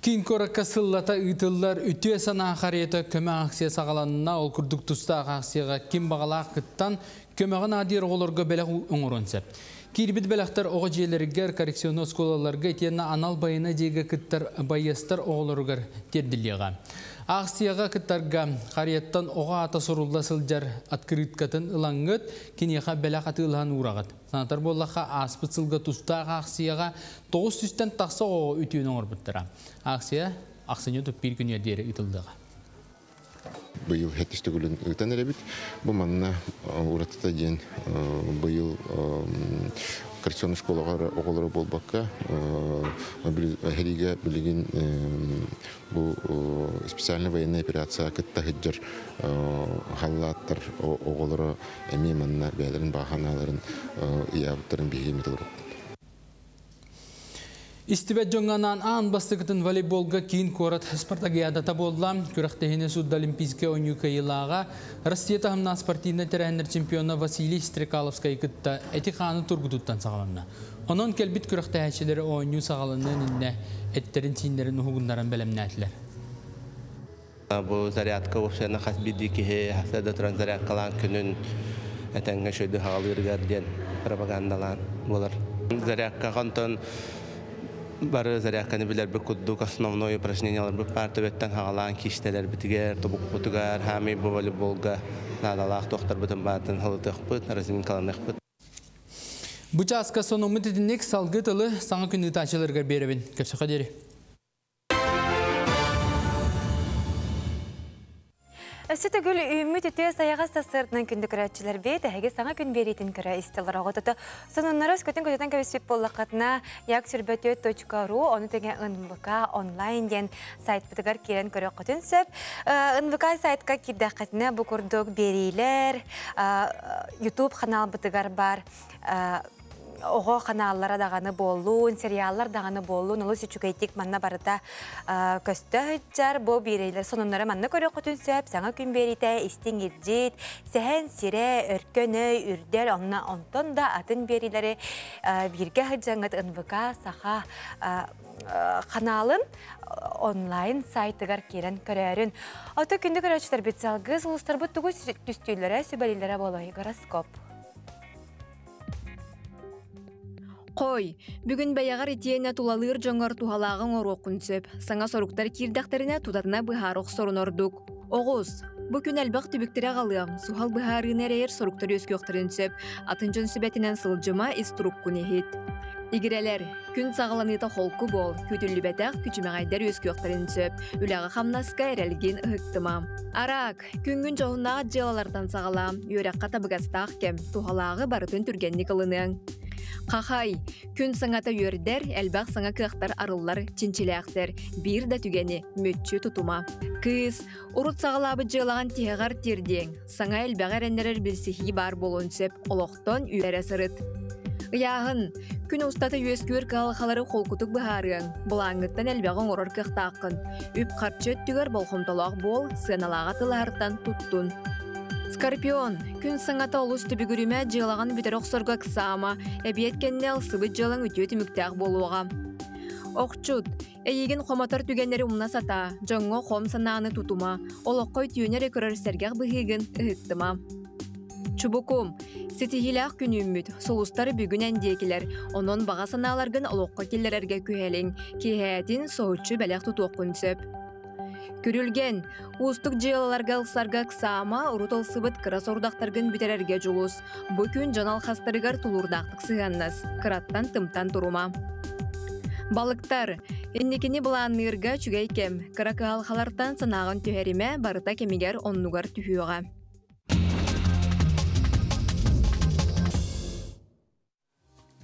Кин коракка сыллата ыйтыллар үтүе сана қареті көмі акция сағаланына ол күрдік тұста акцияға ким бағалақ кыттан көміғін адир оғылырға бәліғ оңырынсы. Кирбит бәліқтар оғы жерлергер коррекционный сколаларға етені анал байына дейгі кыттар байыстар оғылырғар терділеға. Акцияға кыттарға қарияттан оға ата сұрулда сылжар открыткатын ылаңғыт, кенеға бәліқ аты ылған урағыт. Санатар боллаға аспыт сылға тұстағы акцияға 900-тен тақса оғы үтіуін оңырбыттыра. Акция ақсыне тұп бір күн едері үтілдіға. Быйыл хәттістігілін ұйтан әребіт. Бұл манна ұратыта ден быйыл коррекционный школаға оғылары болбаққа әхериге білеген бұл специальный военная операция кітті хыджар халлаттар оғылары әме манна бәлерін бағаналарын иябыттарын бейгеметілер. Истибет жоңанан аан бастықытын волейболға кейін корат спартакиадата болла. Күрақтехіне судда олимпийске ойнука елаға Россия тағымна спортивна терәнер чемпиона Василий Стрекаловскай кытта әті қаны тұргутуттан сағаланна. Онын келбит күрақтехәчелері ойну сағаланын инне әттерін синдерін ұғындарын бәлемнәтілер. Бұл зарядка өпсені қас биді кеге хасада тұран зарядкалан күнін әтәңгі шөйді ғалырғар ден пропагандалан болар. Зарядка қантын бары зарядканы билер бир куддук основной упражнениялар бир партоветтен хагалан киштелер битигер тобук бутугар хами бу волейболга надалах тохтар бутун батын халытык бут разминкаланык бут. Бучаска сону мытыдинек салгытылы саңа күнді тачылырға беребин. Көпсі қадері. Өсіті гүл үйміт үтіе саяға сасырдынан күнді күрәтчілер бейді, әге саңа күн берейтін күрә істелер оғытыты. Сонынлары көтін көтетін көбеспеп болақатына яксүрбөтөт.ру, оны теген НВК онлайн ден сайт бұтығар керен көрі қытын сөп. НВК сайтқа кирдақатына бұқырдық берейлер, YouTube канал бұтығар бар, оғы каналлара дағаны болуын, сериаллар дағаны болуын, олы сүчукайтик манна барыта көсті хүтчар, бұл берейлер. Сонынлары манна көрі құтын сөп, саңа күн берейті, істен ерджет, сәхен, сире, өркөні, үрдер, онтон да атын берейлері бірге хүтжаңыт НВК саға каналын онлайн сайтыгар керен көрәрін. Аты күнді көрәчілер бетсалғыз, ұлыстар бұт түгі түстейлері, сөбәлелері болай гороскоп. Қой, бүгін бәяғар етейіне тулалыр жоңар тухалағын ороқын сөп. Саңа соруқтар кирдақтарына тудатына бұхарық сорын ордық. Оғыз, бүкін әлбақ түбіктері қалығым. Сухал бұхарын әрейер соруқтар өскөқтарын сөп. Атынжын сөбәтінен сылжыма істұрық күн ехет. Игірелер, күн сағыланыта холку бол. Көтілі бәтәқ күчімәғайдар өскөқтарын сөп. Үләғі қамнаска әрәлген ұхықтымам. Арак, күнгін жоғыннаға желалардан сағалам. Өрәққа табығастақ кем. Тухалағы барытын түргенні қылының. Қақай, күн саңата өрдер, әлбақ саңа кықтар арылар чинчиләқтер, бір да түгені мөтчі тұтума. Кыз, урут сағалабы жылаған тиғар терден, саңа әлбәғ әрендерер білсихи бар болуын сөп, олықтон үйәрі сырыт. Яғын, күн ұстаты өскөр қалқалары қолкутық бұхарың, бұлаңыттан әлбәғын орыр кықтақын, үп қарчет түгер болхымталақ бол, сыналаға тыларттан тұттун. Скорпион, күн саңата олыс түбігіріме жылаған бітер оқсорға қысама, әбиеткеннел сыбы жылың үтеті мүктәқ болуға. Оқчуд, әйеген қоматар түгенлері ұмна сата, жоңғы қом санағыны тұтума, олыққой түйенері көрір сәргәқ бұхеген ұғыттыма. Чубукум, сетихилақ күн үмміт, солустары бүгін әндекілер, onun баға саналарғын олыққа келлерерге күйелің, кейхәтін соғытшы бәләқ тұтуқ күнсіп. Көрілген, ұстық жиылаларға ұлсарға қысама, ұрутол сыбыт қырас ордақтарғын бітерерге жұлыс. Бұ күн жанал қастарығар тұлырдақтық сығаннас, қыраттан тымтан тұрума. Балықтар, еннекені бұланырға чүгейкем, қырақы алқалардан санағын түйеріме барыта кемегер оннуғар түйуға.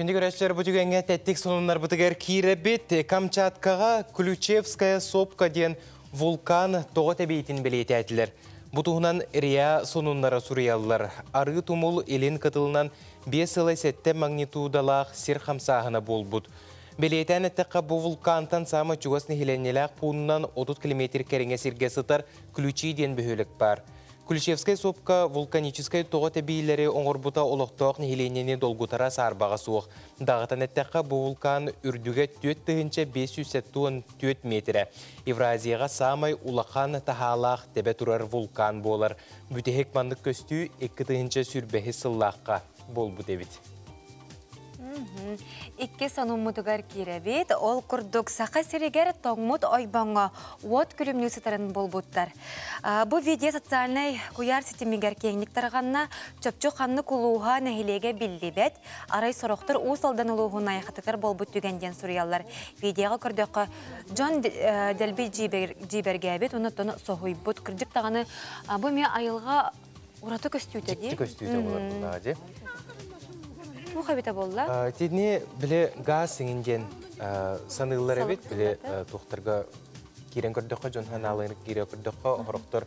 Күнді көрәшілер бұтігенге тәттік сонынлар бұтығар кейребет Камчаткаға Ключевская сопка ден вулкан тоғы тәбейтін білеті әтілер. Бұтығынан рия сонынлары сұриялылар. Ары тұмыл елін қытылынан 5,7 магнитудалақ сер қамсағына бол бұд. Білетен әттіққа бұл вулкантан самы чуғасны хеленеләқ пұнынан 30 км кәріңе сірге сытар Ключи ден бөхілік бар. Ключевская сопка вулканическая тоғы тәбейлері оңырбұта олықтауқ нехеленені долгутара сарбаға суық. Дағытан әттіққа бұл вулкан үрдіге 4,574 метрі. Евразияға самай улақан тахалақ тәбе тұрар вулкан болар. Бүтехек мандық көстүү 2,5 сүрбәхі сыллаққа бол бұд әбіт. Икки сануммутугар киребит, ол курдук сақа сиригер тоңмут ойбаңа от күлімнің сытарын болбуттар. Бұ видео социальный куяр сетимигер кеңнік тарғанна чөпчу қанны кулуға нәхилеге білдебет, арай сороқтыр усалдан улуғын айқытықар болбут түгенден сұриялар. Видеоға күрдіқі Джон Дельби жибергебет, оны тоны соғуй бұд күрдік тағаны бұ ме айылға ұраты көстүйті де? Көстүйті олар бұндағы де. Бұл қабита болла? Тедіне біле газ сіңінден санылылар әбет, біле тоқтарға керен көрдіққа, жон ханалығын керен көрдіққа, ғырықтыр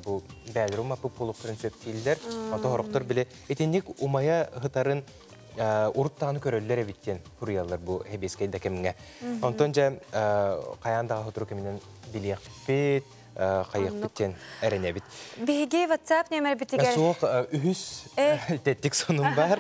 бұл бәлірім апы полықтырын сөптейлдер. Ата ғырықтыр біле етендік умая ғытарын ұрыттағаны көрелілер әбеттен құриялар бұл әбескейді кәміңе. Онтон жа қаяндағы ғытыру кәмінен біле бет, қайық біттен әріне біт. Беге WhatsApp нөмір бітігер? Соқ үхіс тәттік соның бар.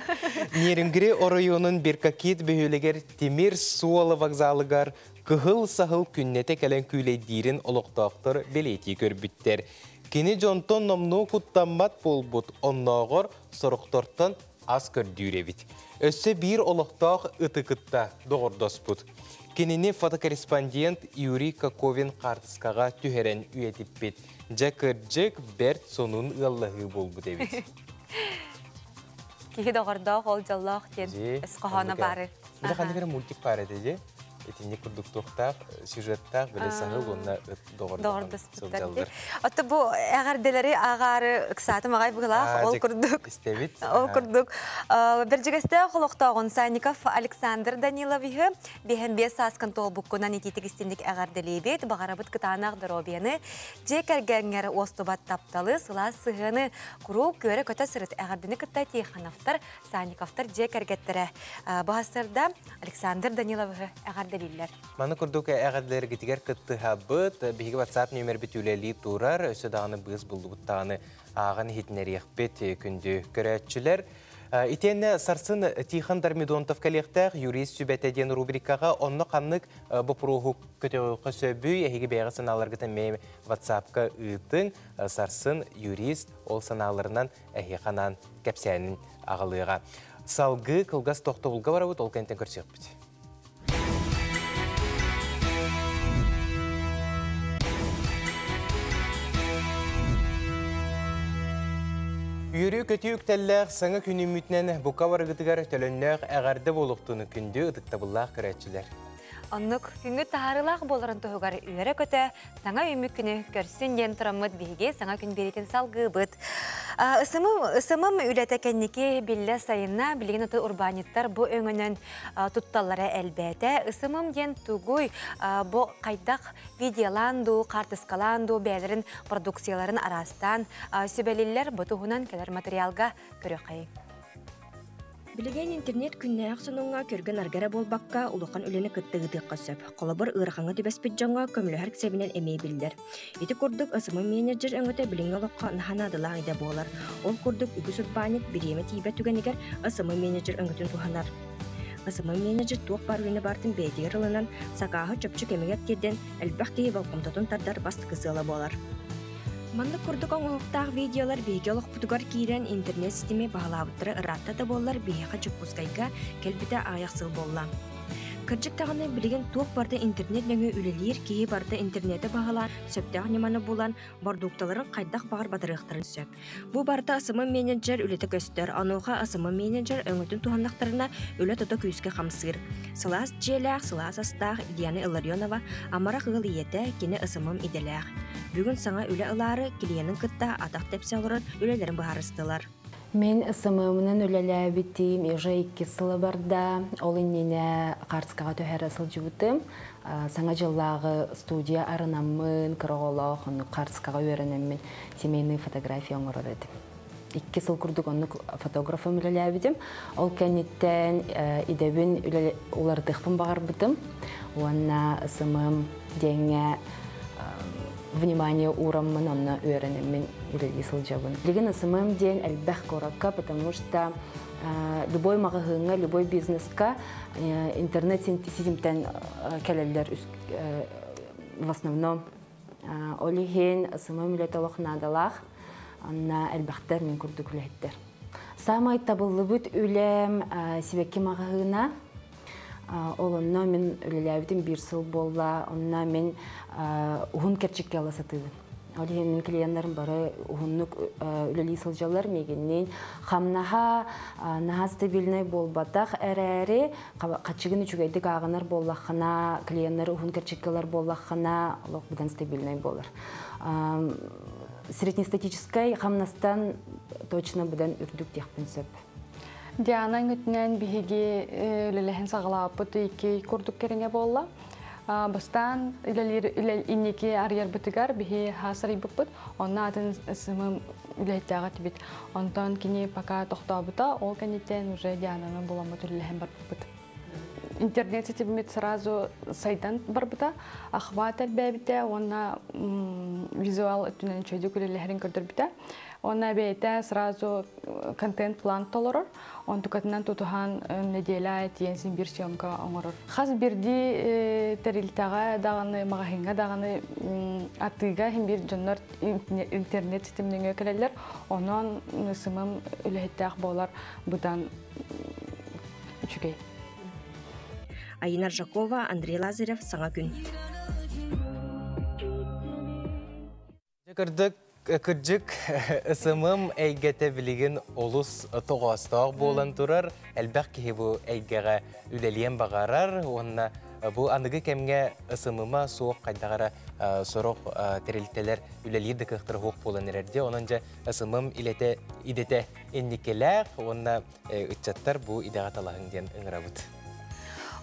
Неримгіре орайонын беркакет бөхелегер темір суалы вокзалығар кығыл-сағыл күннеті кәлін күйлейдерін олықтақтыр белеті көрбіттер. Кені жонтон номну құттамбат болбұт, оннағыр сұрықтортын аз көрдүйре бит. Өсі бір олықтақ ұтықытта доғырдос бұд. Кенені фотокорреспондент Юрий Коковин қартысқаға түхерен үйетіп бет. Жакыржық бәрт сонун ұллағы бол бұд әбет. Кейі доғырдақ ол жаллақ кен әсқағаны бары. Бұда қанды бір мультик бар әді? Етіне күрдіктоқтақ, сюжеттақ, біле сағыл, онына доғырдық сылжалдыр. Отты бұл әғарделері ағары ұқсаты мағай бұғылақ, ол күрдік. Істебет. Ол күрдік. Бір жігісті құлықтағын Сайников Александр Даниловығы бейін 5 сасқын тол бұққынан ететік істендік әғарделейбет, бағарабыт қытанақ дұробияны, жек әргәңер остубат тапталы, сыла сығыны күру көрі көті сұрыт әғардені күтті тейхановтар, Сайниковтар жек әргеттірі. Бағасырда Александр Даниловығы әғарды Маны күрдік әғадылары кетігер күтті хабыт, бігі WhatsApp нөмір бітулелі тұрар, өсі дағаны бұғыз бұлды бұттағаны ағын хетінері еқпет күнді көрәтшілер. Итені сарсын Тихан Дармидонтов коллектәқ юрист сүбәтәден рубрикаға онны қаннық бұпыруғы көтеғі сөбі әйгі бәйгі саналарғыты мәйім WhatsApp-қа ұйтың сарсын юрист ол саналарынан әйгі қанан кәпсәнін ағылыға. Салғы қылғас тоқтығылға барабыт, ол кәнтен көрсек біт. Үйірі көті үктәлләқ саңа күні мүтінен бұқа барығытығар төліннәқ әғарды болуқтыны күнді ұдықтабыллақ көрәтшілер. Оннук күнгү таарылах боларын туһугар үйөрө көтө, саңа үмүк күнү көрсүн ден тураммыт биһиге саңа күн беритин салгыбыт. Ысымым үлете кенники билле сайына билген оты урбаниттар бу өңөнөн тутталлары әлбәте. Ысымым ден тугуй бу кайдак видеоланду, картыскаланду бәлерин продукцияларын арастан сөбелиллер бутуһунан келер материалга көрөкай. Билеген интернет күннәк сонуңа көргөн аргара болбакка улухан үлени кыттыгытыкка сөп. Колобор ырахаңа түбәспит жоңга көмлөһөр ксебинен эмей билдер. Ити курдук ысымы менеджер өңөтө билиңе локка наханадылаң иде болар. Ол курдук үгүс урбанит биреме тибе түгенигер ысымы менеджер өңөтүн туханар. Ысымы менеджер туок бар үлени бартын бәйтигер ылынан сакаһы чөпчүк эмегет кирден элбах кии балкомтотун тардар бастыкысыла болар. Манны курдук оңуктаг видеолар беге олохпутугар киирен интернет системе багалабыттыры ыратта да боллар беяка чукпускайга келбите аяқсыл болла. Кыржык таганы билеген туок барда интернет нөңө үлелир кии барда интернеті багала сөптәг неманы булан бардукталарын кайдак багар батырыктарын сөп. Бу барда ысымы менеджер үлете көстөр, ануга ысымы менеджер өңөтүн тухандактарына үле тото күйүскө камсыр. Сылас желак, сылас астаг Диана Илларионова амара кыл иете кини ысымым иделек. Бүгүн саңа үле ылары килиянын кытта атак тепсе олорон үлелерин баарыстылар. Мен ысымымынан үлеләбитим, уже 2 сылы барда, ол иннене Қарскаға төхәрі сыл жібітім. Саңа жыллағы студия арынамын, кырғолақ, Қарскаға өрінемін, семейный фотография оңырыр едім. 2 сыл күрдік оны фотографым үлеләбитим. Ол кәнеттен идебін улардықпын бағар бітім. Онна ысымым денге внимание уровнем на уровне или сылжабын. Леген ысымым ден әлбәх коракка, потому что любой магазинга, любой бизнеска интернет-синтезимтен келелер в основном олиген ысымым үлетолық надалах, на әлбәхтер мен күрдік үлеттер. Самай табылы бүт үлем себекки магазина. Олонна мен үлеләбитим 1 сыл болла, онна мен ухун керчикке аласатыбын. Олиген мен клиентларым бары ухуннук үлели сылжалар мегеннен хамнаха наха стабильный болбатах әрәре качыгын үчүгейдик агынар боллахана, клиенттар ухун керчиккелер боллахана, олок будан стабильный болар. Среднестатической хамнастан точно будан үрдүк текпин сөп. Диана үтінен бігі үлеләхін сағылапыт екі күрдік кереңе болла. Бастан инеке арьер бітігар бігі хасыр ибіппіт, онна атын ысымым үләттіға тібет. Онтан кені пока тоқтабыта, ол кәнеттен уже Диананы боламыт үлеләхін бар біппіт. Интернет сетебімет сразу сайдан бар бұта, ахват әлбәбіте, онна визуал үтінен чөйдік үлеләхін көрдір біте. Онна бейте сразу контент-план толорор, он тукатынан тутухан неделя тиенсин бир съемка оңорор. Хас бирди терилтага даганы, магазинга даганы атыга хим бир жоннор интернет системнеге келелер, онон ысымым үлехеттак болар будан үчүгей. Айнар Жакова, Андрей Лазарев, Саңа күн. Кырджык ысымым әйгәте білеген олус тоғастағы болан тұрар, әлбәқ кеге бұл әйгәға үлелиен бағарар, онына бұл анығы кәмге ысымыма соқ қайдағара сороқ терелтелер үлелиеді кіқтір хоқ болан әрерде, онынша ысымым идете еннекеләқ, онына үтчаттар бұл идеға талағын ден ұңырабыд.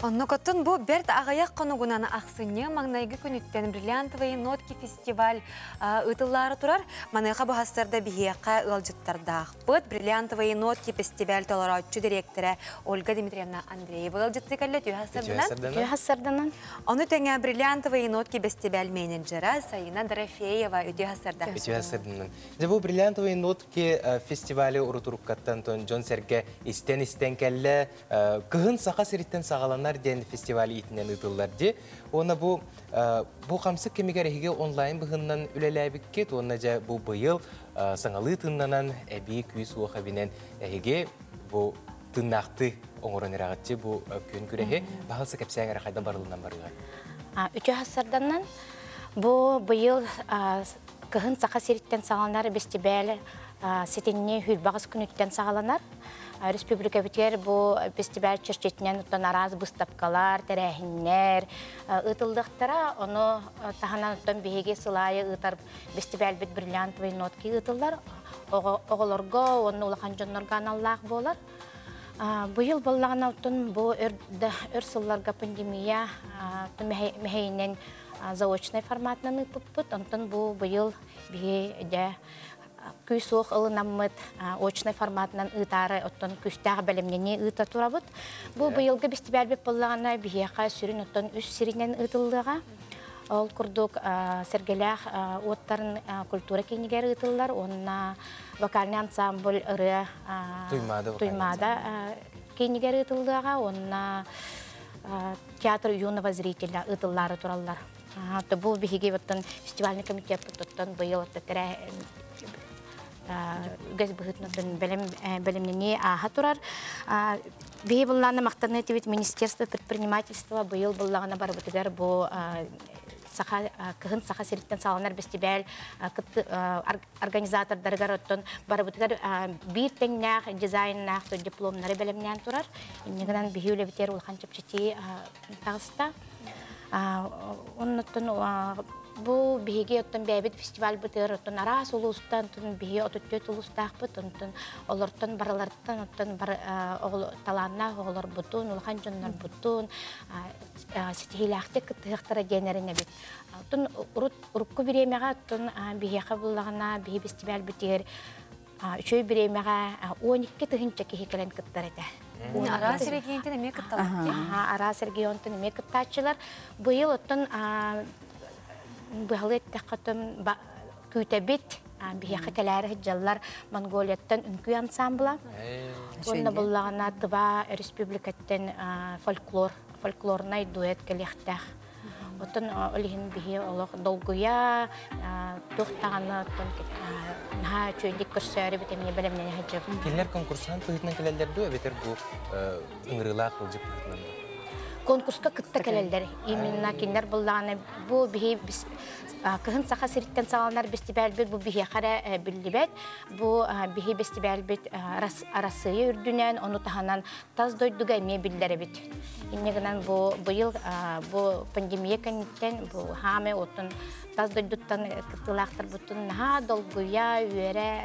Оннукоттун бу берт агаяк конугунан аксыны маңнайгы күнүттен бриллиантовый нотки фестиваль ытыллары турар. Маныга бу хастарда бихияка ылжыттардах. Бут бриллиантовый нотки фестиваль толорочу директоры Ольга Дмитриевна Андреева ылжытты калле хастарданан. Оны теңе бриллиантовый нотки фестиваль менеджера Сайына Дорофеева үтү хастардан. Бу бриллиантовый нотки фестиваль урутуруккаттан тон Джон Серге истен келле кыгын сака сириттен сагаланар ден фестиваль итинен ытылларды. Оны бу камсык кемигерехиге онлайн быгыннан үлеләбикке, оны жа бу быйыл саңалы тыннанан әби күйіс уақабинен әйге бу тыннақты оңырын ирағатчы бу күн күрехе бағылсы кәпсәң әрі қайдан барылынан барыға? Үті хасырданнан бу быйыл кыгын сақа сериттен сағаланар бестебәлі сетенне хүлбағыз күніттен сағаланар. республика битер бу фестиваль чирчетинен уттан араз быстапкалар, терехиннер, ытылдыктара, ону таханан уттан биһиге сылайы ытар фестиваль бит бриллиантовый нотки ытыллар, оголорго, onu улахан жоннорго аналлах болар. Быйыл боллагана уттан бу өр сылларга пандемия мехейнен заочный форматынан ыппыт, онтон бу быйыл биһиге күй суох ылынаммыт очный форматынан ытары оттон күстәг белемнене ыта турабыт. Бу быйылгы фестиваль бит боллагана биһига сүрүн оттон үс сиринен ытылдыга. Ол курдук сергелях оттарын культура кинигер ытыллар, онна вокальный ансамбль ыры туймада кинигер ытылдыга, онна театр юного зрителя ытыллары тураллар. Бу биһиге оттон фестивальный комитет оттон быйыл тетре газ быхытнатын белемнене аха турар. Биһи булланы мактаны тибит министерство предпринимательства быйыл буллагана барбытыгар бу кыһын саха сириттен саланар фестиваль организатордарыгар оттон барбытыгар бир теңнах дизайннах дипломнары белемнен турар. Иннегенен биһи үлебитер улхан чепчети тагыста. Оннотон бу биһиге оттон бәбит фестиваль бытыр оттон арас улустан тун биһи отуттөт улустаахпыт онтон олортон бараларттан оттон бар талаанна оголор бутун улахан жоннор бутун ситихилахтык кытыхтара генерине бит оттон урукку биремега оттон биһига буллагана биһи фестиваль битер үчөй биремега 12 тыгынча кихикелен кыттарыта. Арас регионтен эме кытталар. Арас регионтен эме кыттачылар. Быйыл оттон быһылы тәкъатым күтәбит биһига кәләре җаллар Монголияттан үнкү ансамбла. Онда буллагана тыва республикаттан фольклорный дуэт кәлехтәх. Оттон олиһин биһи олох долгуя тухтаганы ха чөйдик көрсәре битемне белемне хаҗып. Киллер конкурсан тыгытнан келелдер дуэ бетер бу ыңрылак кылжып кытнан. Конкурска кытта келелдер. Именно киндер буллаганы бу биһи кыһын саха сириттен саланар фестиваль бит бу биһи хара билдибет. Бу биһи фестиваль бит арасыйы үрдүнен ону таханан таз дойдуга эме билдере бит. Иннегенен бу быйыл бу пандемия кенттен бу хаме отун таз дойдуттан кытылактар бутун ха долгуя үере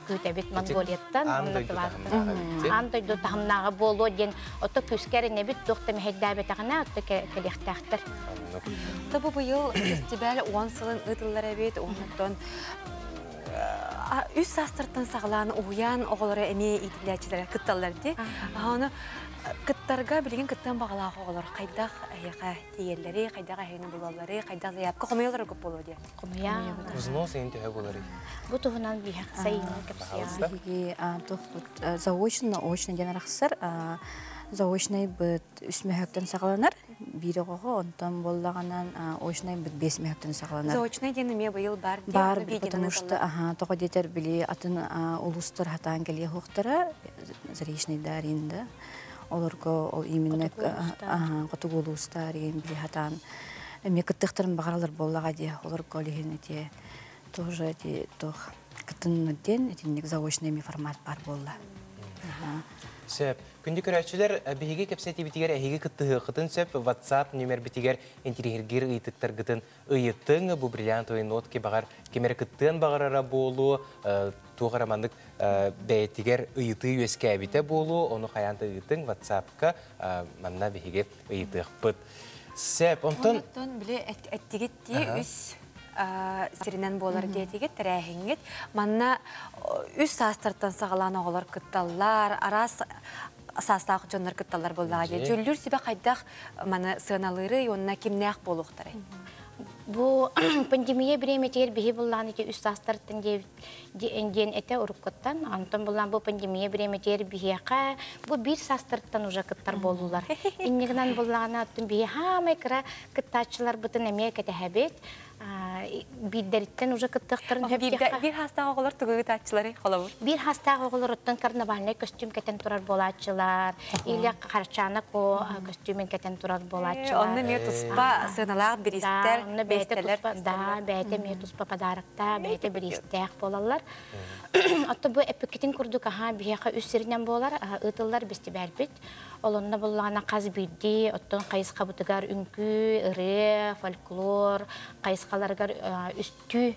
күтәбит Монголияттан андойду тахамнага боло ден ото күскәренә бит доктор мәһәддәбе тагына ото келехтәхтер. Табу быйыл фестиваль 10 сылын ытыллар бит, оннан үс састыртын сагланы уян оголары эме итиләчләр кытталар ди. Аны кыттарга билген кыттан багалага оголар кайдак аяка тиерләре, кайдак аяны булалары, кайдак заявка комыйлар күп булу ди. Комыя. Узно сен тә булары. Бу тугынан бихак сайын капсия. Биги заочно очно генерахсар заочный бит үсмәһәктән сакланар. Бирегого онтан боллаганан очный бит 5 мәһәктән сакланар. Заочный денеме быйыл бар ди. Бар, потому что тоғы детер били атын улустар хатан келе хохтара заречный даринда. Олорго ол именно котугу улустар ген били хатан. Эме кыттыктырын багарлар боллага ди. Олорго леген эти тоже эти тох кытын ден этинник заочный формат бар болла. Сөп, күнді көрәтшілер бігі кепсеті бітігер әйгі күттігі қытын сөп, WhatsApp нөмер бітігер интерьергер ұйтықтар қытын ұйыттың бұл бриллиантовый нотке бағар кемер күттіғын бағарара болу, туғарамандық бәйтігер ұйыты өске әбіте болу, оны қаянты ұйыттың WhatsApp-қа манна бігі ұйытық бұд. Сөп, онтын... Онтын біле әттігетті үс сиринен болар диетиге тәрәһиңет манна үс састыртан сагалан оголор кытталлар арас састак жоннор кытталлар боллага ди жүллүр сибе кайдак мана сыналыры онна кимнәк болуктары. Бу пандемия биреметер биһи булланы ки үс састыртан ден эте уруккаттан антон буллан бу пандемия биреметер биһига бу бир састыртан уже кыттар болулар. Иннегенен буллагана аттын биһи хамайкра кыттачылар бутын эмекете хабет биддерitten уже кыттыктарын хөпкеха. Bir hasta oğullar tuğut açıları kolabur. Bir hasta oğullar ottun karnavalne kostüm keten turar bolatçılar. İlya karçana ko kostümün keten turar bolatçılar. Onu niye tuspa sığınalar bir ister. Onu beyte tuspa da beyte miye tuspa padarakta beyte bir ister bolallar. Hatta bu epikitin kurduk aha biyaka üstürinden bolar ıtıllar bestibelbit. Olunda bollana kaz bildi, ottun kayıs kabutugar ünkü, ırı, folklor, kayıskalargar üstü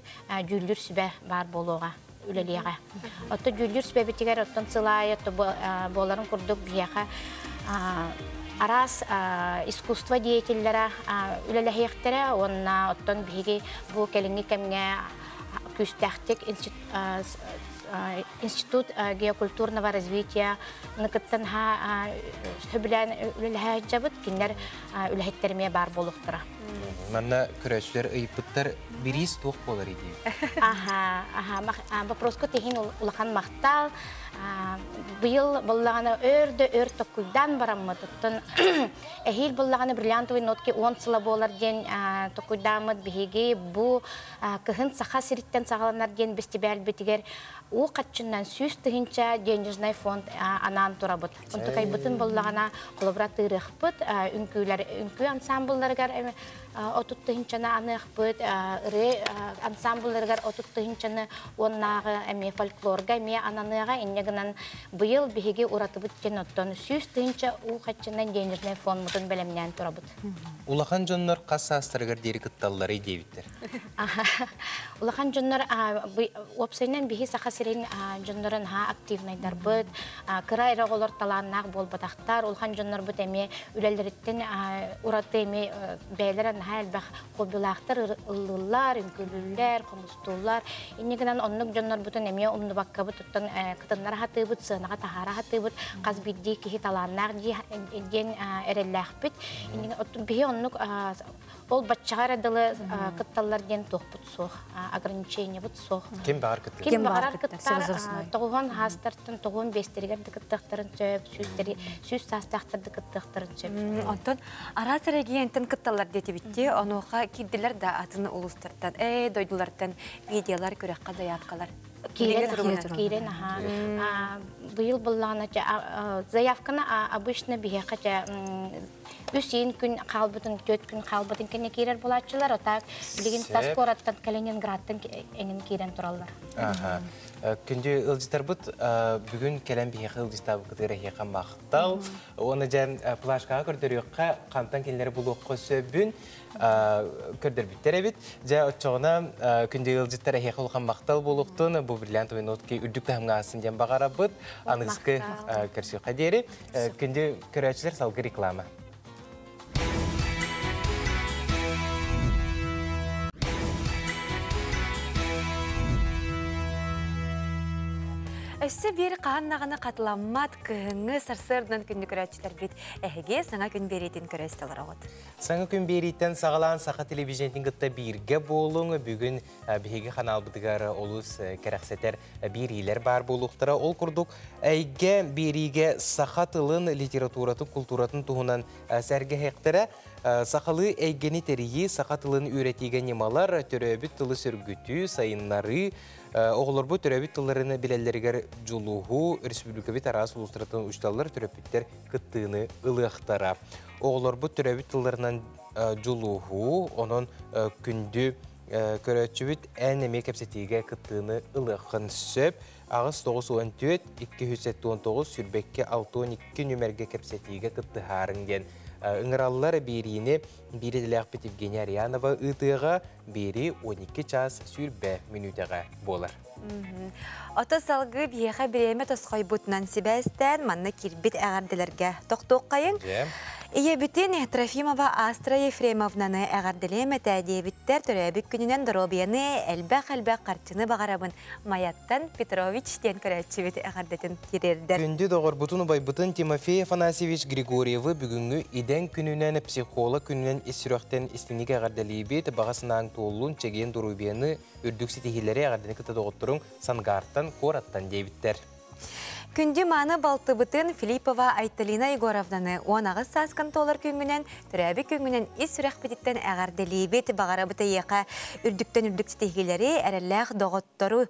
güllür sübe var boluğa, üleliğe. Otta güllür sübe bitigar ottun sılay, otta boların kurduk biyaka. Aras iskustva diyetillere, ülelehiyektere, onna ottun bihigi bu kelingi kemge küstahtik Институт геокультурного развития ныкыттан хөбүлән үләһә жабыт кинләр үләһеттерме бар булыктыра. Манна көрәчләр ыйпыттар бирис тук болар иде. Вопроско тегин улахан мактал. Быйыл буллаганы өр токуйдан бараммы туттан эхил буллаганы бриллиантовый нотки 10 сыла болар ден токуйдамыт биһиги бу кыһын саха сириттен сагаланар ден бестибәл битигер у катчыннан сүз тыгынча денежный фонд анан турабыт. Онтукай бутын буллагана коллаборатырыхпыт, үнкү ансамбльларгар отут тыгынчана аныхпыт, ре ансамбльларгар отут тыгынчаны оннагы эме фольклорга эме ананыга иннегенен быйыл биһиги уратыбыт кен оттон сүз тыгынча у катчыннан денежный фонд мутун белемнен турабыт. Улахан жоннор кассастыргар дери кытталлары дебиттер. Улахан жоннор опсайнан биһи сахасирин жоннорын активнайдар быт, кырайра голор таланнак болбатактар, улахан жоннор бут эме үлелериттен ураты эме бейлерен халбах кобулактар ыллылар, үнкүлүллер, комустуллар. Иннегенен оннук жоннор бутун эме умнубакка бутуттан кытыннар хатыбыт, сынага тахара хатыбыт, каз бидди кихи таланнак ден эреллахпит. Иннеген оттун биһи оннук ол батчагар адылы кытталлар ден тохпут сох, ограничение бут сох. Кем бар кыттар? Кем бар кыттар? Тоғын хастартын, тоғын бестергер кыттактарын сөп, сүз састақтарды кыттактарын сөп. Онтон ара сырегиентен кытталлар дети битти, онуха киддилер да атыны улустардан, дойдулардан видеолар көрөкка заяткалар. Кирен, быйыл буллана заявканы обычно бияка үсин күн калбытын, 4 күн калбытын кене кирер булачылар, отак билигин Таскораттан, Калининградтан эңин кирен тураллар. Күнде ылжытар бұд, бүгін кәлем бейхі ылжытабы кытыра хеқан бақыттал. Оны жән плашқаға көрдір өққа қамтан келінері бұл оққа сөбін көрдір біттер әбет. Жа отчоғына күнде ылжытар хеқі ұлған бақтал бұл ұқтың, бұл бриллиантовый нотке үрдік тағымға асын жән бағара бұд, аңызғы көрсі қадері. Күнде көрәчілер салғы реклама. Өссі бері қағаннағаны қатыламмат күйіңі сарсырдан күнді көрәтшілер бет әйге саңа күн беретін көрәстілер оғыд. Саңа күн беретін сағалан сақа телевизиятын күтті бірге болуң. Бүгін бейге қанал бұдығары олыс кәрәқсетер бір елер бар болуқтыра. Ол күрдік әйге береге сақа тылын литературатын, культуратын туғынан сәрге хектірі. Сақалы әйгені тәрейі сақа тылын үйретеген немалар, түрәбіт тылы сүргүті, сайынлары, оғылар бұл түрәбіт тыларыны білелергер жолуғу, республика бет арас ұлыстыратын ұшталар түрәбіттер күттіғыны ылықтара. Оғылар бұл түрәбіт тыларынан жолуғу, оның күнді көрәтші әнеме кәпсетеге күттіғыны ылықын сөп, Ағыз 9-14-219 сүрбекке 6-12 нөмерге кәпсетеге күттіғарын ден. Үңіралылар беріні бері діләқ бет Евгения Арианова ұтыға бері 12 час сүрбе минутаға болар. Ото салғы бейеға біреме тосқой бұтынан себәстен манны кирбет әғарділерге тоқтуқ қайын. Ие бүтін Трофимова Астра Ефремовнаны әғарділеме тәдебіттер түрәбік күнінен дұробияны әлбәқ қартыны бағарабын Маяттан Петрович ден көрәтші бет әғардетін керердер. Күнді доғыр бұтыны бай бұтын Тимофей Афанасьевич Григорьевы бүгінгі иден күнінен психолог күнінен естіріқтен істінік әғарділей бет бағасынан толуын чеген дұробияны үрдіксі тегелері әғардені күті доғыттырың Сангартан, Кораттан дебіттер. Күнді маны балтыбытын Филиппова Айталина Егоровнаны онағыз сасқын толар күнгінен, түрәбі күнгінен ис сүрәқпетіттен әғарделейбет бағарабыты еқа үрдіктен үрдікстегілері әрілләқ доғыттару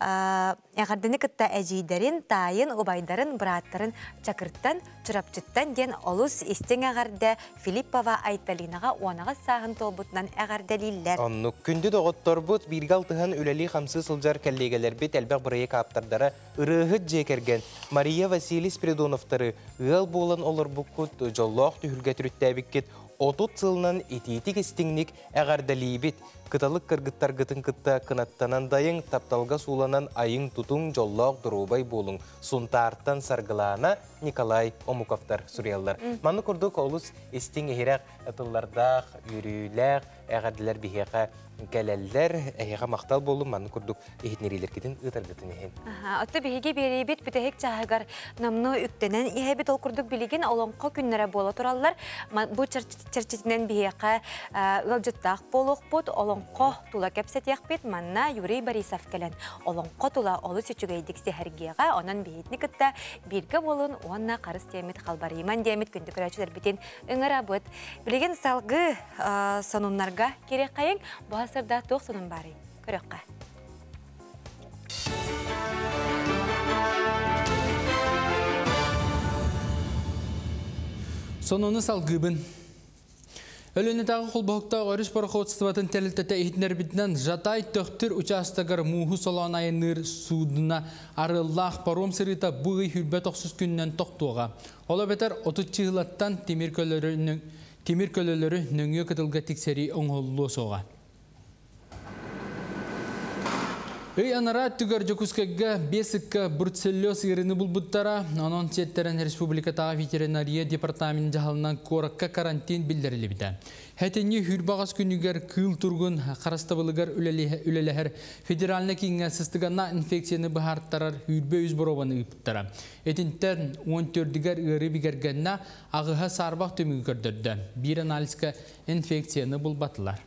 әғардыны кітті әжейдерін, тайын, обайдарын, бұраттарын чакырттан, чырапчыттан ден олыс істен әғарды Филиппова Айталинаға онағыз сағын толбытынан әғарделейлер. Онны күнді доғыттар бұд біргалтыған үләлі қамсы сылжар кәллегелер бет әлбәқ бұрайы каптардары ұрығы жекерген Мария Василий Спиридоновтары ыл болан олар бұққыт жоллақ түхілге түріттәбіккет 30 сылынан итетік істіңнік әғардалейбет. Кыталық кыргыттар гытын кытта кынаттанан дайың тапталға суланан айың тұтың жоллақ дұрубай болың. Сұнтарттан сарғылана Николай Омуковтар сүрелдер. Маны күрдік олыс істің ехерек әтыллардақ, үріләқ, әғарділер бігеға кәләлдер, әйеға мақтал болу маны күрдік ехетнерелер кетін ұтарғытын ехен. Отты бігеге берейбет бүтәхек чағығар намны үктенен ехебет ол күрдік білеген олонқы күннері бола тұралар. Бұл чәрчетінен бігеға ғалжыттақ болуқ бұд, олонқы тула кәпсет яқпет манна Юрий Борисов кәлін. Олонқы тула олы сөчігейдіксе әргеға, онын бейетні күтті біргі болын, онына қарыс демет қалбарыман демет күнді көрәчілер бітен үңір абыд. Білеген салғы сонунларға керек қайын, сырда тоқ сонun бары. Көрөкқа. Сонуны салгыбын. Өлөнетағы қолбақта өріс пароходстватын тәлілтәті ехтінер бітінен жатай төқтір участагар муғу солан айыныр судына арыллақ паром сырыта бұғы хүрбет оқсыз күннен тоқтуға. Ола бетер 30 чығылаттан темір көлелері нөңе кытылға тексері оңғылуы соға. Үй анара түгір жокускаға бесікка бұртселлес еріні бұлбұттара, онын сеттерін Республикатағы ветеринария департамент жағалынан коракка карантин білдірілі біді. Хәтені хүрбағыз күнігер кыл тұрғын қарастабылығар үлеләхер федералына кеңесістігіна инфекцияны бұхарттарар хүрбе үз бұрованы ұйыптара. Этінтер 14-дігер үрі бігергенна ағыға сарбақ төмігі көрдірді. Bir анализка инфекцияны бұлбатылар.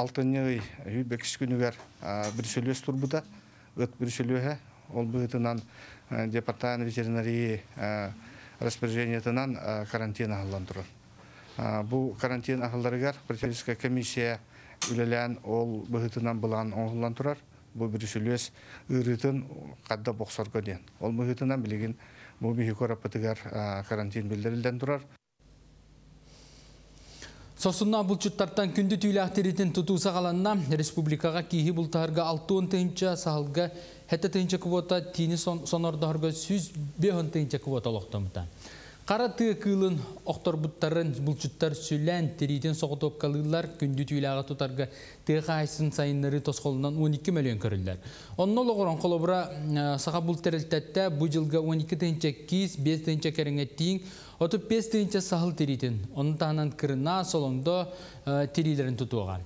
Алтыны үйбекіс күнігер біршілес тұрбыда, өт біршілуге, ол бұғытынан департамент ветеринарии распоряжениетынан карантин ағылан тұрыр. Бұл карантин ағыларығар профилактическая комиссия үлелән ол бұғытынан бұлан оңғылан тұрар. Бұл біршілес үрітін қадда боқсарға ден. Ол бұғытынан білеген бұл бейхикор апатығар карантин білдірілден тұрар. Сосунна бұлчыттартан күнді түйіләқтеретін тұтуса қаланна республикаға кейі бұлтағырға 6 тыынча сағылға әтті тыынча квота тиіні сонордағырға 105 тыынча квота лоқтамыда. Қара тығы кылын оқтор бұттарын бұлчыттар сөйлән терейден соғытып қалылар күнді түйіләға тұтарға тығы қайсын сайынлары тосқолынан 12 миллион көрілдер. Онны олығыран қолыбыра саға бұлтарылтәтті бұл жылға 12 тыынча кейс, 5 тыынча кәріңе тиін, 35 тыынча сағыл терейден. Оның тағынан кіріна солыңда терейлерін тұтуға.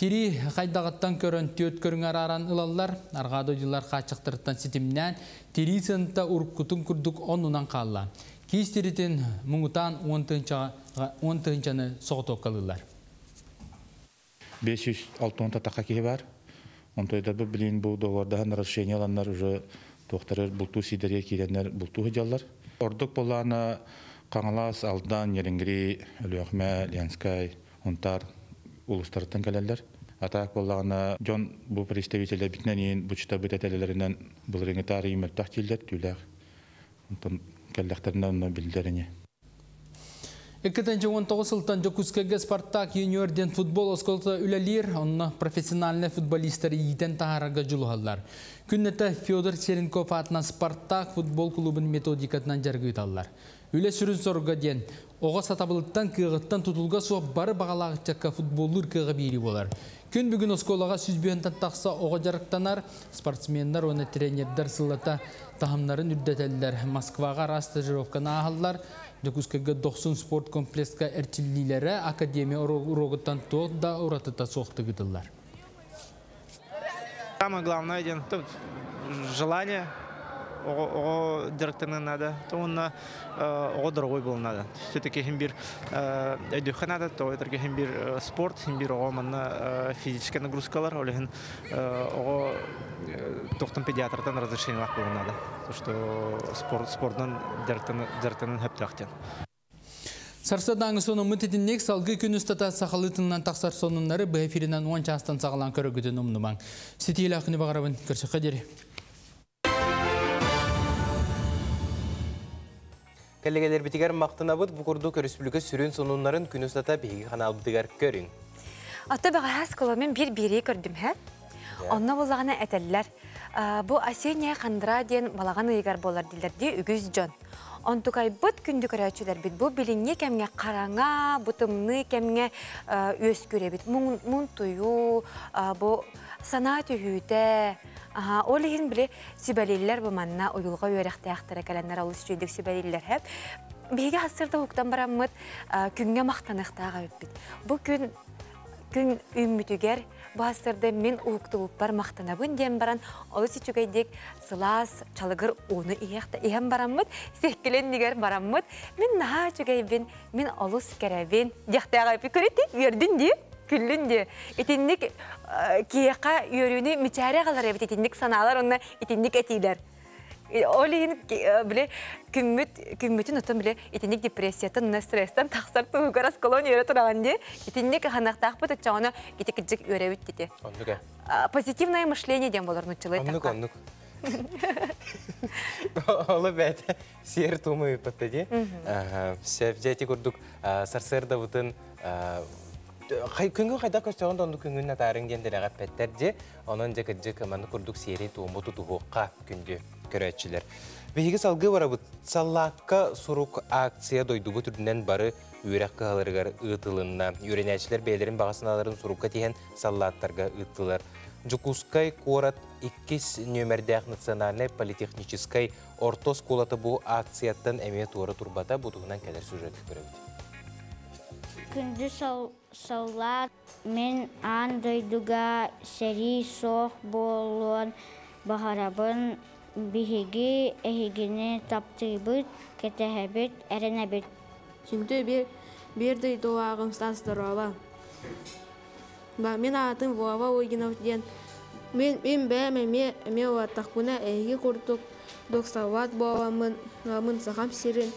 Тери қайдағаттан көрін төт көріңер аран ұлалар, арғады ойылар қачықтырттан сетімнен, тери сынта ұрққытын күрдік онынан қалла. Кейстеретін мұңытан 10 тыынчаны соғытып қалылар. 560 таққа кейі бар. Онтойда бұл білін бұл доғырдаған расшение аланлар уже тоқтарыр бұлту сидерия кейленлер бұлту ғыдялар. Ордық боланы қаңалас алдан Еренгри, Өліғме, Ленскай, онтар ұлыстарыттан кәлелер. Атақ болағына жон бұл представителі бітінен бұчыта бұт әтелелерінен бұл реңітар еміртақ келдер түйләқ. Кәлләқтерінен оны білдеріне. 2019 сылтан Жокускага Спартак юниорден футбол осколта үләлер, онына профессиональный футболистері етен тағарарға жылуғалар. Күннеті Федор Черенков атына Спартак футбол клубын методикатынан жарғы ütалар. Үлі сүрін сорға ден, оға сатабылыттан кығыттан тұтылға соқ бары бағалағы чакка футболлыр кығы бейрі болар. Күн бүгін осколаға сүзбүйентен тақса оға жарықтанар, спортсмендар оны тренердар сылата тахымнарын үрдетелілер. Москваға раз стажировканы ағалар, Жокускага 90 спорт комплексқа әртілілері академия урогыттан тоқ да ұратыта соқты гыдылар. Самое главное, желание о директорның надо, то онна о дорогой был надо. Все-таки химбир өйдөхе надо, то это химбир спорт, химбир о манна физическая нагрузкалар, олеген о тоқтын педиатрдан разрешение лақ болу надо. То что спорттан директорның хөптіқтен. Сарсадан соны мытетиннек салгы күн ұстата сақалытыңнан тақсар сонынлары бұл эфирінен 10 частан сағалан көрігіден ұмнымаң. Сетейлі ақыны бағарабын көрсі қадері. Коллегалар бітігер мақтына бұд бұқырды көріспілігі сүрін сонынларын күн ұстата бейгі қанал бұдығар көрің. Ата бағас қолымен бір-бірі көрдім, хә? Онна болағына әтәлілер. Бұл Асения қандыра ден балаған ұйығар болар дилерде үгіз жон. Онтукай бұт күнді көрәчілер бит. Бұл біліңе кәмге қараңа, бұтымны кәмге өз көре бит. Мұн тұю, бұл сана түйіде. Ол еген біле сүбәлелер бұл манна ұйылға өріқті ақтары кәләнлер алыс жүйдік сүбәлелер әп. Бейге асырда ұқтан барамыд күнге мақтанықтаға өппет. Бұл күн үмітігер басырды мен ұлықтылып бар мақтанабын дем баран, олы сечугайдек сылас, чалығыр оны ием барамыд, секкелен дегер барамыд, мен наға чугайбен, мен олыс кәрәбен, дияқтаға өпі көреті, өрдің де, күлін де. Етіндік кейеқа өріні мүчәрі қалар әбет, етіндік саналар, онына етіндік әтейлер. Олейін біле күмметін ұтын біле етіндік депрессиятын, стресстен тақсар тұғығар асқолон өрі тұраған де, етіндік қанақтақ бұт ұтчауына кетекіджік өрі өттеті. Позитивное мышление дем болар нүтчілі таққа. Оннук. Олы бәді сер тұмы өпіптеді. Сәвжәті көрдік сарсырда бұтын күнгін қайда көстеғанда онды күнгін атарың дендері пәттерде, онын жекіджі көмәні көрдік сері туымы тұтуғыққа күнді көрәтшілер. Бейгі салғы бара бұд, саллаққа сұруқ акция дойдығы түрдінен бары үйрек қағалырғар ұтылынна. Үйренәтшілер бәйлерін бағасыналарын сұруққа теген саллаттарға ұтылар. Жукускай корат 2 нөмірдәқ национальный политехническай орто сколаты бұл акцияттан әме туары турбата бұтығынан кәлер сюжеті көреді. Күнді саллат мен андойдуға сәрі соқ болуын бағарабын бігеге әйгені таптыбыт, кетәхәбіт, әрінәбіт. Күнді берді доғағым стастырова. Мен атын Вова ойгенов ден. Мен бәме ме оаттақпына әйге құрдық доқсават болуын мын сақам сирин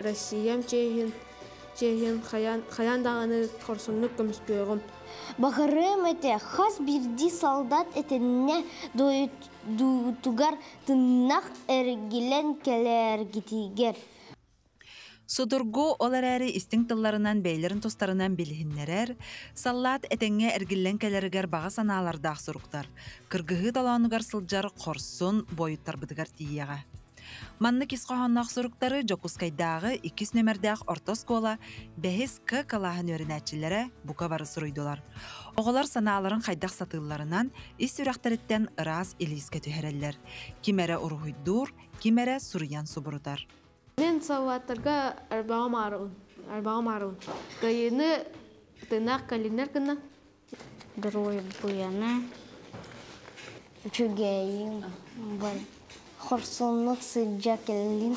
Россиям чейхин қаяндағаны қорсынлық көміспеуғым. Бағырым әте қас бірді солдат әтенне тугар тыннақ әргілен кәлер гитигер. Судургу олар әрі истің тылларынан бәйлерін тостарынан білігіннерер, саллат әтенге әргілен кәлерігер баға саналардақ сұруқтар. Кыргығы даланығар сылжар қорсын бойыттар бұдығар тиеға. Манны кисқоғаннақ сұруқтары Жокускайдағы 2 нөмірдәқ орта скола бәхес К калағын өрінәтчілері бұқа бары сұруйдылар. Оғылар саналарын қайдақ сатыларынан ис үрәқтәріттен ырас елеске түйерелер. Кимәрі ұрғыйдур, кимәрі сұруян сұбырытар. Мен салаттарға арбағым аруын. Кайыны тынақ калинер кіна? Дұрой бұяны, жүгейін бар. Хорсонлық сылжа келін.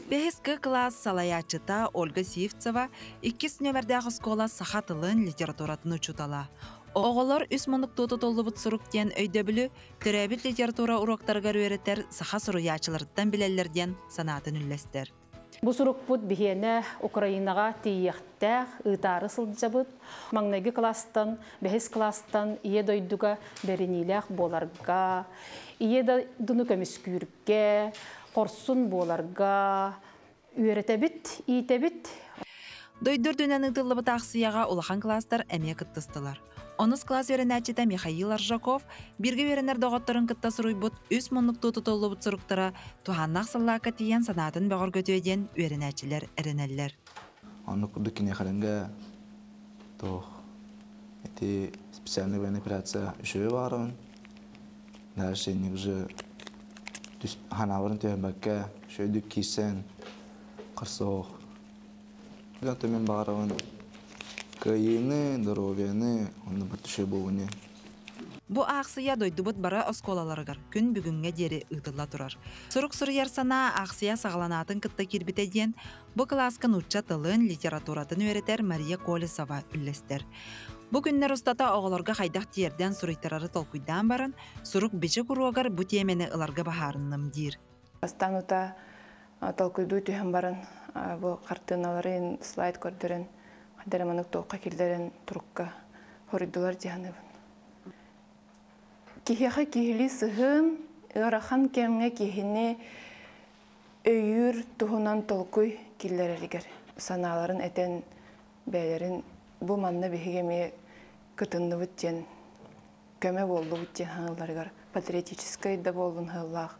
Бәхескі класс салаячыта Ольга Сивцева 2 нөмірдәғы скола сақатылын литературатын ұчутала. Оғылар үс мұнық тоты толы бұт сұрук ден өйді білі, түрәбіт литература ұроқтарғар өретер сақа сұруячылардан білелерден санатын үллестер. Бұл сұрук бұд бігені Украинаға тиектәқ ұйтары сылджа бұд. Маңнайғы кластан, бәхес кластан ие дойдуға бәріниләқ боларға, ие дұны көміскүрге, қорсын боларға, үйретәбіт, иетәбіт. Дойдыр дүнәнің тылы бұт ақсияға улахан кластар әме күттістілар. Оныз класс өрінәчеті Михаил Аржаков бірге өрінер доғаттарын күтті сұруй бұд үс мұнлық тұты толы бұд сұруқтара туғаннақ сыллаққа тиен санатын бағыр көтөйден өрінәчілер әрінәлілер. Оны күрдік кене қаланға тоқ әте специальный военный операция үшөй барын. Нәршенік жы ханаварын түйен бәкке үшөйдік кейсен қырсоқ. Мен бағарауын Кайыны, здоровьяны, он на бартуше бовыне. Бу ақсыя дойдубут бара осколаларыгар күн бүгүнгө дери ытыла турар. Сурук сурыяр сана ақсыя сағаланатын кытта кирбите диен, бу класска нучча тылын литературатын өретер Мария Колесова үллестер. Бу күннер устата оголорга хайдах тиерден суруйтарары толкуйдан барын, сурук бичи куруагар бу темени ыларга бахарынным дир. Астанута толкуйду түйен барын, бу картыналарын слайд көрдөрен, хадереманык тоққа келдерен турукка хоридулар дияны. Кихеха кихили сыхын, ырахан кемге кихини өйір тухунан толкуй киллерелигер. Саналарын этен бәлерин бу манна бихигеме кытынны бүттен, көмө болду бүттен хаңыларыгар. Патриотической да болдун хыллах.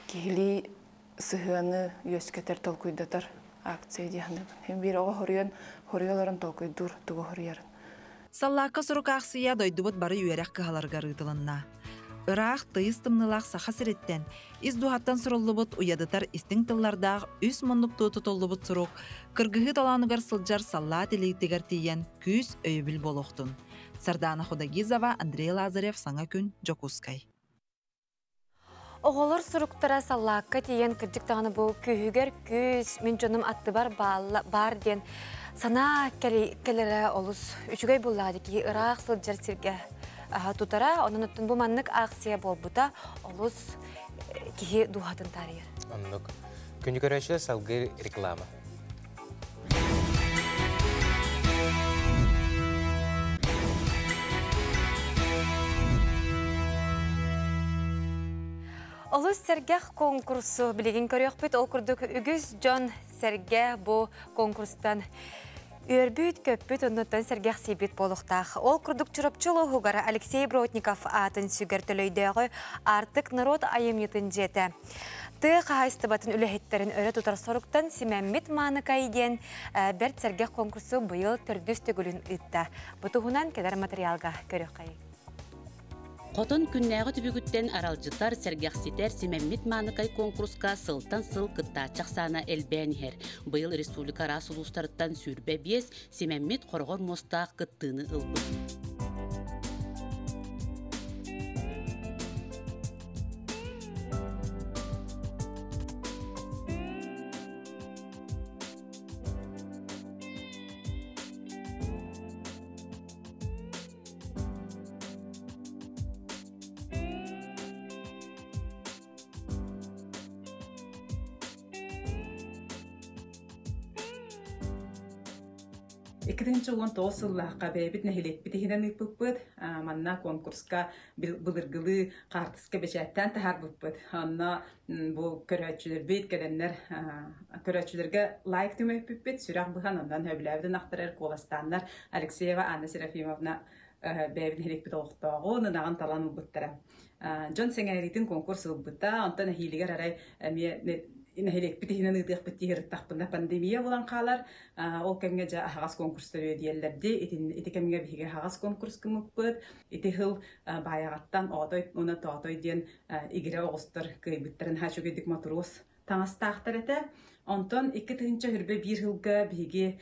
Кихили сыхыны өскетер толкуйдатар акция дияны. Хем бир оға хорияларын толкуйдур, тугу хориярын. Саллаққа сұрук ақсыя дойдубут бары үйерек кығаларга рытылынна. Ырақ тыйыз тымнылақ саха сіреттен, из духаттан сұрылыбыт уядытар истің тыллардағы үс мұндық тұты толлыбыт сұрук, кыргығы таланығар сылжар салла телейтігер тиен күз өйбіл болуқтын. Сардана Худагизова, Андрей Лазарев, Саңа күн, Жокускай. Оғылыр сұруқтара саллаққа тиен кірдік тағаны бұл күйігер күз, мен жоным атты бар ден. Сана келері олыс үшігай болады ки ырақ сылжар сирге тутара, onun için bu manlık aksiye bol buta oluz ki duhatın tarihi. Anlık. Günlük öğreşi salgı reklama. Oluz sergah konkursu bilgin körüyük bit ol kurduk ügüz John sergah bu konkurstan Өрбүйт көппүйт оннуттан сәргәқ сейбет болуқтақ. Ол күрдік чұрапчылы хугара Алексей Бродников атын сүгер төлөйдегі артық народ айымнетін жеті. Тық хайстыбатын үліхеттерін өрі тұтар соруқтан Семәммет Маныкайден бәрт сәргәқ конкурсы бұйыл түрдіс түгілін үтті. Бұтығынан кедар материалға көрі қай. Қотон күннәғы түбігіттен аралжыттар сәргәқсетер Семәммет Маныкай конкурска сылтан сыл кытта чақсана әлбәнігер. Бұйыл республика рас ұлыстарыттан сүрбе бес Семәммет қорғыр мостақ кыттыны ылбы. Ekidinci olan toğısıllahqa bәйбіт нәхилетпіті хинен үппіппіт, манна конкурска бұлыргылы қартысқа бәчәттен тахар бұппіт. Анна бұл көрәтшілер бейт кәденлер көрәтшілерге лайк түмі үппіппіт, сүрақ бұхан ондан өбіләвдің ақтырар қоластанлар Алексеева Анна Серафимовна бәйбіт нәхилекпіт олықтауғы, нағын талан ұлбыттыра. Джон сәңәретін конкурс ұлбытта, онтан нәхилегер арай Нәхилек битихинен ыдық биттихирттақпында пандемия болан қалар. Ол кәмге жа ағас конкурстар өйдиелерді. Ити кәмге бихиге ағас конкурс кіміппіт. Ити хыл баяғаттан отой, оны тотой ден игіре оғыстыр күйбіттерін хачугедік матурус таңастақтар әті. Онтон 2-тігінші хүрбе бір хылға бихиге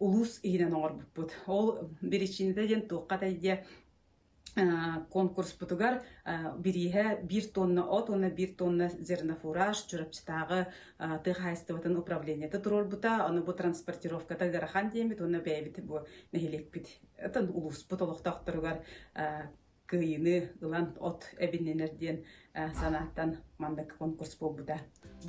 улус ихинен оғыр бұппыт. Ол біріншінде ден туққа тәйде конкурс путугар бириhe 1 тонна от, ona 1 тонна зернофураж, чурапчытағы тық хайстыватын управлениеті тұрор бұта, оны бұ транспортировката гарахан деймет, оны бәйбіті бұ нәхелек біт. Әтін ұлыс бұталықтақ тұрғар күйіні ұлан от әбінненерден санаттан мандық конкурс бол бұта.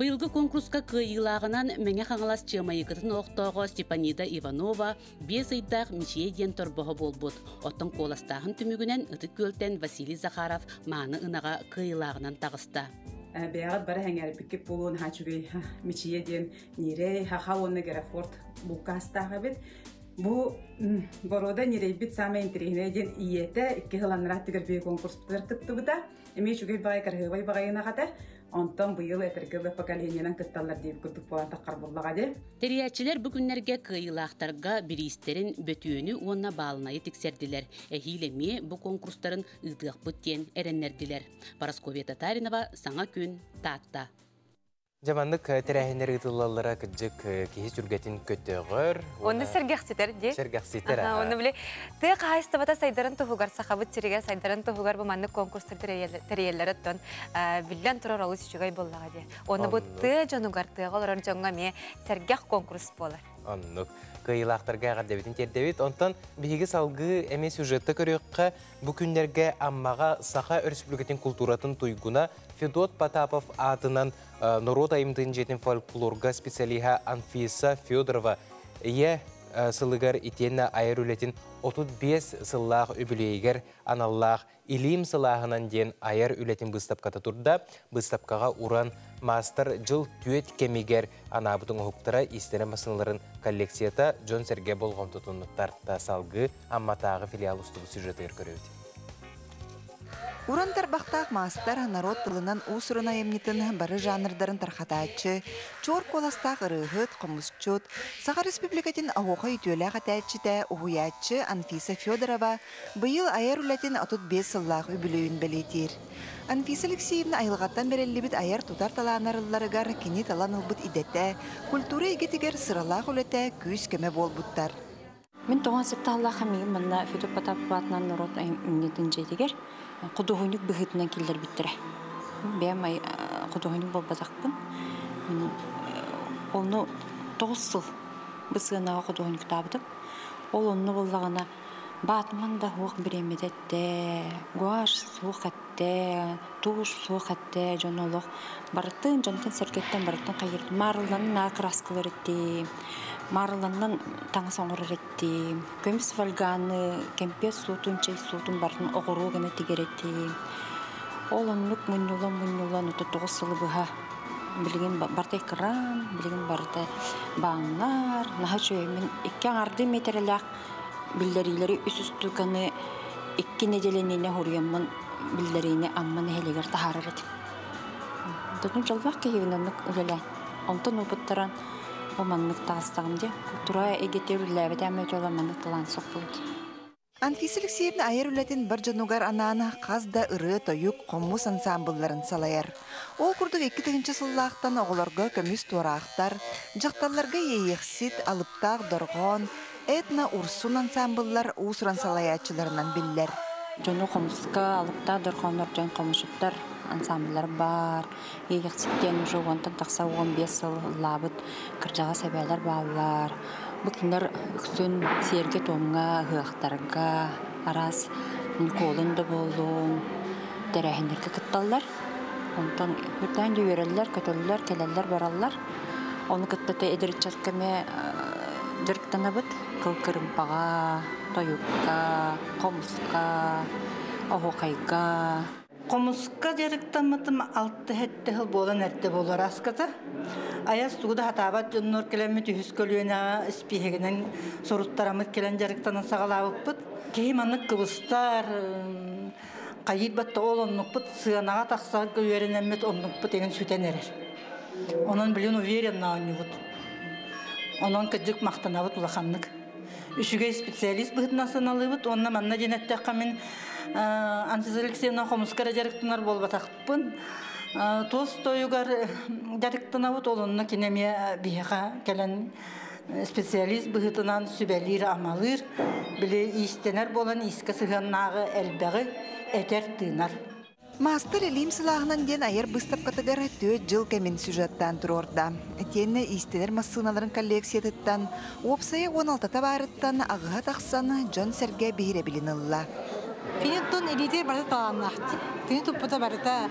Быйылғы конкурска кыйылағынан мәңе қаңалас чымайықытын оқтауға Степанида Иванова 5 айдақ мичие ден торбоғы болбуд. Оттың қоластағын түмігінен ұтық көлтен Василий Захаров маны ұнаға кыйылағынан тағыста. Бәғат бары әңер бікіп болуын хачугай мичие ден нерей хақа оны герафорт бұлқастағы бет. Бұл борода нерей бит самай интерегіне ден иеті 2 ғыланырат тігір бей конкурс бұтыр күтті бұта. Әме чугай бағай қарғыбай бағайына қата. Онтан бұйыл әтіргілі поколенияның күтталар дейіп күттік болан таққар болуға де. Терiyatçiler бүгінлерге кыйылақтарға бірістерін бөтүйіні онына балынайы тексерділер. Әхилеме бұл конкурстарын ұйдық бұттен әреннерділер. Парасковия Татаринова, Саңа күн, Татта. Жаманlık terәһенер ытыллалара кыджык кихи сүргетин көттөгөр. Оны сәргәхситер ди. Сәргәхситер. Оны биле. Ты кайстыбата сайдарын тугар сахабыт сириге сайдарын тугар бу манны конкурстар терәйелләре тон билгән турар алыс чугай буллага ди. Оны бу ты жанугар тыгалар жаңга ме сәргәх конкурс булар. Аннык кыйлактарга гадәбитин тердебит. Онтан биһиге салгы эме сюжетты көрөккә бу күннәргә аммага Саха Республикатын культуратын туйгуна Федот Потапов атынан Народ айымдын жетін фольклорга специалиха Анфиса Федорова ие сылыгар итенна айыр үлетін 35 сыллах үбілейгер аналлах илим сылағынан ден айыр үлетін бұстапката турда бұстапкаға уран мастер жыл түйет кемигер анабытың ұхықтыра истері масынларын коллекцията Джон Серге болған тұтынлықтар салғы амматағы филиал ұстығы сюжетер көрөді. Урандар бақтақ мастер народ тылынан усырын айымнетін бары жанрдарын тархатачы, чор коластақ ырығыт, қомысчут, Саха Республикатын ағуға үтөлі қатачыда ұғуячы Анфиса Федорова бұйыл айыр үләтін 35 сыллағы үбілеуін білетер. Анфиса Алексеевна айылғаттан берелі айыр тұтар таланарыларығар кені талан ұлбыт идетті, культура егетігер сыралақ үләті күйіс көмі бол бұттар. Мен тоған сетті Аллаха мейін мұнна Федор Потапов атынан народ айымнетін жейдігер. Құдығынық бұғытынан келдер біттірі. Бәм құдығынық бол базақпын. Оны 9 сыл бұсығынаға құдығынық табыдым. Ол оны болағына батыман да оқ біремедетті, гуаш суық әтті, туғыш суық әтті, жон олық. Барыттың, жонтын сәркеттен барыттың қайырды. Марылданын ақыр асқылыр етті. Марыланнан таңы соңғырыр етті. Көміс вальганы, кемпес суытын, чай суытын бардың оғыру гіне тегер етті. Ол онлық мұннулан өті 9 сылы бұға. Білген бардай қыран, білген бардай бағынлар. Наға жөймен 2 арды метрелек білдерилері үс-үсті қаны 2 неделеніне ғұрыямын білдеріне амман әлегер тахарыр еті. Дұдың жалбақ кейігінанлық үлелән. Онтын ұпыттаран Оманлык тағыстағымде, культурая егетер үлләбет әмет оламанлык талан соқ болды. Анфиса Алексеевна айыр үләтін бір жанугар ананы қазда ұры, тойық, қомус ансамблларын салайыр. Ол күрдік 2-тігінші сыллақтан оғыларға көміс туарақтар, жақталарға ейексит, алыптақ, дұрғон, этна урсун ансамбллар ұсыран салаячыларынан білдер. Жону қомысқа, алыптақ, дұрғонлар, жон қомышыптар ансамбллар бар. Ейекситтен уже онтан тақса 15 сыл лабыт кіржаға сәбәлер балар. Бұтындар үксін серге тоңға, ғықтарға, арас қолынды болуын, дәрәхіндерге күтталар. Онтан үрден үйерелер, көтөлілер, келелер баралар. Оны күттіті едірітчәткіме жүріктіні бұд, қылқырымпаға, тойыққа, қомысқа, оғуқайға. Комуска жарыктамытым 6-7 жыл болан әртті болар аската. Аяз туғыда хатабат жоннор келемі түйіс көлуена іспейгенен соруттарамыт келен жарыктанын сағалабып бұд. Кейім анық кыбыстар, қайыт батта ол оннық бұд, сығанаға тақсағы көлуерен әмет оннық бұд еген сүтен әрер. Онын білін уверен науыны бұд. Онын кәджік мақтана бұд ұлақанлық. Үшіге специалист бұғытнасын алы бұд, онына манна женеттіққа мен Анфиса Алексеевна Хомускара жарыктынар болбатақпын. Толстойугар жарыктына бұд олынна кенеме бейға кәлін специалист бұғытынан сүбәлір амалыр, білі истенер болан искі сығаннағы әлбәғі әтер тыынар. Мастер Элим сылағынан ден айыр бұстап қатығар 4 жыл кәмен сюжеттан тұр орда. Тені истенер массыналарын коллекциятыттан, опсайы 16-та барыттан ағыға тақсаны Джон Серге бейре білінілла. Финеттон элитер барыта таланнахти. Финет туппута барыта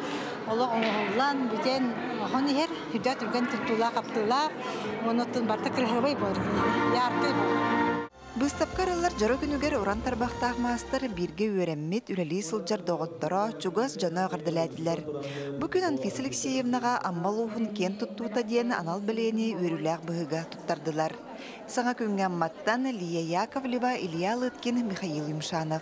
олы оңғылан, бүтен оған ехер, хүдәт үрген тұлтула қаптыла, оныттын барыта кірғырбай болыр, яркай болыр. Бұстапқарылар жары күнігер оран тарбақтақ мастер бірге өрәммет үләлі сылжар доғыттара чугас жана ғардыләділер. Бүкін Анфиса Алексеевнаға аммал уғын кен тұттуыта дейін анал білені өріләқ бұғыға тұттардылар. Саңа күнген маттан Лия Яковлева, Илья Лыткин, Михаил Юмшанов.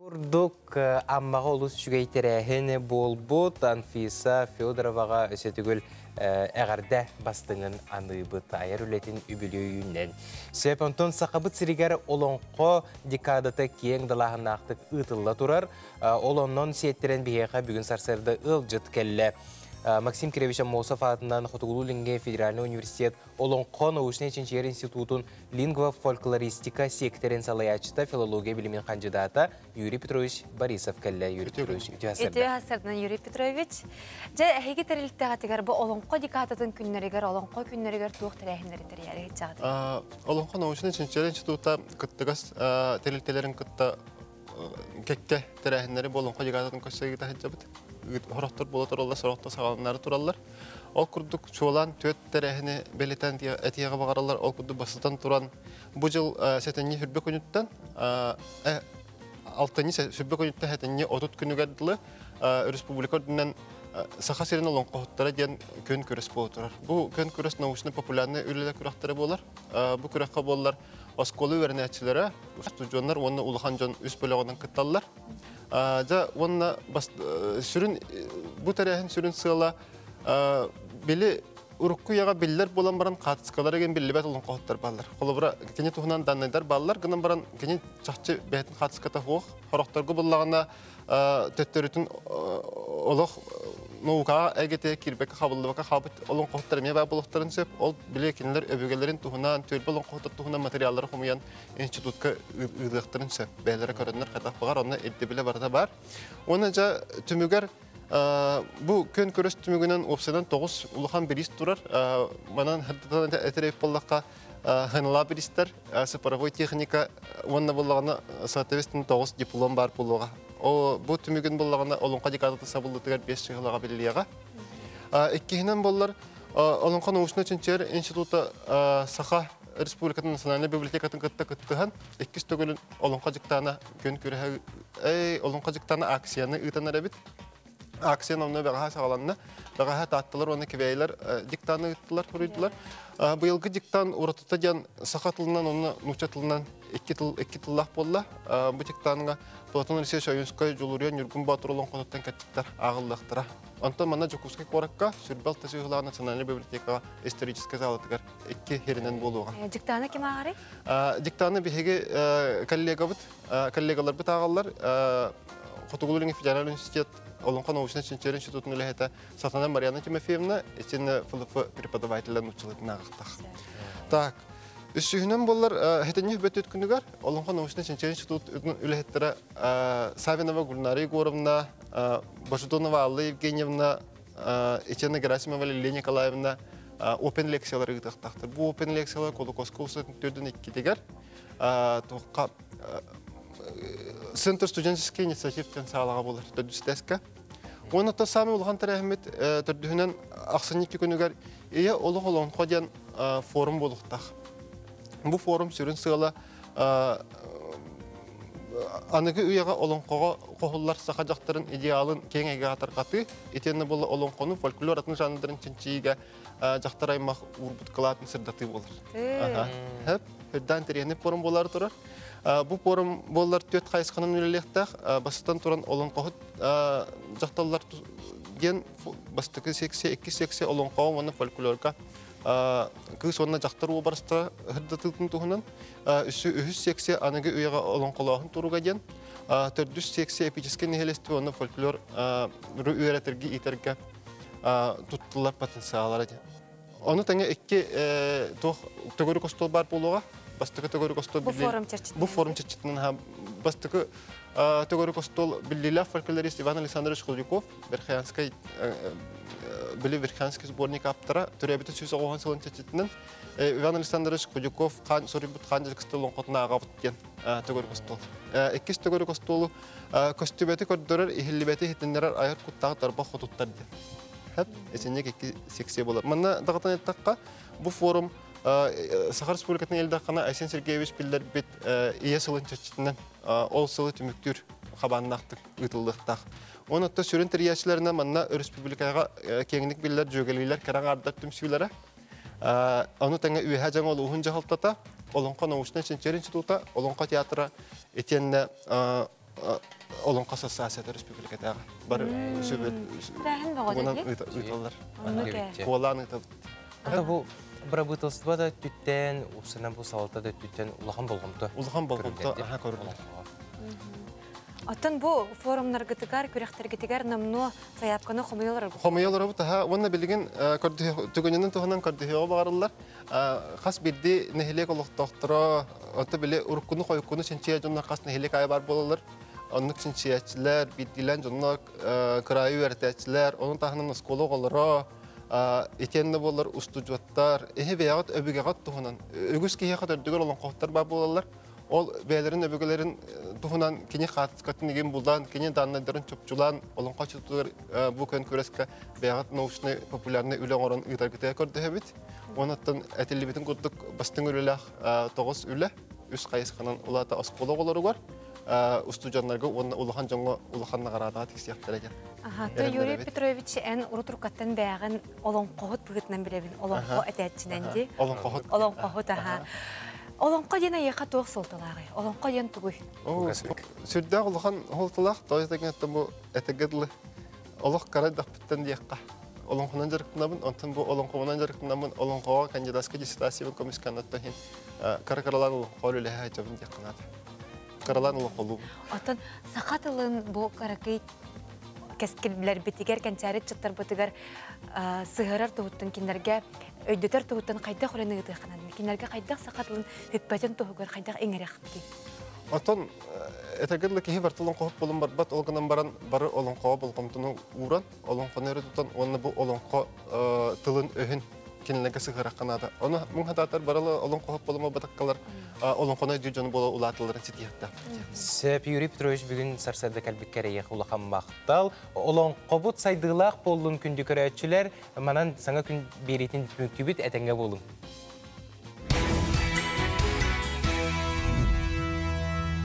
Курдук аммаға олыс жүгейтерәхіне болбут Анфиса Федороваға өсетігіл әғарда бастыңын аныбыт айыр үлетін үбілеуінен. Сөп онтон сақабыт сірігер олонқо декадата кең далағын ақтық ұтылла тұрар. Олоннон сеттерен бейеға бүгін сарсырды ұл жыт кәлі. Максим Киревич Амосов атынан Хотугулу-Линге федеральный университет Олонқо научный инженер институтун лингво-фольклористика секторин салаячыта филология билимен кандидата Юрий Петрович Борисов келле. Юрий Петрович Үтіғасырдан Юрий Петрович. Жа әйгі тәріліктіға тегер бұл Олонқо декататын күннерігер, Олонқо күннерігер туық тәрәхіндері тәрәйәрі етчағды. Олонқо научный инженер института күттігіз тәрілтелерін күтті кекке тәрәхіндері бұл Олонқо декататын көссегі тәхіджабыд. Хорохтор бола тураллар, сорохта сагаланнары тураллар. Ол курдук чолан төт тәрәхіне белетен әтияға бағаралар, ол курду басытан туран. Бу жыл сәтенне хүрбе күнүттен, алтыны хүрбе күнүттен сәтенне отут күнүгәрділі республикадынан саха серин Олонқо хоттара ден көн көріс болу турар. Бу көн көріс научны популярны үлелі күрақтары болар. Бу күраққа болар осколы вернәтчілері, студионлар, оны улахан жон үс бөліғынан кытталар. Ja ona sürün bu tarihın sürün sığla beli urukku yaga biller bolan baran katıskalara gen belli bet olan kohutlar ballar. Kolubra kene tuhunan danaylar ballar gınan baran kene çahçı behetin katıskata hoğ. Horoktargı bullağına töttörütün oluq nouka egete kirbek qabıllı baka qabıt olan kohutlar meye baya buluqtarın söp. Ol bile keneler öbügelerin tuhunan tölbe olan kohutlar tuhunan materyalları xumayan institutka ıdığıqtırın söp. Beylere körünler qadaq bağar, ona edde bile barada bar. Onaca tümüger bu kön körös tümügünen opsiyadan 9 uluğan bir ist durar. Manan hırdıdan etereyip bollaqqa hınıla bir ister. Sıparavoy texnika onna bollağına saatevestin 9 diplom bar buluğa. O bu tümügün bollağına Olonqa dekatatı sabıllıtıgar 5 çıgılağa belirliyağa. İkkihinen bollar Olonqa Nauşna Çinçer İnstituta Saha Respublika'nın Nasional Bibliotekatın kıttıhan 2 tögülün Olonqa diktana kön körehe Olonqa diktana aksiyanı ıtanar ebit. Aksiyan onu beğaha sağlanına, beğaha tatlılar, onu kiveyler, diktanı ıttılar, huruydular. Bu yılgı diktan uğratıta diyen saha tılından, onu nuçça tılından 2 tıllah bolla. Bu diktanıga Platon Risey Şayunskay, Juluriyan, Yurgun Batur olan konuttan kaçtıklar, ağıllıqtıra. Ondan bana Jokuskay Korakka, Sürbel Tasıyıqlağı Nasional Biblioteka Историческая zalatıgar 2 herinden boluğa. Diktanı kim ağırı? Diktanı bir hege kollegalar bit ağallar. Хотугулу-Линге федеральный университет Олонqa научный инженер институтын үләһәтә Сатана Марьяна Тимофеевна ичен ФЛФ преподавателен училытына агыктак. Так, үсүһүнөн боллар хетенне бөтөт күнүгөр Олонqa научный инженер институтын үләһәттәре Савинова Гульнара Егоровна, Башудонова Алла Евгеньевна, Ичена Герасимова Лилия Николаевна open лекциялары ыктактыр. Бу open лекциялар Колокоско университетинен 2 дегер тоққа Центр студенческий инициативтен сағалаға болар, төдістескі. Оны да сами ұлған тәрәхімет түрдігінен ақсынекі күнігер ие олық Олонқа ден форум болуқтақ. Бұл форум сүрін сығала анығы үйеға Олонқаға қоғылар сақа жақтарын идеалын кең әйге атар қаты, етені бұл Олонқаның фольклор атын жанындарын чынчиіге жақтар аймақ урбут қылатын сырдаты болар. Хәп, хүрдан тәреніп форум болар тұрар. Bu forum bollar töt qayısqanın ülelektak basıtan turan Olonqağı jaqtallar gen bastıkı seksiya 2 seksiya Olonqağı onu folklorga kız onunla jaqtar o barısta hırdatıltın tuğunan ühüs seksiya anıgı üyeğe Olonqalağın turuga gen 400 seksiya epiceske nihelesti onu folklor üyeretirgi iterge tuttular potensiyalara gen. Onu tenge 2 tögörü kostol bar boluğa Bastıkı tögörü kostol bu forum çeşitinin bastıkı tögörü kostol billiler folklorist Ivan Alexandrovich Khudyukov Verkhanskay bili Verkhanskay sbornik aptara türebeti söz oğan salın çeşitinin Ivan Alexandrovich Khudyukov kan soribut kancılık stolun qotuna ağabıt diyen tögörü kostol. 2 tögörü kostolu kostübeti koridorlar ihillibeti hitinlerer ayar kuttağı darba xotuttar diyen. Hep esenek 2 seksiya bolar. Mana dağıtan ettakka bu forum Saha Respublikasının elde qana Aysen Sergeyevich biller bit iya sılın çeşitinden ol sılı tümüktür xabanlaqtık, ıtıldıqtaq. Onu da sürün teriyatçılarına manna Respublikaga kenglik biller jөгeliler karan ardat tümsüylere. Onu tanga üyeha жаңа ol uhun jahaltata, Olonqa Nauşna İnженер instituta, Olonqa teatra etenne Olonqa Assosiasiyası Respublikadaga bar söbet. Bundan ıtıllar. Olan ıtıl. Ata bu Брабытылсыба да түттен, усынан бұл салата да түттен улахан болғымды. Улахан болғымды, аха көрілді. Атын бу форумнар гытыгар, күрәхтер гытыгар намно саяпканы хомыялар. Хомыялар бу таһа уонна билеген түгөннән туһанан кардыһыга багарлар. Хас бидди нехилек олуктоктора, ата биле уркуну койкуну сенчия жонна хас нехилек ай бар болалар. Оннук сенчиячилар, биддилен жонна краю эртәчләр, onun таһынан скола голлары, итенне болар устужуттар, беягат өбүгәгат туһанан. Өгүс кие хатыр дүгөр олон коттар бар болалар. Ол бәйләрен өбүгәләрен туһунан кине хатыскатын деген булдан, кине даннадырын чөпчулан, олон качытыр бу көн күрәскә бәягат научный популярный үлән орын итәргә көрдө бит. Онаттан әтелибетен күрдүк бастың үләләх 9 үлә, үз кайысканан улата аскола голары бар. Устужаннарга улахан жаңга улаханна карата тиксияттар экен. То Юрий Петрович эн урутуркаттан бәягын олон кохот быгытнан билебин. Олон ко этәтчиненди. Олон кохот. Олон кохот аха. Олон ко дена яка тоқ солталагы. Олон ко ден тугуй. Сүрдә улахан холталак той деген бу этегедле. Олох карат дактан дияққа. Олон хонан жарыктанабын, онтан бу олон комунан жарыктанабын, олон кога кандидатска диссертация комиссионатта хин каракаралан холуле хажабын дияқнат. Каралан улы қолу. Отын сақатылын бұл қарақый кәскелбілер бетігер, кәнчәрет чыттар бұтығар сығырар тұғыттың кендерге өйдетер тұғыттың қайдақ ұраны ғыды қанады. Кендерге қайдақ сақатылын үппәтін тұғығар қайдақ еңірек қыды. Отын әтәгірлі кейі бартылын қоғып болын барбат, олғынан баран бары олың қоға болғымтыны уран, олың қоны өрі тұтан, оны бұл олың қо тылын өхін кенелеге сығырақ қанады. Оны мұң хататар баралы олың қоғып болыма батаққалар олон қонай дүйжоны бола улатыларын сетияқта. Сөп Юрий Петрович бүгін сарсады кәлбіккәрі еқ улақан мақтал. Олон қобыт сайдығылақ болын күнді көрәтшілер, манан саңа күн беретін мүктібіт әтәңге болын.